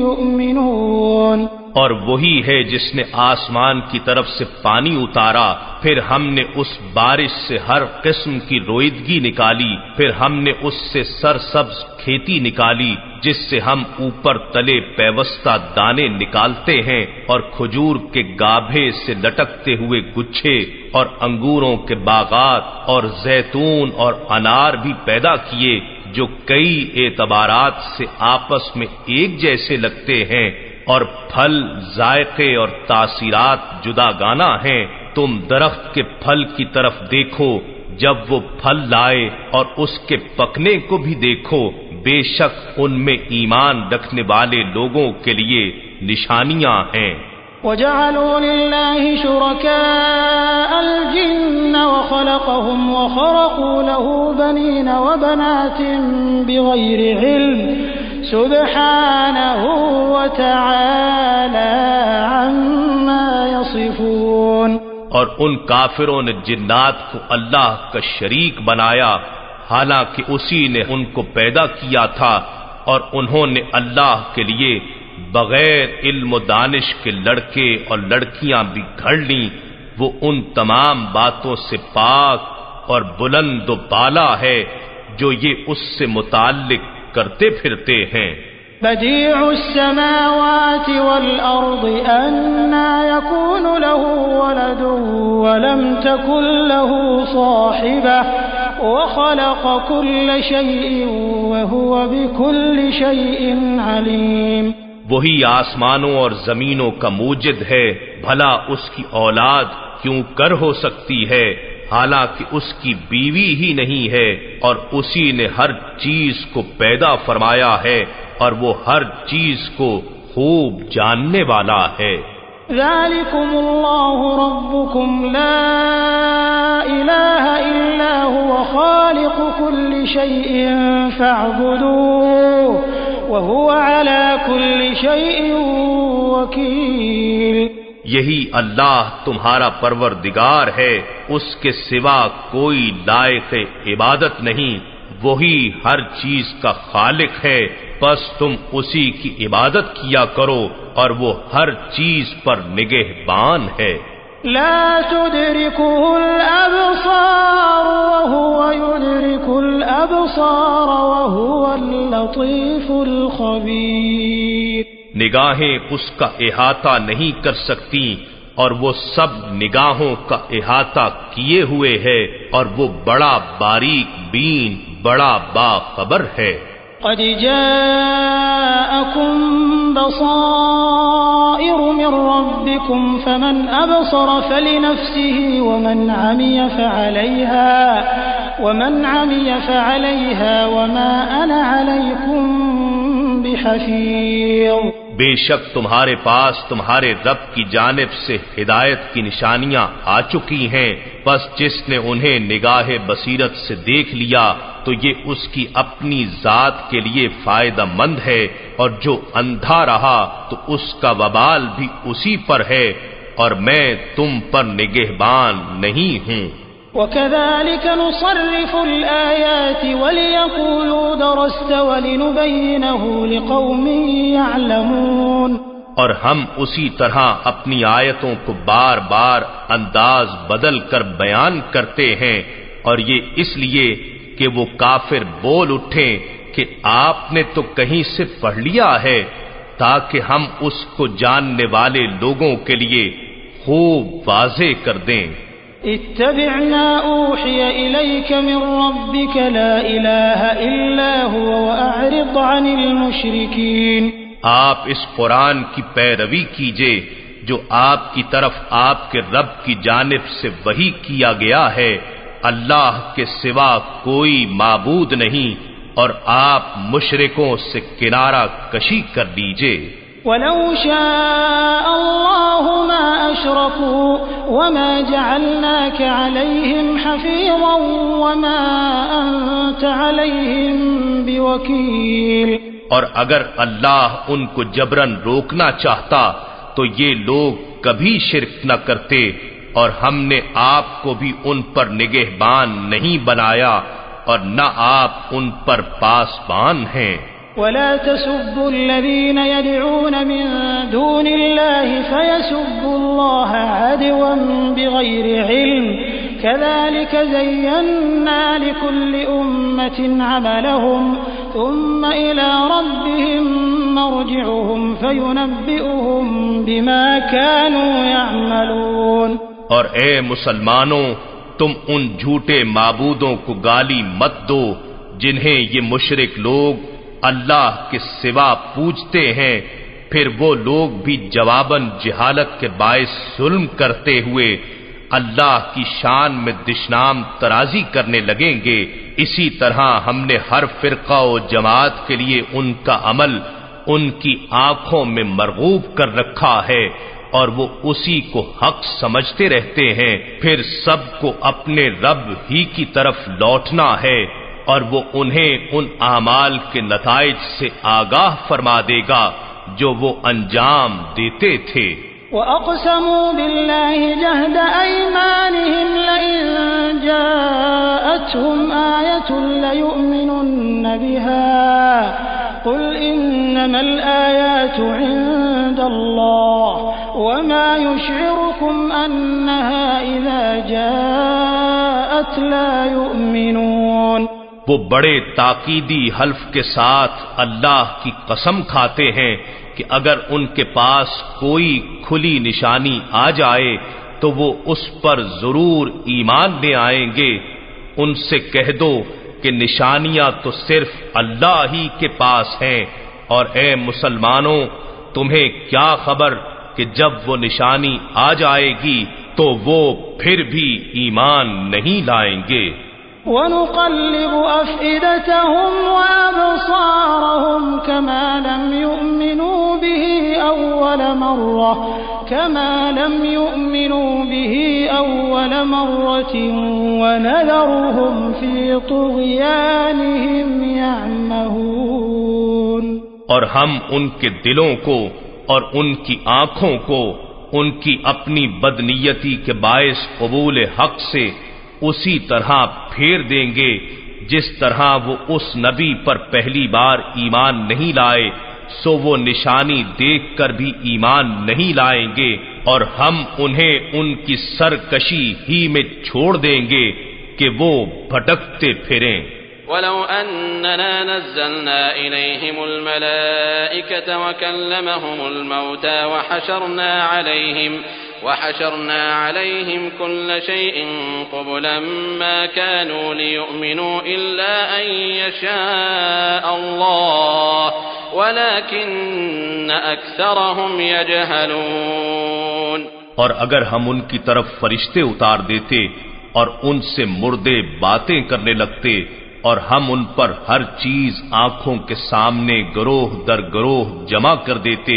Speaker 3: يؤمنون۔
Speaker 2: اور وہی ہے جس نے آسمان کی طرف سے پانی اتارا، پھر ہم نے اس بارش سے ہر قسم کی رویدگی نکالی، پھر ہم نے اس سے سرسبز کھیتی نکالی جس سے ہم اوپر تلے پیوستہ دانے نکالتے ہیں، اور کھجور کے گابھے سے لٹکتے ہوئے گچھے اور انگوروں کے باغات اور زیتون اور انار بھی پیدا کیے جو کئی اعتبارات سے آپس میں ایک جیسے لگتے ہیں، اور پھل، ذائقے اور تاثیرات جدا گانا ہیں۔ تم درخت کے پھل کی طرف دیکھو جب وہ پھل لائے، اور اس کے پکنے کو بھی دیکھو، بے شک ان میں ایمان رکھنے والے لوگوں کے لیے نشانیاں ہیں۔
Speaker 3: وجعلوا لله شركاء الجن وخلقهم وخرقوا له بنين وبنات بغير علم سبحانه وتعالى عما يصفون۔
Speaker 2: اور ان کافروں نے جنات کو اللہ کا شریک بنایا، حالانکہ اسی نے ان کو پیدا کیا تھا، اور انہوں نے اللہ کے لیے بغیر علم و دانش کے لڑکے اور لڑکیاں بھی گھڑ لیں۔ وہ ان تمام باتوں سے پاک اور بلند و بالا ہے جو یہ اس سے متعلق کرتے پھرتے ہیں۔
Speaker 3: بديع السماوات والأرض أنى يكون له ولد ولم تكن له صاحبة وخلق كل شيء وهو بكل شيء عليم۔
Speaker 2: وہی آسمانوں اور زمینوں کا موجد ہے، بھلا اس کی اولاد کیوں کر ہو سکتی ہے، حالانکہ اس کی بیوی ہی نہیں ہے، اور اسی نے ہر چیز کو پیدا فرمایا ہے، اور وہ ہر چیز کو خوب جاننے والا ہے۔
Speaker 3: ذلكم الله ربكم لا إله إلا هو خالق كل شيء فاعبدوه وهو على كل شيء وكيل۔
Speaker 2: یہی اللہ تمہارا پروردگار ہے، اس کے سوا کوئی لائق عبادت نہیں، وہی ہر چیز کا خالق ہے، بس تم اسی کی عبادت کیا کرو، اور وہ ہر چیز پر نگہبان ہے۔
Speaker 3: لا تدركه الأبصار وهو يدرك الأبصار وهو اللطيف الخبير۔
Speaker 2: نگاہیں اس کا احاطہ نہیں کر سکتی، اور وہ سب نگاہوں کا احاطہ کیے ہوئے ہے، اور وہ بڑا باریک بین، بڑا باخبر ہے۔
Speaker 3: قد جاءكم بصائر من ربكم فمن أبصر فلنفسه ومن عمي فعليها وما أنا عليكم بحفيظ۔
Speaker 2: بے شک تمہارے پاس تمہارے رب کی جانب سے ہدایت کی نشانیاں آ چکی ہیں، بس جس نے انہیں نگاہ بصیرت سے دیکھ لیا تو یہ اس کی اپنی ذات کے لیے فائدہ مند ہے، اور جو اندھا رہا تو اس کا وبال بھی اسی پر ہے، اور میں تم پر نگہبان نہیں ہوں۔
Speaker 3: وَكَذَلِكَ نُصَرِّفُ الْآيَاتِ وَلِيَقُولُوا دَرَسْتَ وَلِنُبَيِّنَهُ لِقَوْمٍ يَعْلَمُونَ۔
Speaker 2: اور ہم اسی طرح اپنی آیتوں کو بار بار انداز بدل کر بیان کرتے ہیں، اور یہ اس لیے کہ وہ کافر بول اٹھیں کہ آپ نے تو کہیں سے پڑھ لیا ہے، تاکہ ہم اس کو جاننے والے لوگوں کے لیے خوب واضح کر دیں۔
Speaker 3: اتبع ما اوحی الیک من ربک لا الہ الا هو واعرض عن المشرکین۔
Speaker 2: آپ اس قرآن کی پیروی کیجئے جو آپ کی طرف آپ کے رب کی جانب سے وحی کیا گیا ہے، اللہ کے سوا کوئی معبود نہیں، اور آپ مشرکوں سے کنارہ کشی کر لیجئے۔
Speaker 3: وَلَوْ شَاءَ اللَّهُ مَا أَشْرَكُوا وَمَا جَعَلْنَاكَ عَلَيْهِمْ حَفِيظًا وَمَا أَنْتَ عَلَيْهِمْ بِوَكِيلٍ۔
Speaker 2: اور اگر اللہ ان کو جبراً روکنا چاہتا تو یہ لوگ کبھی شرک نہ کرتے، اور ہم نے آپ کو بھی ان پر نگہبان نہیں بنایا، اور نہ آپ ان پر پاسبان ہیں۔
Speaker 3: وَلَا تَسُبُّوا الَّذِينَ يَدْعُونَ مِن دُونِ اللَّهِ فَيَسُبُّوا اللَّهَ عَدْوًا بِغَيْرِ عِلْمٍ كَذَلِكَ زَيَّنَّا لِكُلِّ أُمَّةٍ عَمَلَهُمْ ثُمَّ إِلَى رَبِّهِمْ مَرْجِعُهُمْ فَيُنَبِّئُهُم بِمَا كَانُوا يَعْمَلُونَ۔
Speaker 2: اور اے مسلمانوں، تم ان جھوٹے معبودوں کو گالی مت دو جنہیں یہ مشرک لوگ اللہ کے سوا پوجتے ہیں، پھر وہ لوگ بھی جواباً جہالت کے باعث ظلم کرتے ہوئے اللہ کی شان میں دشنام ترازی کرنے لگیں گے۔ اسی طرح ہم نے ہر فرقہ و جماعت کے لیے ان کا عمل ان کی آنکھوں میں مرغوب کر رکھا ہے،
Speaker 1: اور وہ اسی کو حق سمجھتے رہتے ہیں، پھر سب کو اپنے رب ہی کی طرف لوٹنا ہے، اور وہ انہیں ان اعمال کے نتائج سے آگاہ فرما دے گا جو وہ انجام دیتے تھے۔
Speaker 3: وَأَقْسَمُوا بِاللَّهِ جَهْدَ أَيْمَانِهِمْ لَئِن جَاءَتْهُمْ آيَةٌ لَّيُؤْمِنُنَّ بِهَا قُلْ إِنَّمَا الْآيَاتُ عِندَ اللَّهِ وَمَا يُشْعِرُكُمْ أَنَّهَا إِذَا جَاءَتْ لَا يُؤْمِنُونَ۔
Speaker 1: وہ بڑے تاکیدی حلف کے ساتھ اللہ کی قسم کھاتے ہیں کہ اگر ان کے پاس کوئی کھلی نشانی آ جائے تو وہ اس پر ضرور ایمان لے آئیں گے۔ ان سے کہہ دو کہ نشانیاں تو صرف اللہ ہی کے پاس ہیں، اور اے مسلمانوں تمہیں کیا خبر کہ جب وہ نشانی آ جائے گی تو وہ پھر بھی ایمان نہیں لائیں گے۔
Speaker 3: وَنُقَلِّبُ أَفْئِدَتَهُمْ وَأَبْصَارَهُمْ كَمَا لَمْ يُؤْمِنُوا بِهِ أَوَّلَ مَرَّةٍ وَنَذَرُهُمْ فِي طُغْيَانِهِمْ يَعْمَهُونَ۔
Speaker 1: اور ہم ان کے دلوں کو اور ان کی آنکھوں کو ان کی اپنی بدنیتی کے باعث قبول حق سے اسی طرح پھیر دیں گے جس طرح وہ اس نبی پر پہلی بار ایمان نہیں لائے، سو وہ نشانی دیکھ کر بھی ایمان نہیں لائیں گے، اور ہم انہیں ان کی سرکشی ہی میں چھوڑ دیں گے کہ وہ بھٹکتے پھریں۔
Speaker 4: وَلَوْ أَنَّنَا نَزَّلْنَا إِلَيْهِمُ الْمَلَائِكَةَ وَكَلَّمَهُمُ الْمَوْتَى وحشرنا عليهم كل شيء قبلا ما كانوا ليؤمنوا إلا أن يشاء الله ولكن أكثرهم يجهلون۔
Speaker 1: اور اگر ہم ان کی طرف فرشتے اتار دیتے اور ان سے مردے باتیں کرنے لگتے اور ہم ان پر ہر چیز آنکھوں کے سامنے گروہ در گروہ جمع کر دیتے،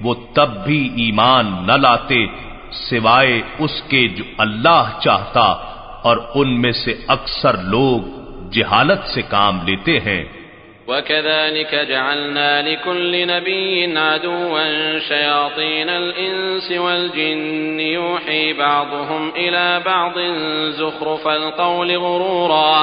Speaker 1: وہ تب بھی ایمان نہ لاتے سوائے اس کے جو اللہ چاہتا، اور ان میں سے اکثر لوگ جہالت سے کام لیتے ہیں۔
Speaker 4: وَكَذَلِكَ جَعَلْنَا لِكُلِّ نَبِيٍّ عَدُوًّا شَيَاطِينَ الْإِنسِ وَالْجِنِّ يُوحِي بَعْضُهُمْ إِلَى بَعْضٍ زُخْرُفَ الْقَوْلِ غُرُورًا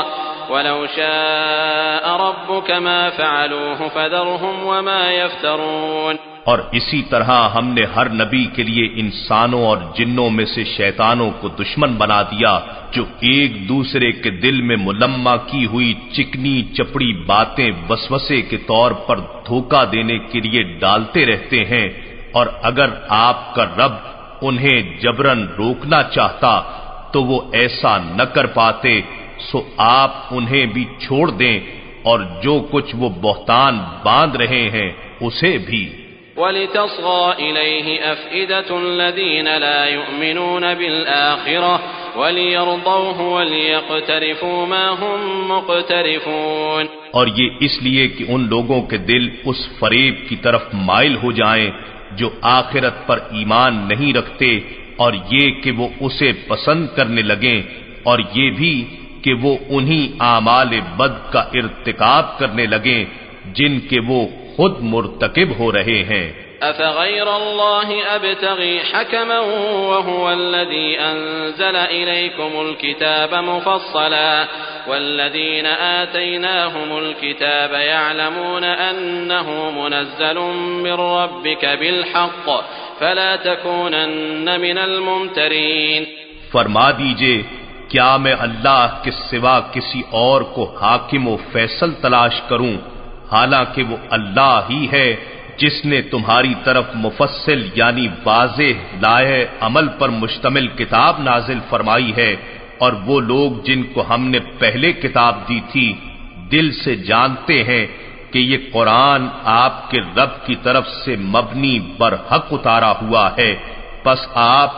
Speaker 4: وَلَوْ شَاءَ رَبُّكَ مَا فَعَلُوهُ فَذَرْهُمْ وَمَا يَفْتَرُونَ۔
Speaker 1: اور اسی طرح ہم نے ہر نبی کے لیے انسانوں اور جنوں میں سے شیطانوں کو دشمن بنا دیا جو ایک دوسرے کے دل میں ملمہ کی ہوئی چکنی چپڑی باتیں وسوسے کے طور پر دھوکہ دینے کے لیے ڈالتے رہتے ہیں، اور اگر آپ کا رب انہیں جبرن روکنا چاہتا تو وہ ایسا نہ کر پاتے، سو آپ انہیں بھی چھوڑ دیں اور جو کچھ وہ بہتان باندھ رہے ہیں اسے بھی۔
Speaker 4: وَلِتَصْغَى إِلَيْهِ أَفْئِدَةُ الَّذِينَ لَا يُؤْمِنُونَ بِالْآخِرَةِ وَلِيَرْضَوْهُ وَلِيَقْتَرِفُوا مَا هُمْ مُقْتَرِفُونَ۔
Speaker 1: اور یہ اس لیے کہ ان لوگوں کے دل اس فریب کی طرف مائل ہو جائیں جو آخرت پر ایمان نہیں رکھتے، اور یہ کہ وہ اسے پسند کرنے لگیں، اور یہ بھی کہ وہ انہی اعمال بد کا ارتکاب کرنے لگیں جن کے وہ خود مرتکب ہو رہے ہیں۔
Speaker 4: أَفَغَيْرَ اللَّهِ أَبْتَغِي حَكَمًا وَهُوَ الَّذِي أَنزَلَ إِلَيْكُمُ الْكِتَابَ مُفَصَّلًا وَالَّذِينَ آتَيْنَاهُمُ الْكِتَابَ يَعْلَمُونَ أَنَّهُ مُنَزَّلٌ مِّن رَّبِّكَ بِالْحَقِّ فَلَا تَكُونَنَّ مِنَ الْمُمْتَرِينَ۔
Speaker 1: فرما دیجئے کیا میں اللہ کے سوا کسی اور کو حاکم و فیصل تلاش کروں، حالانکہ وہ اللہ ہی ہے جس نے تمہاری طرف مفصل یعنی واضح لائحہ عمل پر مشتمل کتاب نازل فرمائی ہے، اور وہ لوگ جن کو ہم نے پہلے کتاب دی تھی دل سے جانتے ہیں کہ یہ قرآن آپ کے رب کی طرف سے مبنی برحق اتارا ہوا ہے، پس آپ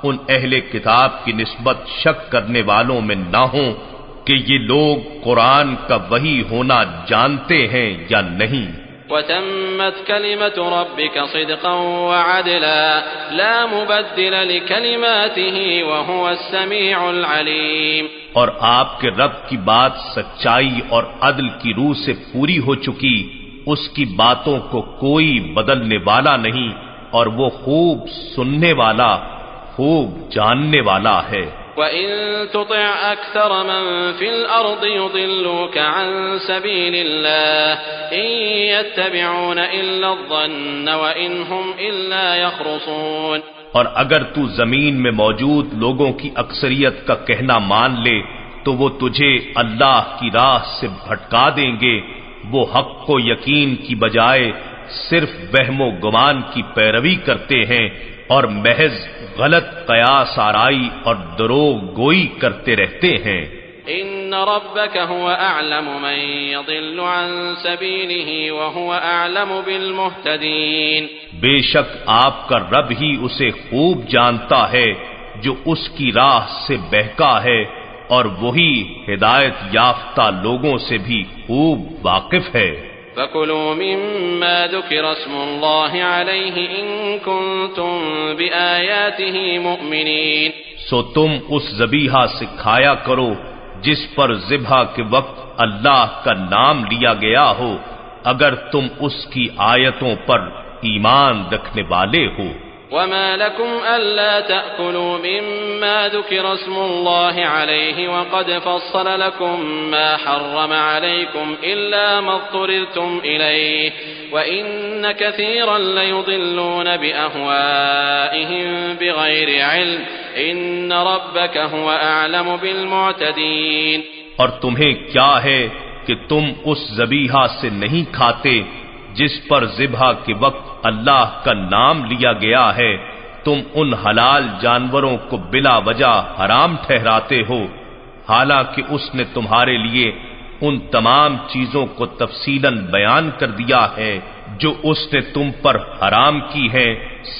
Speaker 1: ان اہل کتاب کی نسبت شک کرنے والوں میں نہ ہوں کہ یہ لوگ قرآن کا وحی ہونا جانتے ہیں یا نہیں۔
Speaker 4: وتمت كلمة ربك صدقا وعدلا لا مبدل لكلماته وهو السميع العليم۔
Speaker 1: اور آپ کے رب کی بات سچائی اور عدل کی روح سے پوری ہو چکی، اس کی باتوں کو کوئی بدلنے والا نہیں، اور وہ خوب سننے والا، خوب جاننے والا ہے۔
Speaker 4: وَإِن تُطِعْ أَكْثَرَ مَن فِي الْأَرْضِ يُضِلُّوكَ عَن سَبِيلِ اللَّهِ إِن يَتَّبِعُونَ إِلَّا الظَّنَّ وَإِنْ هُمْ إِلَّا يَخْرُصُونَ۔
Speaker 1: اور اگر تو زمین میں موجود لوگوں کی اکثریت کا کہنا مان لے تو وہ تجھے اللہ کی راہ سے بھٹکا دیں گے، وہ حق و یقین کی بجائے صرف وہم و گمان کی پیروی کرتے ہیں اور محض غلط قیاس آرائی اور دروغ گوئی کرتے رہتے ہیں۔
Speaker 4: ان ربك هو اعلم من يضل عن سبيله وهو اعلم بالمهتدين۔
Speaker 1: بے شک آپ کا رب ہی اسے خوب جانتا ہے جو اس کی راہ سے بہکا ہے، اور وہی ہدایت یافتہ لوگوں سے بھی خوب واقف ہے۔
Speaker 4: فَكُلُوا مِمَّا ذُكِرَ اسْمُ اللَّهِ عَلَيْهِ إِن كُنتُم بِآيَاتِهِ مُؤْمِنِينَ،
Speaker 1: سو تم اس ذبیحہ سے کھایا کرو جس پر ذبح کے وقت اللہ کا نام لیا گیا ہو، اگر تم اس کی آیتوں پر ایمان رکھنے والے ہو۔
Speaker 4: وَمَا لَكُمْ أَلَّا تَأْكُلُوا مِمَّا ذُكِرَ اسْمُ اللَّهِ عَلَيْهِ وَقَدْ فَصَّلَ لَكُم مَّا حَرَّمَ عَلَيْكُمْ إِلَّا مَا اضْطُرِرْتُمْ إِلَيْهِ وَإِنَّ كَثِيرًا لَّيُضِلُّونَ بِأَهْوَائِهِم بِغَيْرِ عِلْمٍ إِنَّ رَبَّكَ هُوَ أَعْلَمُ بِالْمُعْتَدِينَ۔
Speaker 1: اور تمہیں کیا ہے کہ تم اس ذبیحہ سے نہیں کھاتے جس پر ذبح کے وقت اللہ کا نام لیا گیا ہے، تم ان حلال جانوروں کو بلا وجہ حرام ٹھہراتے ہو، حالانکہ اس نے تمہارے لیے ان تمام چیزوں کو تفصیلاً بیان کر دیا ہے جو اس نے تم پر حرام کی ہے،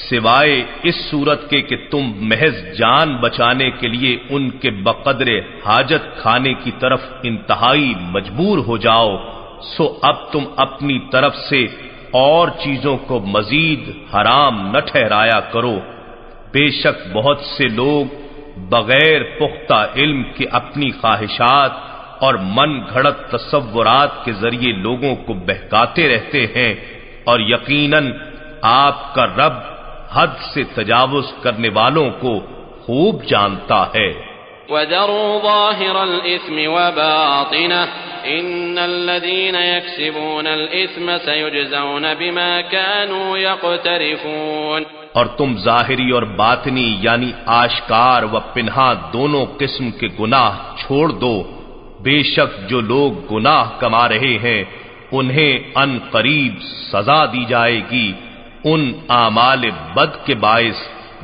Speaker 1: سوائے اس صورت کے کہ تم محض جان بچانے کے لیے ان کے بقدر حاجت کھانے کی طرف انتہائی مجبور ہو جاؤ، سو اب تم اپنی طرف سے اور چیزوں کو مزید حرام نہ ٹھہرایا کرو۔ بے شک بہت سے لوگ بغیر پختہ علم کے اپنی خواہشات اور من گھڑت تصورات کے ذریعے لوگوں کو بہکاتے رہتے ہیں، اور یقیناً آپ کا رب حد سے تجاوز کرنے والوں کو خوب جانتا ہے۔
Speaker 4: وَذَرُوا ظَاهِرَ الْإِثْمِ وَبَاطِنَهُ إِنَّ الَّذِينَ يَكْسِبُونَ الْإِثْمَ سَيُجْزَوْنَ بِمَا كَانُوا يَقْتَرِفُونَ،
Speaker 1: اور تم ظاہری اور باطنی یعنی آشکار و پنہاں دونوں قسم کے گناہ چھوڑ دو، بے شک جو لوگ گناہ کما رہے ہیں انہیں ان قریب سزا دی جائے گی ان اعمال بد کے باعث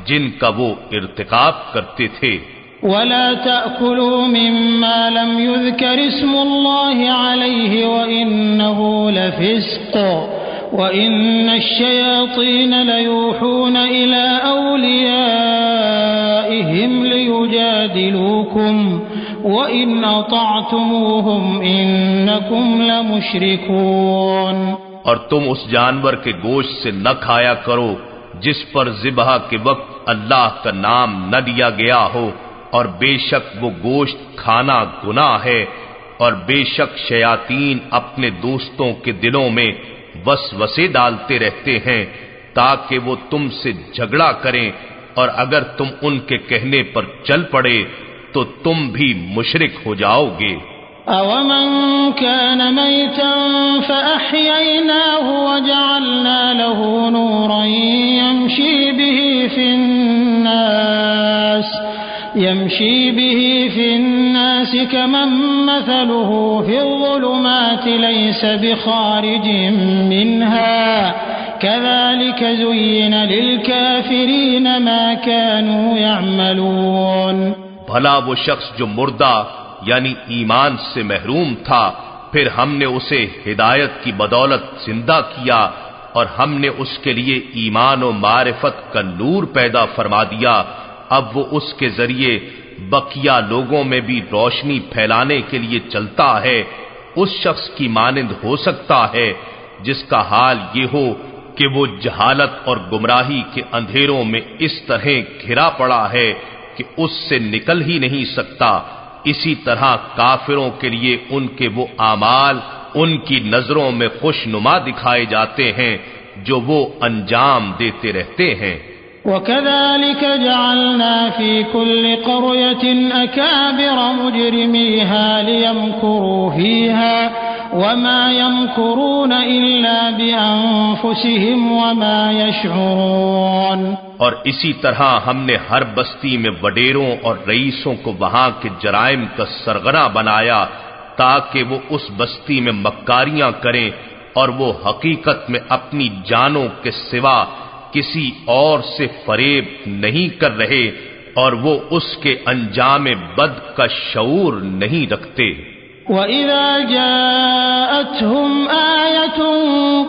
Speaker 1: جن کا وہ ارتکاب کرتے تھے۔
Speaker 3: ولا تأكلوا مما لم يذكر اسم الله عليه وإنه لفسق وإن الشياطين ليوحون إلى أوليائهم ليجادلوكم وإن أطعتموهم إنكم لمشركون۔
Speaker 1: اور تم اس جانور کے گوشت سے نہ کھایا کرو جس پر ذبح کے وقت اللہ کا نام نہ لیا گیا ہو، اور بے شک وہ گوشت کھانا گناہ ہے، اور بے شک شیاطین اپنے دوستوں کے دلوں میں وسوسے ڈالتے رہتے ہیں تاکہ وہ تم سے جھگڑا کریں، اور اگر تم ان کے کہنے پر چل پڑے تو تم بھی مشرک ہو جاؤ گے۔
Speaker 3: أَوَمَنْ كَانَ مَيْتًا فَأَحْيَيْنَاهُ وَجَعَلْنَا لَهُ نُورًا يمشي به في الناس كمن مثله في الظلمات ليس بخارج منها كذلك زين للكافرين ما كانوا يعملون۔
Speaker 1: بھلا وہ شخص جو مردہ یعنی ایمان سے محروم تھا، پھر ہم نے اسے ہدایت کی بدولت زندہ کیا، اور ہم نے اس کے لیے ایمان و معرفت کا نور پیدا فرما دیا، اب وہ اس کے ذریعے بقیہ لوگوں میں بھی روشنی پھیلانے کے لیے چلتا ہے۔ اس شخص کی مانند ہو سکتا ہے جس کا حال یہ ہو کہ وہ جہالت اور گمراہی کے اندھیروں میں اس طرح گھرا پڑا ہے کہ اس سے نکل ہی نہیں سکتا، اسی طرح کافروں کے لیے ان کے وہ اعمال ان کی نظروں میں خوش نما دکھائے جاتے ہیں جو وہ انجام دیتے رہتے ہیں۔
Speaker 3: وَكَذَلِكَ جَعَلْنَا فِي كُلِّ قَرْيَةٍ أَكَابِرَ مُجْرِمِيهَا لِيَمْكُرُوا فِيهَا وَمَا يَمْكُرُونَ إِلَّا بِأَنفُسِهِمْ وَمَا يَشْعُرُونَ۔
Speaker 1: اور اسی طرح ہم نے ہر بستی میں وڈیروں اور رئیسوں کو وہاں کے جرائم کا سرغنہ بنایا تاکہ وہ اس بستی میں مکاریاں کریں اور وہ حقیقت میں اپنی جانوں کے سوا کسی اور سے فریب نہیں کر رہے اور وہ اس کے انجام بد کا شعور نہیں رکھتے۔
Speaker 3: وَإِذَا جَاءَتْهُمْ آيَةٌ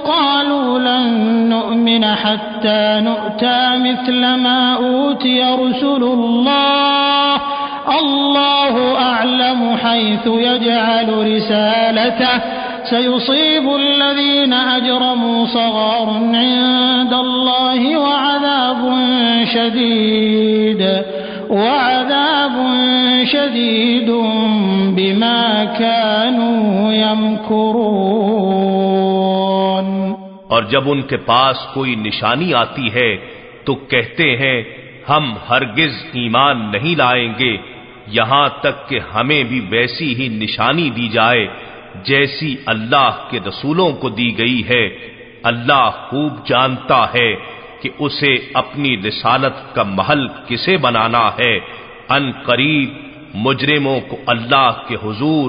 Speaker 3: قَالُوا لَن نُّؤْمِنَ حَتَّى نُؤْتَىٰ مِثْلَ مَا أُوتِيَ رُسُلُ اللَّهِ اللَّهُ أَعْلَمُ حَيْثُ يَجْعَلُ رِسَالَتَهُ سَيُصِيبُ الَّذِينَ أَجْرَمُوا صَغَارٌ عِندَ اللَّهِ وَعَذَابٌ شَدِيدٌ بِمَا كَانُوا يَمْكُرُونَ۔
Speaker 1: اور جب ان کے پاس کوئی نشانی آتی ہے تو کہتے ہیں ہم ہرگز ایمان نہیں لائیں گے یہاں تک کہ ہمیں بھی ویسی ہی نشانی دی جائے جیسی اللہ کے رسولوں کو دی گئی ہے۔ اللہ خوب جانتا ہے کہ اسے اپنی رسالت کا محل کسے بنانا ہے۔ ان قریب مجرموں کو اللہ کے حضور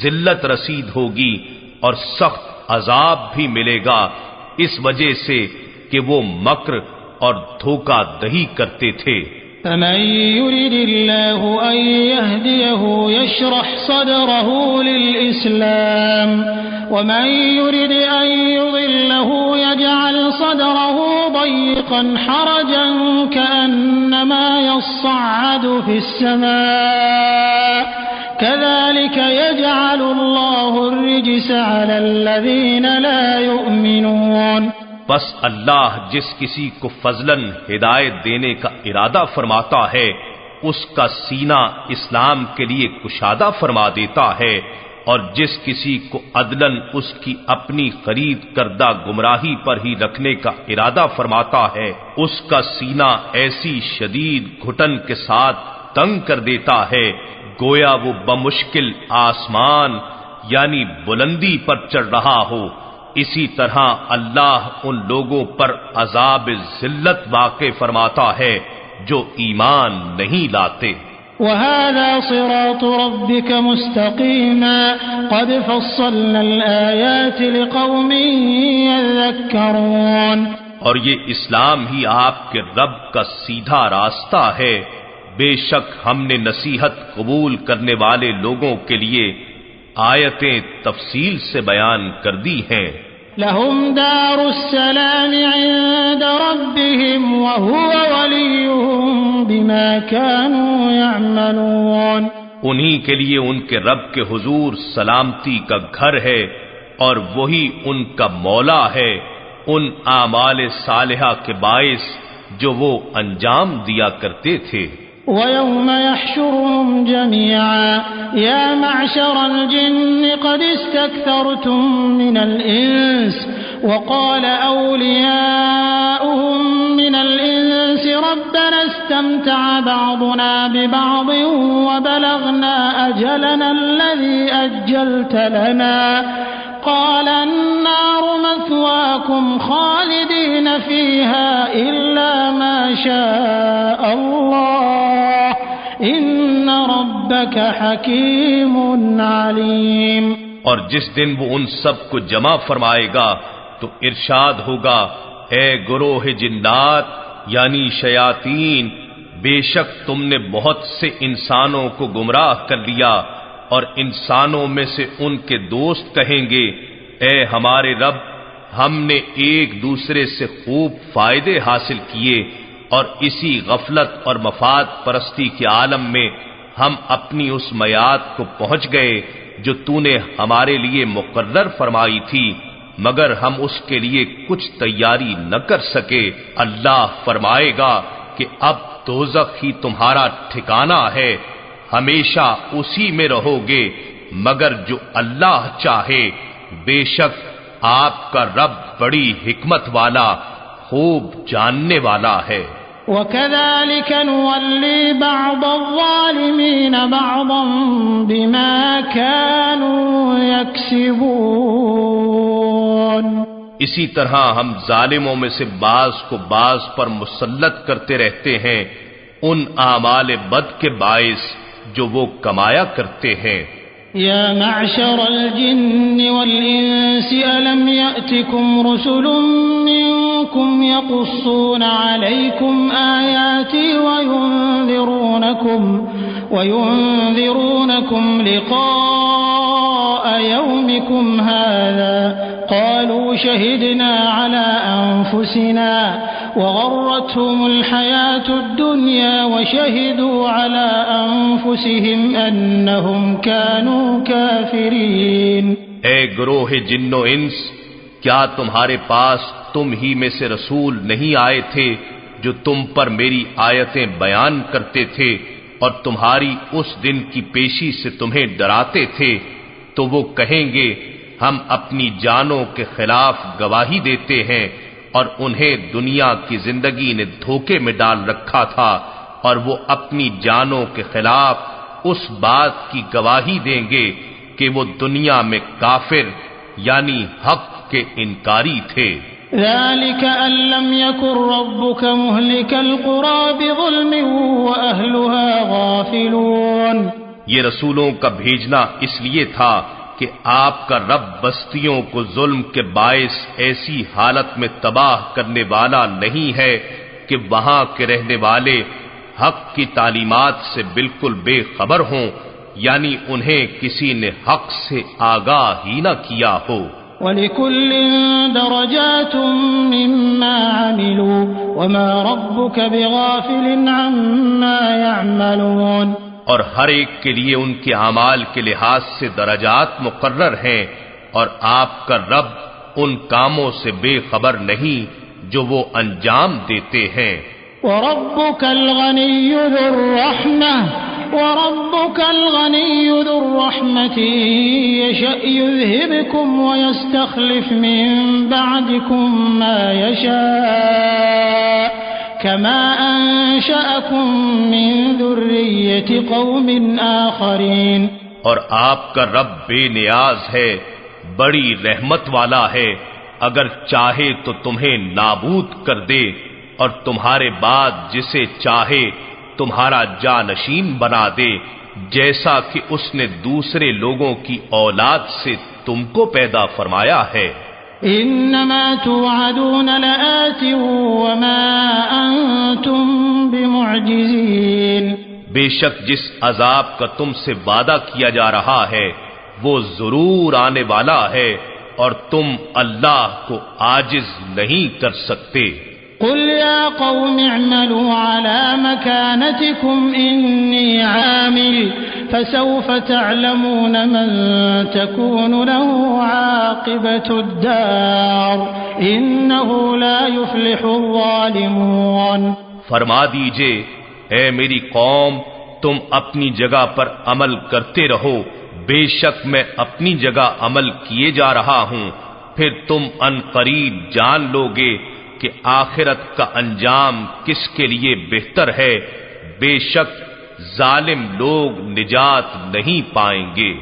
Speaker 1: ذلت رسید ہوگی اور سخت عذاب بھی ملے گا اس وجہ سے کہ وہ مکر اور دھوکہ دہی کرتے تھے۔
Speaker 3: فمن يرد الله أن يهديه يشرح صدره للإسلام ومن يرد أن يضله يجعل صدره ضيقا حرجا كأنما يصعد في السماء كذلك يجعل الله الرجس على الذين لا يؤمنون۔
Speaker 1: بس اللہ جس کسی کو فضلاً ہدایت دینے کا ارادہ فرماتا ہے اس کا سینہ اسلام کے لیے کشادہ فرما دیتا ہے، اور جس کسی کو عدلاً اس کی اپنی خرید کردہ گمراہی پر ہی رکھنے کا ارادہ فرماتا ہے اس کا سینہ ایسی شدید گھٹن کے ساتھ تنگ کر دیتا ہے گویا وہ بمشکل آسمان یعنی بلندی پر چڑھ رہا ہو۔ اسی طرح اللہ ان لوگوں پر عذاب ذلت واقع فرماتا ہے جو ایمان نہیں لاتے۔
Speaker 3: وَهَذَا صِرَاطُ رَبِّكَ مُسْتَقِيمًا قَدْ فَصَّلْنَا الْآيَاتِ لِقَوْمٍ يَذَّكَّرُونَ۔
Speaker 1: اور یہ اسلام ہی آپ کے رب کا سیدھا راستہ ہے، بے شک ہم نے نصیحت قبول کرنے والے لوگوں کے لیے آیتیں تفصیل سے بیان کر دی ہیں۔
Speaker 3: لَهُمْ دَارُ السَّلَامِ عِندَ رَبِّهِمْ وَهُوَ وَلِيُّهُمْ بِمَا كَانُوا يَعْمَلُونَ۔
Speaker 1: انہی کے لیے ان کے رب کے حضور سلامتی کا گھر ہے اور وہی ان کا مولا ہے ان اعمال صالحہ کے باعث جو وہ انجام دیا کرتے تھے۔
Speaker 3: وَيَوْمَ يَحْشُرُهُمْ جَمِيعًا يَا مَعْشَرَ الْجِنِّ قَدِ اسْتَكْثَرْتُم مِّنَ الْإِنسِ وَقَالَ أَوْلِيَاؤُهُم مِّنَ الْإِنسِ رَبَّنَا اسْتَمْتَعَ بَعْضُنَا بِبَعْضٍ وَبَلَغْنَا أَجَلَنَا الَّذِي أَجَّلْتَ لَنَا قَالَ النَّارُ مَثْوَاكُمْ خَالِدِينَ فِيهَا إِلَّا مَا شَاءَ اللَّهُ إِنَّ رَبَّكَ حَكِيمٌ عَلِيمٌ۔
Speaker 1: اور جس دن وہ ان سب کو جمع فرمائے گا تو ارشاد ہوگا، اے گروہ جنات یعنی شیاطین، بے شک تم نے بہت سے انسانوں کو گمراہ کر لیا، اور انسانوں میں سے ان کے دوست کہیں گے، اے ہمارے رب، ہم نے ایک دوسرے سے خوب فائدے حاصل کیے اور اسی غفلت اور مفاد پرستی کے عالم میں ہم اپنی اس میعاد کو پہنچ گئے جو تو نے ہمارے لیے مقرر فرمائی تھی، مگر ہم اس کے لیے کچھ تیاری نہ کر سکے۔ اللہ فرمائے گا کہ اب دوزخ ہی تمہارا ٹھکانہ ہے، ہمیشہ اسی میں رہو گے مگر جو اللہ چاہے، بے شک آپ کا رب بڑی حکمت والا، خوب جاننے والا ہے۔
Speaker 3: وَكَذَلِكَ نُوَلِّي بَعْضَ الظَّالِمِينَ بَعْضًا بِمَا كَانُوا يَكْسِبُونَ،
Speaker 1: اسی طرح ہم ظالموں میں سے بعض کو بعض پر مسلط کرتے رہتے ہیں ان اعمال بد کے باعث جو وہ کمایا کرتے ہیں۔
Speaker 3: يا معشر الجن والإنس ألم يأتكم رسل منكم يقصون عليكم آياتي وينذرونكم لقاء يومكم هذا قالوا شهدنا على أنفسنا وغرتهم الحياة الدنيا وشهدوا على أنفسهم أنهم كانوا كافرين۔
Speaker 1: اے گروہ جن و انس، کیا تمہارے پاس تم ہی میں سے رسول نہیں آئے تھے جو تم پر میری آیتیں بیان کرتے تھے اور تمہاری اس دن کی پیشی سے تمہیں ڈراتے تھے؟ تو وہ کہیں گے ہم اپنی جانوں کے خلاف گواہی دیتے ہیں اور انہیں دنیا کی زندگی نے دھوکے میں ڈال رکھا تھا، اور وہ اپنی جانوں کے خلاف اس بات کی گواہی دیں گے کہ وہ دنیا میں کافر یعنی حق کے انکاری تھے۔
Speaker 3: ذلك أن لم يكن ربك مهلك القرى بظلم وأهلها غافلون،
Speaker 1: یہ رسولوں کا بھیجنا اس لیے تھا کہ آپ کا رب بستیوں کو ظلم کے باعث ایسی حالت میں تباہ کرنے والا نہیں ہے کہ وہاں کے رہنے والے حق کی تعلیمات سے بالکل بے خبر ہوں، یعنی انہیں کسی نے حق سے آگاہ ہی نہ کیا ہو۔
Speaker 3: وَلِكُلٍّ دَرَجَاتٌ مِّمَّا عَمِلُوا وَمَا رَبُّكَ بِغَافِلٍ عَمَّا يَعْمَلُونَ،
Speaker 1: اور ہر ایک کے لیے ان کے اعمال کے لحاظ سے درجات مقرر ہیں، اور آپ کا رب ان کاموں سے بے خبر نہیں جو وہ انجام دیتے ہیں۔
Speaker 3: وَرَبُّكَ الْغَنِيُّ ذُو الرَّحْمَةِ يَشَأْ يُذْهِبْكُمْ وَيَسْتَخْلِفْ مِن بَعْدِكُم مَّا يَشَاءُ كَمَا أَنشَأَكُم مِّن ذُرِّيَّةِ قَوْمٍ آخَرِينَ،
Speaker 1: اور آپ کا رب بے نیاز ہے، بڑی رحمت والا ہے، اگر چاہے تو تمہیں نابود کر دے اور تمہارے بعد جسے چاہے تمہارا جانشین بنا دے، جیسا کہ اس نے دوسرے لوگوں کی اولاد سے تم کو پیدا فرمایا ہے۔
Speaker 3: انما توعدون لآت وما انتم بمعجزین،
Speaker 1: بے شک جس عذاب کا تم سے وعدہ کیا جا رہا ہے وہ ضرور آنے والا ہے اور تم اللہ کو عاجز نہیں کر سکتے۔
Speaker 3: قل يا قوم اعملوا على مكانتكم إني عامل فسوف تعلمون من تكون له عاقبة الدار إنه لا يفلح الظالمون۔
Speaker 1: فرما دیجئے اے میری قوم، تم اپنی جگہ پر عمل کرتے رہو، بے شک میں اپنی جگہ عمل کیے جا رہا ہوں، پھر تم ان قریب جان لوگے کہ آخرت کا انجام کس کے لیے بہتر ہے، بے شک ظالم لوگ نجات نہیں پائیں گے۔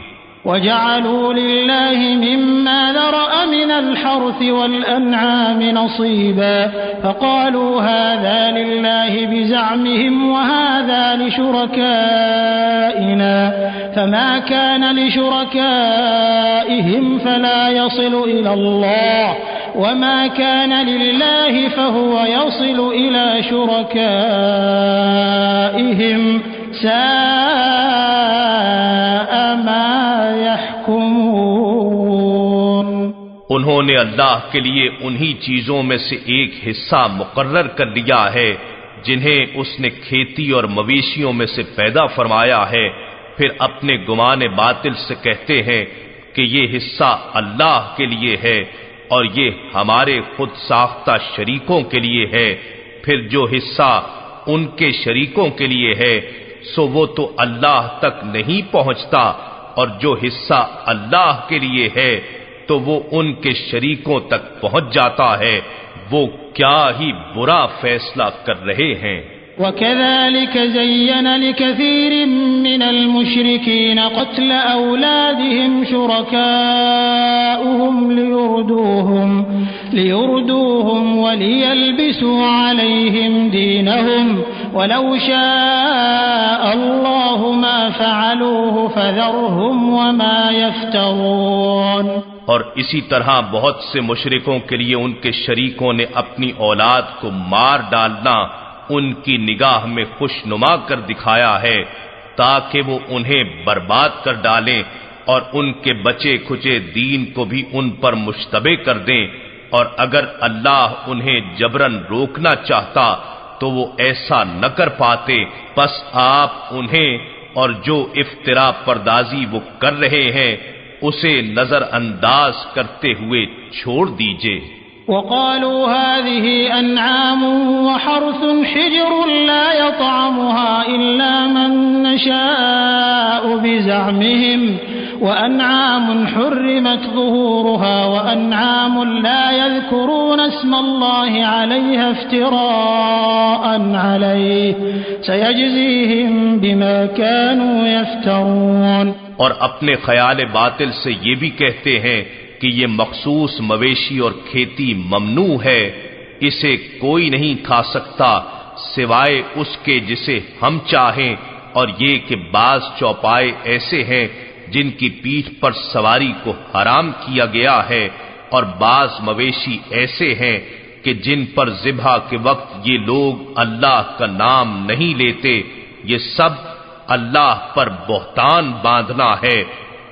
Speaker 3: وَجَعَلُوا لِلَّهِ مِمَّا ذَرَأَ مِنَ الْحَرْثِ وَالْأَنْعَامِ نَصِيبًا فَقَالُوا هَذَا لِلَّهِ بِزَعْمِهِمْ وَهَذَا لِشُرَكَائِنَا فَمَا كَانَ لِشُرَكَائِهِمْ فَلَا يَصِلُ إِلَى اللَّهِ وَمَا كَانَ لِلَّهِ فَهُوَ يَصِلُ إِلَى شُرَكَائِهِمْ سَاءَ مَا يَحْكُمُونَ۔
Speaker 1: انہوں نے اللہ کے لیے انہی چیزوں میں سے ایک حصہ مقرر کر لیا ہے جنہیں اس نے کھیتی اور مویشیوں میں سے پیدا فرمایا ہے، پھر اپنے گمان باطل سے کہتے ہیں کہ یہ حصہ اللہ کے لیے ہے،
Speaker 2: اور یہ ہمارے خود ساختہ شریکوں کے لیے ہے، پھر جو حصہ ان کے شریکوں کے لیے ہے سو وہ تو اللہ تک نہیں پہنچتا، اور جو حصہ اللہ کے لیے ہے تو وہ ان کے شریکوں تک پہنچ جاتا ہے، وہ کیا ہی برا فیصلہ کر رہے ہیں۔
Speaker 3: وَكَذَلِكَ زَيَّنَ لِكَثِيرٍ مِّنَ الْمُشْرِكِينَ قَتْلَ أَوْلَادِهِمْ شُرَكَاؤُهُمْ لِيُرْدُوهُمْ وَلِيَلْبِسُوا عَلَيْهِمْ دِينَهُمْ وَلَوْ شَاءَ اللَّهُ مَا فَعَلُوهُ فَذَرْهُمْ وَمَا يَفْتَرُونَ۔
Speaker 2: اور اسی طرح بہت سے مشرکوں کے لیے ان کے شریکوں نے اپنی اولاد کو مار ڈالنا ان کی نگاہ میں خوشنما کر دکھایا ہے تاکہ وہ انہیں برباد کر ڈالیں اور ان کے بچے کھچے دین کو بھی ان پر مشتبہ کر دیں، اور اگر اللہ انہیں جبرن روکنا چاہتا تو وہ ایسا نہ کر پاتے، پس آپ انہیں اور جو افترا پردازی وہ کر رہے ہیں اسے نظر انداز کرتے ہوئے چھوڑ دیجئے۔
Speaker 3: وقالوا هذه أنعام وحرث حجر لا يطعمها إلا من نشاء بزعمهم وأنعام حرمت ظهورها وأنعام لا يذكرون اسم الله عليها افتراء عليه سيجزيهم بما كانوا يفترون۔
Speaker 2: اور اپنے خیال باطل سے یہ بھی کہتے ہیں کہ یہ مخصوص مویشی اور کھیتی ممنوع ہے، اسے کوئی نہیں کھا سکتا سوائے اس کے جسے ہم چاہیں، اور یہ کہ بعض چوپائے ایسے ہیں جن کی پیٹھ پر سواری کو حرام کیا گیا ہے، اور بعض مویشی ایسے ہیں کہ جن پر ذبح کے وقت یہ لوگ اللہ کا نام نہیں لیتے، یہ سب اللہ پر بہتان باندھنا ہے،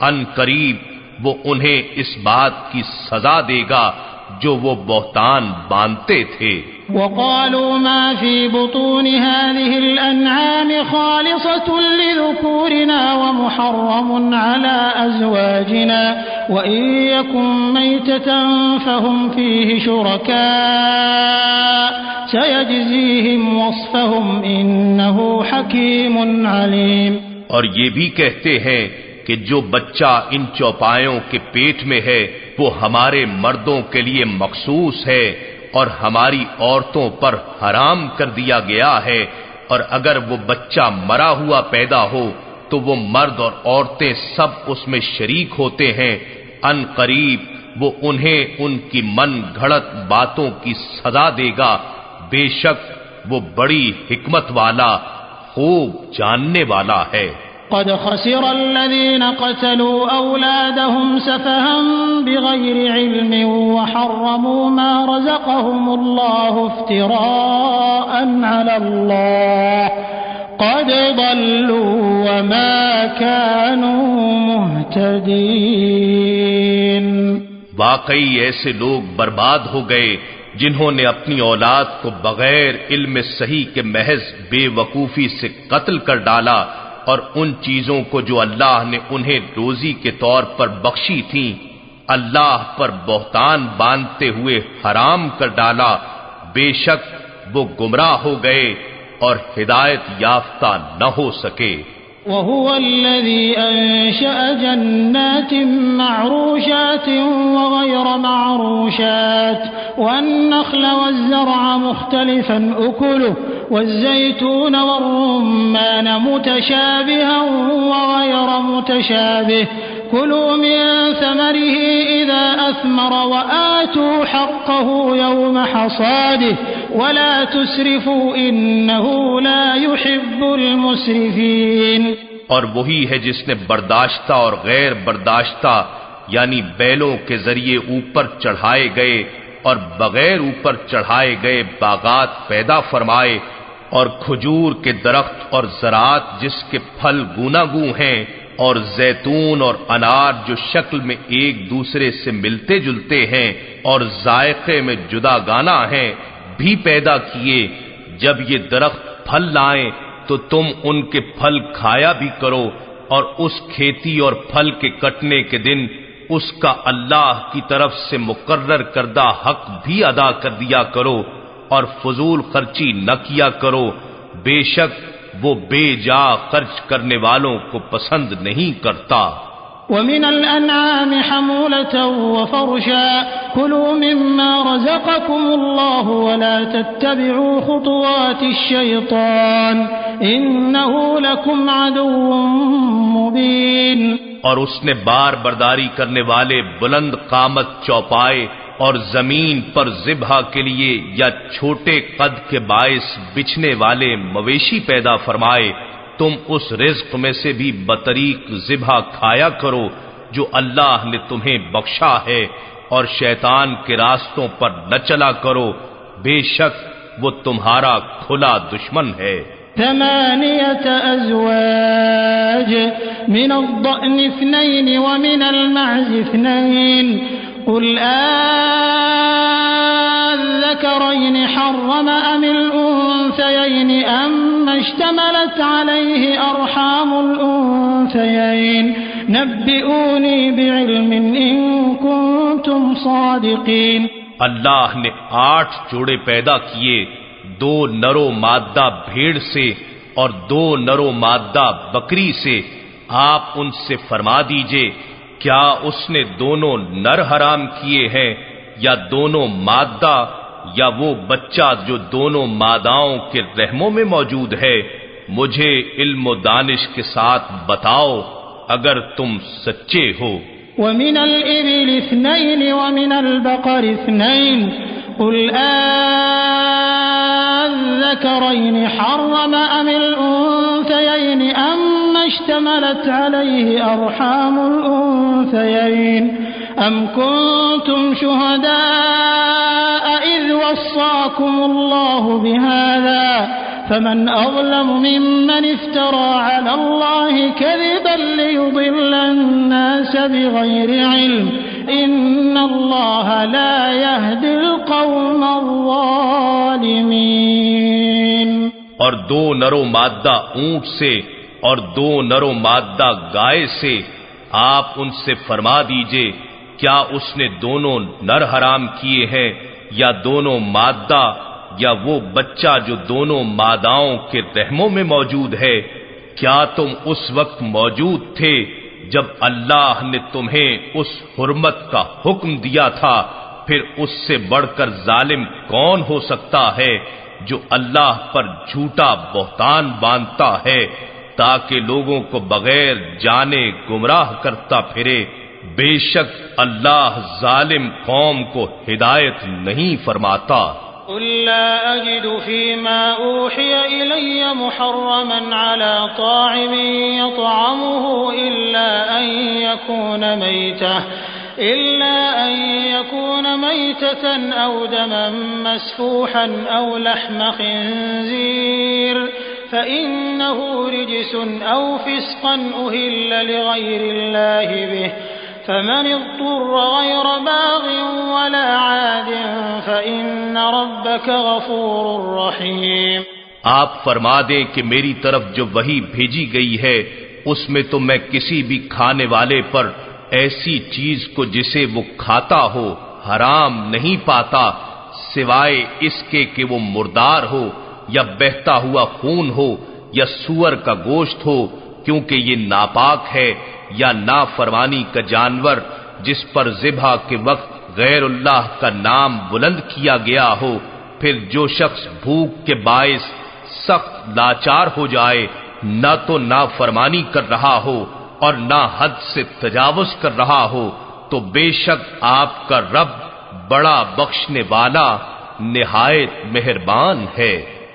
Speaker 2: ان قریب وہ انہیں اس بات کی سزا دے گا جو وہ بہتان باندھتے تھے۔
Speaker 3: وقالوا ما في بطون هذه الأنعام خالصة لذكورنا ومحرم على أزواجنا وإن يكن ميتة فهم فيه شركاء سيجزيهم وصفهم إنه حكيم عليم۔
Speaker 2: اور یہ بھی کہتے ہیں کہ جو بچہ ان چوپایوں کے پیٹ میں ہے وہ ہمارے مردوں کے لیے مخصوص ہے اور ہماری عورتوں پر حرام کر دیا گیا ہے، اور اگر وہ بچہ مرا ہوا پیدا ہو تو وہ مرد اور عورتیں سب اس میں شریک ہوتے ہیں، ان قریب وہ انہیں ان کی من گھڑت باتوں کی سزا دے گا، بے شک وہ بڑی حکمت والا خوب جاننے والا ہے۔
Speaker 3: قد خسر الذين قتلوا أولادهم سفها بغير علم وحرموا ما رزقهم الله افتراء على الله قد ضلوا وما كانوا مهتدين۔
Speaker 2: واقعی ایسے لوگ برباد ہو گئے جنہوں نے اپنی اولاد کو بغیر علم صحیح کے محض بے وقوفی سے قتل کر ڈالا، اور ان چیزوں کو جو اللہ نے انہیں روزی کے طور پر بخشی تھیں اللہ پر بہتان باندھتے ہوئے حرام کر ڈالا، بے شک وہ گمراہ ہو گئے اور ہدایت یافتہ نہ ہو سکے۔
Speaker 3: وهو الذي أنشأ جنات معروشات وغير معروشات والنخل والزرع مختلفا أكله والزيتون والرمان متشابها وغير متشابه كلوا من ثمره إذا أثمر وآتوا حقه يوم حصاده ولا تسرفوا إنه لا يحب المسرفين۔
Speaker 2: اور وہی ہے جس نے برداشتہ اور غیر برداشتہ یعنی بیلوں کے ذریعے اوپر چڑھائے گئے اور بغیر اوپر چڑھائے گئے باغات پیدا فرمائے، اور کھجور کے درخت اور زراعت جس کے پھل گوناگوں ہیں، اور زیتون اور انار جو شکل میں ایک دوسرے سے ملتے جلتے ہیں اور ذائقے میں جدا گانا ہیں بھی پیدا کیے، جب یہ درخت پھل لائیں تو تم ان کے پھل کھایا بھی کرو، اور اس کھیتی اور پھل کے کٹنے کے دن اس کا اللہ کی طرف سے مقرر کردہ حق بھی ادا کر دیا کرو اور فضول خرچی نہ کیا کرو، بے شک وہ بے جا خرچ کرنے والوں کو پسند نہیں کرتا۔
Speaker 3: ومن الأنعام حمولة وفرشا كلوا مما رزقكم الله ولا تتبعوا خطوات الشيطان إنه لكم عدو مبين۔
Speaker 2: اور اس نے بار برداری کرنے والے بلند قامت چوپائے اور زمین پر ذبح کے لیے یا چھوٹے قد کے باعث بچھنے والے مویشی پیدا فرمائے، تم اس رزق میں سے بھی بطریق ذبح کھایا کرو جو اللہ نے تمہیں بخشا ہے، اور شیطان کے راستوں پر نہ چلا کرو، بے شک وہ تمہارا کھلا دشمن ہے۔
Speaker 3: 8 أزواج من الضأن 2 ومن المعز 2 قل الذكرين حرم أم الأنثيين أما اشتملت عليه أرحام الأنثيين نبئوني بعلم إن كنتم صادقين۔
Speaker 2: اللہ نے 8 جوڑے پیدا کیے، 2 نر و مادہ بھیڑ سے اور 2 نر و مادہ بکری سے، آپ ان سے فرما دیجئے کیا اس نے دونوں نر حرام کیے ہیں یا دونوں مادہ، یا وہ بچہ جو دونوں ماداؤں کے رحموں میں موجود ہے؟ مجھے علم و دانش کے ساتھ بتاؤ اگر تم سچے ہو۔
Speaker 3: ومن الإبل 2 ومن البقر 2 قل الذكرين حرم أم الأنثيين أما اشتملت عليه أرحام الأنثيين أم كنتم شهداء إذ وصاكم الله بهذا فمن أظلم ممن افترى على الله كذبا ليضل الناس بغير علم إن الله لا يهدي القوم الظالمين۔
Speaker 2: اور 2 نر و مادہ اونٹ سے اور 2 نر و مادہ گائے سے آپ ان سے فرما دیجئے کیا اس نے دونوں نر حرام کیے ہیں یا دونوں مادہ، یا وہ بچہ جو دونوں ماداؤں کے رحموں میں موجود ہے؟ کیا تم اس وقت موجود تھے جب اللہ نے تمہیں اس حرمت کا حکم دیا تھا؟ پھر اس سے بڑھ کر ظالم کون ہو سکتا ہے جو اللہ پر جھوٹا بہتان باندھتا ہے تاکہ لوگوں کو بغیر جانے گمراہ کرتا پھرے؟ بے شک اللہ ظالم قوم کو ہدایت نہیں فرماتا۔
Speaker 3: قل لا أجد فيما أوحي إلي محرما على طاعم يطعمه إلا أن يكون ميتة أو دما مسفوحا أو لحم خنزير فإنه رجس أو فسقا أهل لغير الله به فمن اضطر غير باغ ولا عاد فإن ربك غفور رحيم۔
Speaker 2: آپ فرما دیں کہ میری طرف جو وحی بھیجی گئی ہے اس میں تو میں کسی بھی کھانے والے پر ایسی چیز کو جسے وہ کھاتا ہو حرام نہیں پاتا سوائے اس کے کہ وہ مردار ہو یا بہتا ہوا خون ہو یا سور کا گوشت ہو، کیونکہ یہ ناپاک ہے، یا نافرمانی کا جانور جس پر ذبح کے وقت غیر اللہ کا نام بلند کیا گیا ہو۔ پھر جو شخص بھوک کے باعث سخت لاچار ہو جائے، نہ تو نافرمانی کر رہا ہو اور نہ حد سے تجاوز کر رہا ہو، تو بے شک آپ کا رب بڑا بخشنے والا نہایت مہربان ہے۔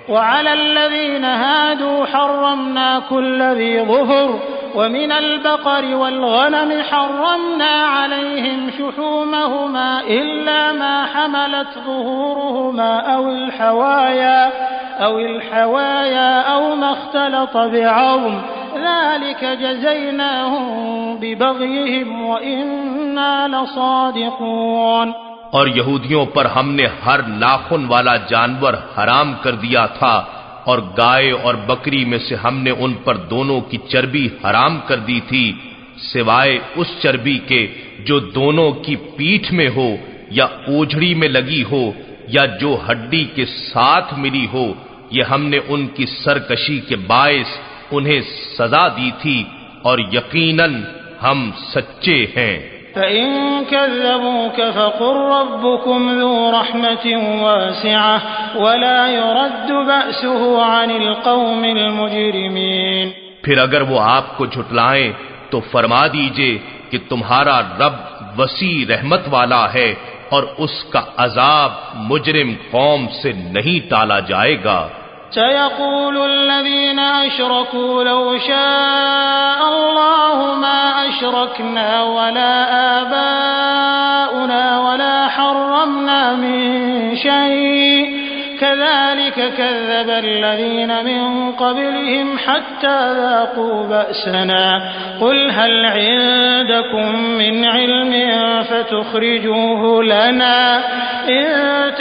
Speaker 3: وعلى الذين هادوا حرمنا كل ذي ظفر ومن البقر والغنم حرمنا عليهم شحومهما إلا ما حملت ظهورهما أو الحوايا أو ما اختلط بعظم ذلك جزيناهم ببغيهم وإنا لصادقون۔
Speaker 2: اور یہودیوں پر ہم نے ہر ناخن والا جانور حرام کر دیا تھا، اور گائے اور بکری میں سے ہم نے ان پر دونوں کی چربی حرام کر دی تھی، سوائے اس چربی کے جو دونوں کی پیٹھ میں ہو یا اوجھڑی میں لگی ہو یا جو ہڈی کے ساتھ ملی ہو، یہ ہم نے ان کی سرکشی کے باعث انہیں سزا دی تھی، اور یقیناً ہم سچے ہیں۔
Speaker 3: فَإِن كَذَّبُوكَ فَقُل رَّبُّكُمْ ذُو رَحْمَةٍ وَاسِعَةٍ وَلَا يُرَدُّ بَأْسُهُ عَنِ الْقَوْمِ الْمُجْرِمِينَ۔
Speaker 2: پھر اگر وہ آپ کو جھٹلائیں تو فرما دیجئے کہ تمہارا رب وسیع رحمت والا ہے، اور اس کا عذاب مجرم قوم سے نہیں ٹالا جائے گا۔
Speaker 3: سيقول الذين أشركوا لو شاء الله ما أشركنا ولا آباؤنا ولا حرمنا من شيء كذلك كذب الذين من قبلهم حتى ذاقوا بأسنا قل هل عندكم من علم فتخرجوه لنا إن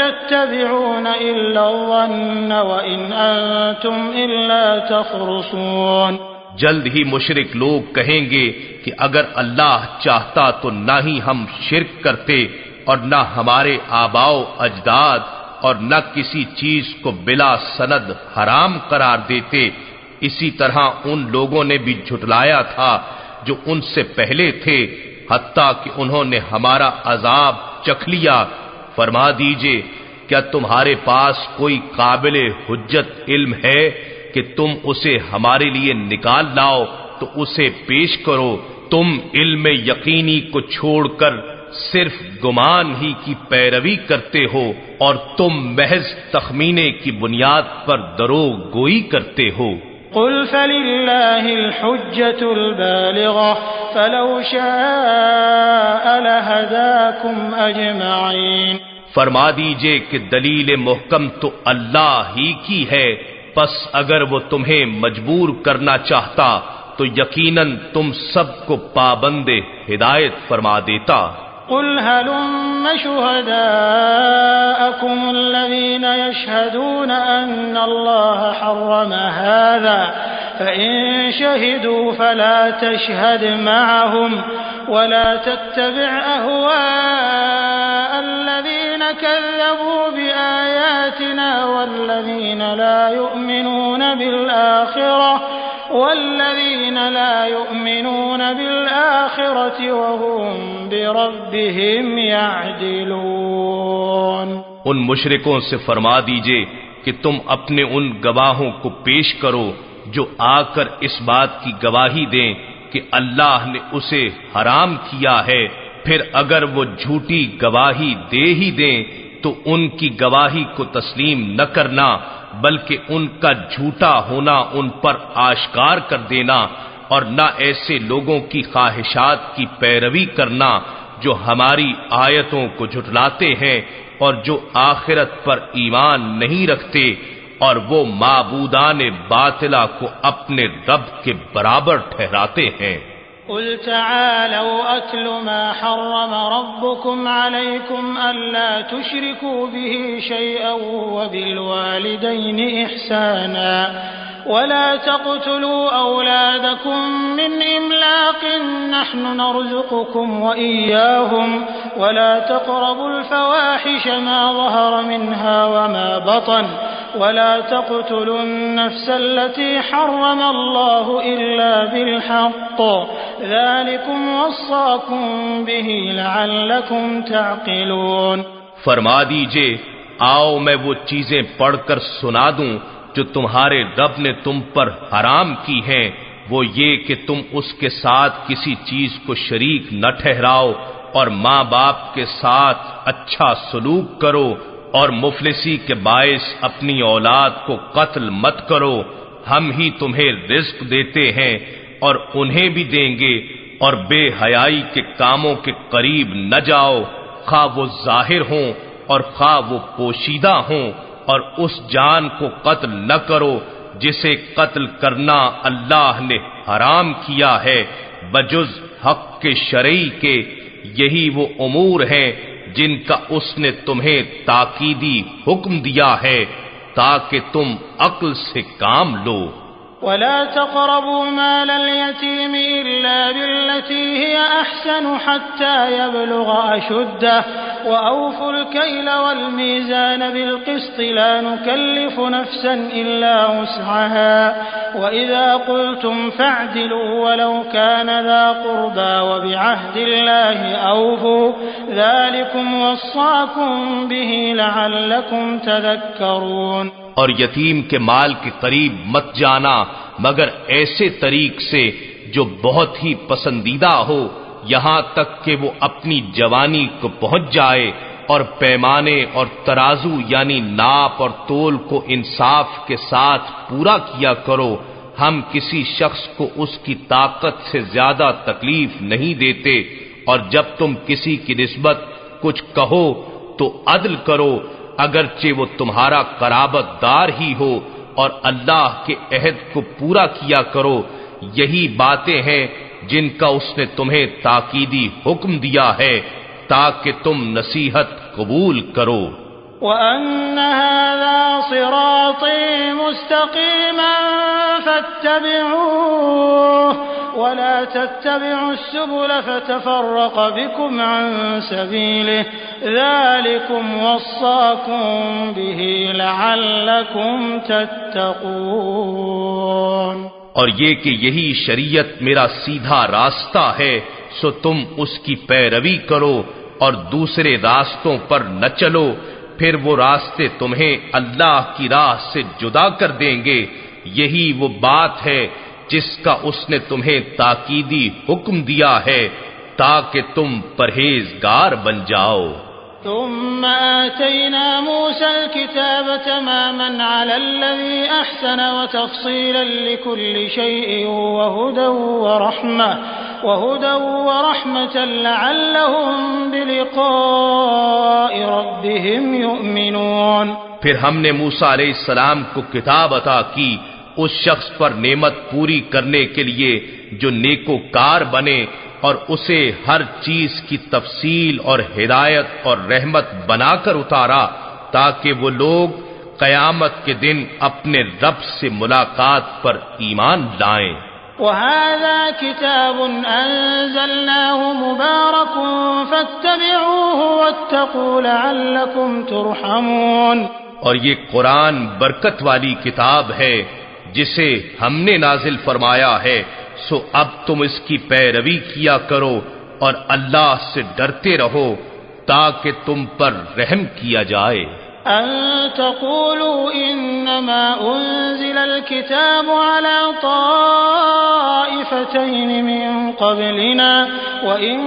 Speaker 3: تتبعون إلا الظن وإن أنتم إلا تخرصون۔
Speaker 2: جلد ہی مشرک لوگ کہیں گے کہ اگر اللہ چاہتا تو نہ ہی ہم شرک کرتے اور نہ ہمارے آباؤ اجداد اور نہ کسی چیز کو بلا سند حرام قرار دیتے۔ اسی طرح ان لوگوں نے بھی جھٹلایا تھا جو ان سے پہلے تھے، حتیٰ کہ انہوں نے ہمارا عذاب چکھ لیا۔ فرما دیجئے کیا تمہارے پاس کوئی قابل حجت علم ہے کہ تم اسے ہمارے لیے نکال لاؤ تو اسے پیش کرو؟ تم علم یقینی کو چھوڑ کر صرف گمان ہی کی پیروی کرتے ہو، اور تم محض تخمینے کی بنیاد پر دروغ گوئی کرتے ہو۔
Speaker 3: قل فللہ الحجة البالغة فلو شاء لہداکم اجمعین۔
Speaker 2: فرما دیجئے کہ دلیل محکم تو اللہ ہی کی ہے، پس اگر وہ تمہیں مجبور کرنا چاہتا تو یقیناً تم سب کو پابند ہدایت فرما دیتا۔
Speaker 3: قل هلم شهداءكم الذين يشهدون أن الله حرم هذا فإن شهدوا فلا تشهد معهم ولا تتبع أهواء الذين كذبوا بآياتنا والذين لا يؤمنون بالآخرة وهم بربهم يعدلون۔
Speaker 2: ان مشرکوں سے فرما دیجئے کہ تم اپنے ان گواہوں کو پیش کرو جو آ کر اس بات کی گواہی دیں کہ اللہ نے اسے حرام کیا ہے، پھر اگر وہ جھوٹی گواہی دے ہی دیں تو ان کی گواہی کو تسلیم نہ کرنا، بلکہ ان کا جھوٹا ہونا ان پر آشکار کر دینا، اور نہ ایسے لوگوں کی خواہشات کی پیروی کرنا جو ہماری آیتوں کو جھٹلاتے ہیں اور جو آخرت پر ایمان نہیں رکھتے، اور وہ معبودان باطلہ کو اپنے رب کے برابر ٹھہراتے ہیں۔
Speaker 3: قل تعالوا أتل ما حرم ربكم عليكم ألا تشركوا به شيئا وبالوالدين إحسانا ولا تقتلوا أولادكم من إملاق نحن نرزقكم وإياهم ولا تقربوا الفواحش ما ظهر منها وما بطن ولا تقتلوا النفس التي حرم الله إلا بالحق ذلكم وصاكم به لعلكم تعقلون۔
Speaker 2: فرما دیجئے آؤ میں وہ چیزیں پڑھ کر سنا دوں جو تمہارے رب نے تم پر حرام کی ہیں، وہ یہ کہ تم اس کے ساتھ کسی چیز کو شریک نہ ٹھہراؤ، اور ماں باپ کے ساتھ اچھا سلوک کرو، اور مفلسی کے باعث اپنی اولاد کو قتل مت کرو۔ ہم ہی تمہیں رزق دیتے ہیں اور انہیں بھی دیں گے، اور بے حیائی کے کاموں کے قریب نہ جاؤ، خواہ وہ ظاہر ہوں اور خواہ وہ پوشیدہ ہوں، اور اس جان کو قتل نہ کرو جسے قتل کرنا اللہ نے حرام کیا ہے بجز حق کے شرعی کے۔ یہی وہ امور ہیں جن کا اس نے تمہیں تاکیدی حکم دیا ہے تاکہ تم عقل سے کام لو۔
Speaker 3: ولا تقربوا مال اليتيم إلا بالتي هي أحسن حتى يبلغ أشده وأوفوا الكيل والميزان بالقسط لا نكلف نفسا إلا وسعها وإذا قلتم فاعدلوا ولو كان ذا قربى وبعهد الله أوفوا ذلكم وصاكم به لعلكم تذكرون۔
Speaker 1: اور یتیم کے مال کے قریب مت جانا مگر ایسے طریق سے جو بہت ہی پسندیدہ ہو، یہاں تک کہ وہ اپنی جوانی کو پہنچ جائے، اور پیمانے اور ترازو یعنی ناپ اور تول کو انصاف کے ساتھ پورا کیا کرو۔ ہم کسی شخص کو اس کی طاقت سے زیادہ تکلیف نہیں دیتے، اور جب تم کسی کی نسبت کچھ کہو تو عدل کرو، اگرچہ وہ تمہارا قرابت دار ہی ہو، اور اللہ کے عہد کو پورا کیا کرو۔ یہی باتیں ہیں جن کا اس نے تمہیں تاکیدی حکم دیا ہے تاکہ تم نصیحت قبول کرو۔
Speaker 3: وَأَنَّ هَذَا صِرَاطِي مُسْتَقِيمًا فَاتَّبِعُوهُ وَلَا تَتَّبِعُوا السُّبُلَ فَتَفَرَّقَ بِكُمْ عَن سَبِيلِهِ ذَلِكُمْ وَصَّاكُمْ بِهِ لَعَلَّكُمْ تَتَّقُونَ۔
Speaker 1: اور یہ کہ یہی شریعت میرا سیدھا راستہ ہے، سو تم اس کی پیروی کرو اور دوسرے راستوں پر نہ چلو، پھر وہ راستے تمہیں اللہ کی راہ سے جدا کر دیں گے۔ یہی وہ بات ہے جس کا اس نے تمہیں تاکیدی حکم دیا ہے تاکہ تم پرہیزگار بن جاؤ۔
Speaker 3: ثم آتينا موسى الكتاب تماما على الذي أحسن وتفصيلا لكل شيء وهدى ورحمة لعلهم بلقاء ربهم يؤمنون۔
Speaker 1: پھر ہم نے موسیٰ علیہ السلام کو کتاب عطا کی اس شخص پر نعمت پوری کرنے کے لیے جو نیکوکار بنے، اور اسے ہر چیز کی تفصیل اور ہدایت اور رحمت بنا کر اتارا تاکہ وہ لوگ قیامت کے دن اپنے رب سے ملاقات پر ایمان لائیں۔
Speaker 3: وَهَذَا كِتَابٌ أَنزَلْنَاهُ مُبَارَكٌ فَاتَّبِعُوهُ وَاتَّقُوا لَعَلَّكُمْ تُرْحَمُونَ۔
Speaker 1: اور یہ قرآن برکت والی کتاب ہے جسے ہم نے نازل فرمایا ہے، سو اب تم اس کی پیروی کیا کرو اور اللہ سے ڈرتے رہو تاکہ تم پر رحم کیا جائے۔
Speaker 3: أن تقولوا إنما أنزل الكتاب على طائفتين من قبلنا وإن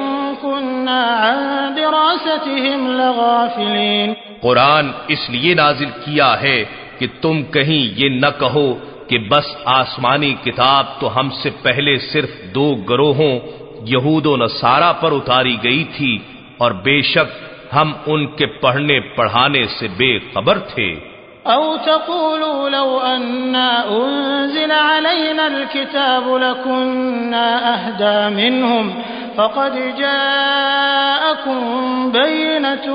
Speaker 3: كنا عن دراستهم لغافلين۔
Speaker 1: قرآن اس لیے نازل کیا ہے کہ تم کہیں یہ نہ کہو کہ بس آسمانی کتاب تو ہم سے پہلے صرف 2 گروہوں یہود و نصارہ پر اتاری گئی تھی، اور بے شک ہم ان کے پڑھنے پڑھانے سے بے خبر تھے۔
Speaker 3: أو تقولوا لو أنا أنزل علينا الكتاب لكنا أهدى منهم فقد جاءكم بينة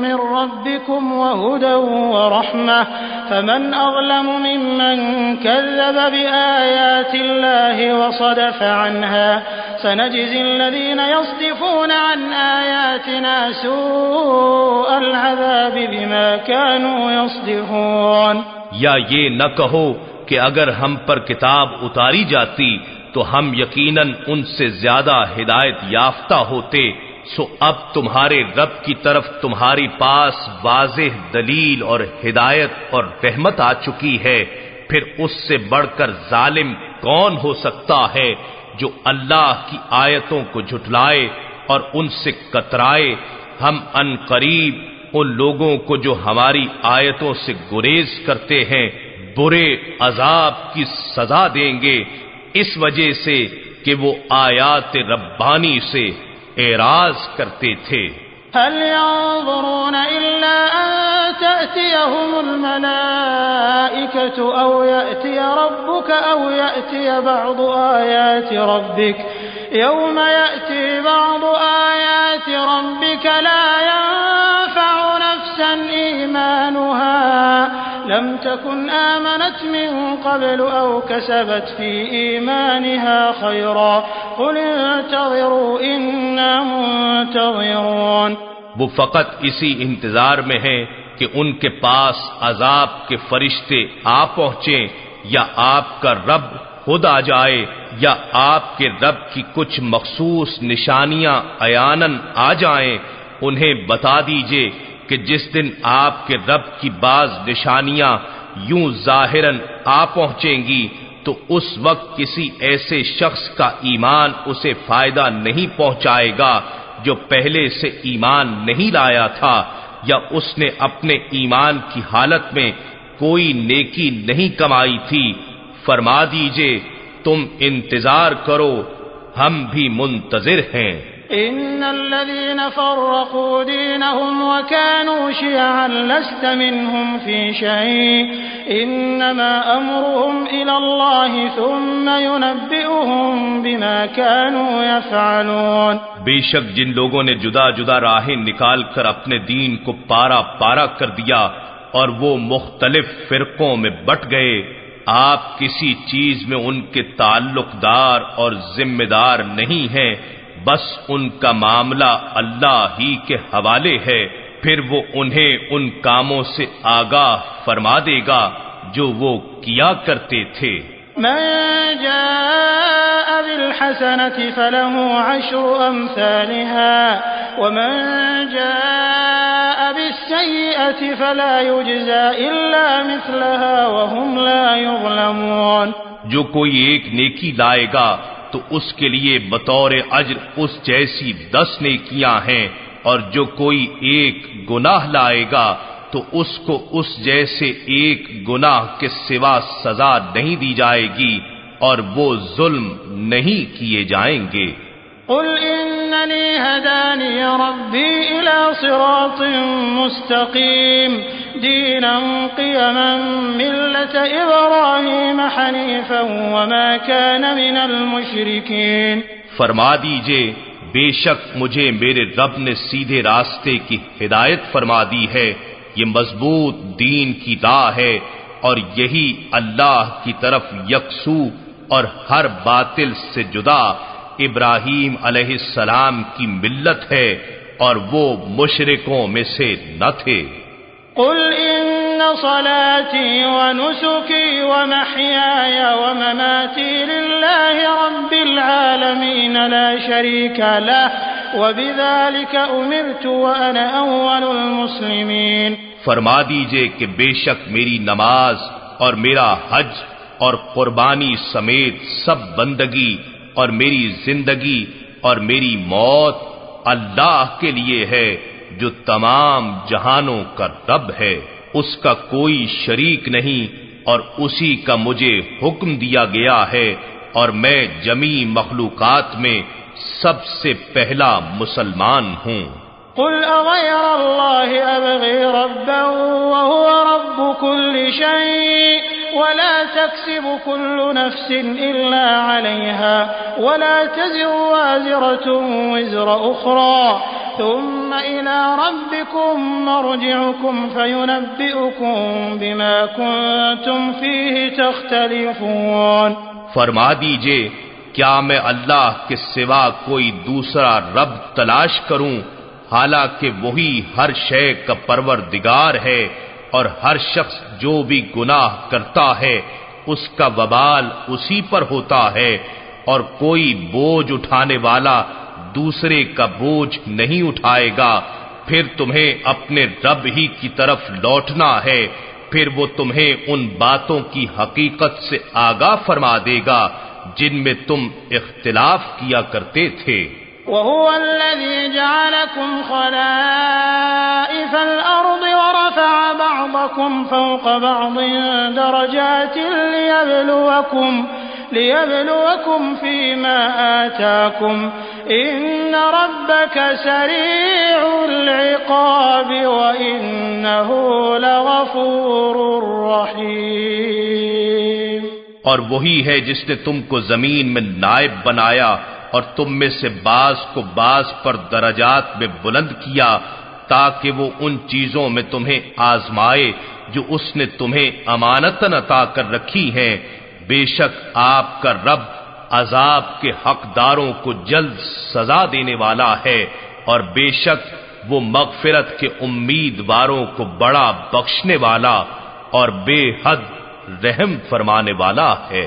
Speaker 3: من ربكم وهدى ورحمة فمن أظلم ممن كذب بآيات الله وصدف عنها سنجزي الذين يصدفون عن آياتنا سوء العذاب بما كانوا يصدفون۔
Speaker 1: یا یہ نہ کہو کہ اگر ہم پر کتاب اتاری جاتی تو ہم یقیناً ان سے زیادہ ہدایت یافتہ ہوتے، سو اب تمہارے رب کی طرف تمہاری پاس واضح دلیل اور ہدایت اور رحمت آ چکی ہے، پھر اس سے بڑھ کر ظالم کون ہو سکتا ہے جو اللہ کی آیتوں کو جھٹلائے اور ان سے کترائے۔ ہم ان قریب ان لوگوں کو جو ہماری آیتوں سے گریز کرتے ہیں برے عذاب کی سزا دیں گے، اس وجہ سے کہ وہ آیات ربانی سے اعراض کرتے تھے۔
Speaker 3: هل ينظرون إلا أن تأتيهم الملائكة أو يأتي ربك أو يأتي بعض آيات ربك يوم يأتي بعض آيات ربك لا ينفع نفسا لم تكن آمنت من قبل أو كسبت في إيمانها خيرا قل انتظروا إنا منتظرون۔
Speaker 2: وہ فقط اسی انتظار میں ہیں کہ ان کے پاس عذاب کے فرشتے آ پہنچیں یا آپ کا رب خود آ جائے یا آپ کے رب کی کچھ مخصوص نشانیاں عیاناً آ جائیں۔ انہیں بتا دیجئے کہ جس دن آپ کے رب کی بعض نشانیاں یوں ظاہراً آ پہنچیں گی تو اس وقت کسی ایسے شخص کا ایمان اسے فائدہ نہیں پہنچائے گا جو پہلے سے ایمان نہیں لایا تھا یا اس نے اپنے ایمان کی حالت میں کوئی نیکی نہیں کمائی تھی۔ فرما دیجئے تم انتظار کرو، ہم بھی منتظر ہیں۔
Speaker 3: إن الذين فرقوا دينهم وكانوا شيعا لست منهم في شيء إنما أمرهم إلى الله ثم ينبئهم بما كانوا يفعلون۔
Speaker 2: بے شک جن لوگوں نے جدا جدا راہیں نکال کر اپنے دین کو پارا پارا کر دیا اور وہ مختلف فرقوں میں بٹ گئے، آپ کسی چیز میں ان کے تعلق دار اور ذمہ دار نہیں ہیں، بس ان کا معاملہ اللہ ہی کے حوالے ہے، پھر وہ انہیں ان کاموں سے آگاہ فرما دے گا جو وہ کیا کرتے تھے۔
Speaker 3: من جاء بالحسنة فله 10 أمثالها ومن جاء بالسيئة فلا يجزى إلا مثلها وهم لا يظلمون۔
Speaker 2: جو کوئی ایک نیکی لائے گا تو اس کے لیے بطور اجر اس جیسی 10 نیکیاں ہیں، اور جو کوئی ایک گناہ لائے گا تو اس کو اس جیسے ایک گناہ کے سوا سزا نہیں دی جائے گی اور وہ ظلم نہیں کیے جائیں گے۔
Speaker 3: قل اننی ہدانی ربی الی صراط مستقیم دینا قیما ملت ابراہیم حنیفا وما کان من المشرکین۔
Speaker 2: فرما دیجئے بے شک مجھے میرے رب نے سیدھے راستے کی ہدایت فرما دی ہے، یہ مضبوط دین کی راہ ہے اور یہی اللہ کی طرف یکسو اور ہر باطل سے جدا ابراہیم علیہ السلام کی ملت ہے اور وہ مشرکوں میں سے نہ تھے۔
Speaker 3: قل ان صلاتي ونسكي ومحياي ومماتي لله رب العالمين لا شريك له وبذلك امرت وانا اول المسلمين۔
Speaker 2: فرما دیجئے کہ بے شک میری نماز اور میرا حج اور قربانی سمیت سب بندگی اور میری زندگی اور میری موت اللہ کے لیے ہے جو تمام جہانوں کا رب ہے، اس کا کوئی شریک نہیں اور اسی کا مجھے حکم دیا گیا ہے اور میں جمیع مخلوقات میں سب سے پہلا مسلمان ہوں۔
Speaker 3: قل اغير الله ابغي ربا وهو رب كل شيء ولا تكسب كل نفس الا عليها ولا تزر وازرة وزر اخرى ثم الى ربكم مرجعكم فينبئكم بما كنتم فيه تختلفون۔
Speaker 2: فرما دیجئے کیا میں اللہ کے سوا کوئی دوسرا رب تلاش کروں حالانکہ وہی ہر شے کا پروردگار ہے اور ہر شخص جو بھی گناہ کرتا ہے اس کا وبال اسی پر ہوتا ہے اور کوئی بوجھ اٹھانے والا دوسرے کا بوجھ نہیں اٹھائے گا، پھر تمہیں اپنے رب ہی کی طرف لوٹنا ہے، پھر وہ تمہیں ان باتوں کی حقیقت سے آگاہ فرما دے گا جن میں تم اختلاف کیا کرتے تھے۔
Speaker 3: وهو الذي جعلكم خلائف الأرض ورفع بعضكم فوق بعض درجات ليبلوكم فيما آتاكم إن ربك سريع العقاب وإنه لغفور رحيم۔
Speaker 2: اور وہی ہے جس نے تم کو زمین میں نائب بنایا اور تم میں سے بعض کو بعض پر درجات میں بلند کیا تاکہ وہ ان چیزوں میں تمہیں آزمائے
Speaker 1: جو اس نے تمہیں امانتاً عطا کر رکھی ہیں، بے شک آپ کا رب عذاب کے حقداروں کو جلد سزا دینے والا ہے، اور بے شک وہ مغفرت کے امیدواروں کو بڑا بخشنے والا اور بے حد رحم فرمانے والا ہے۔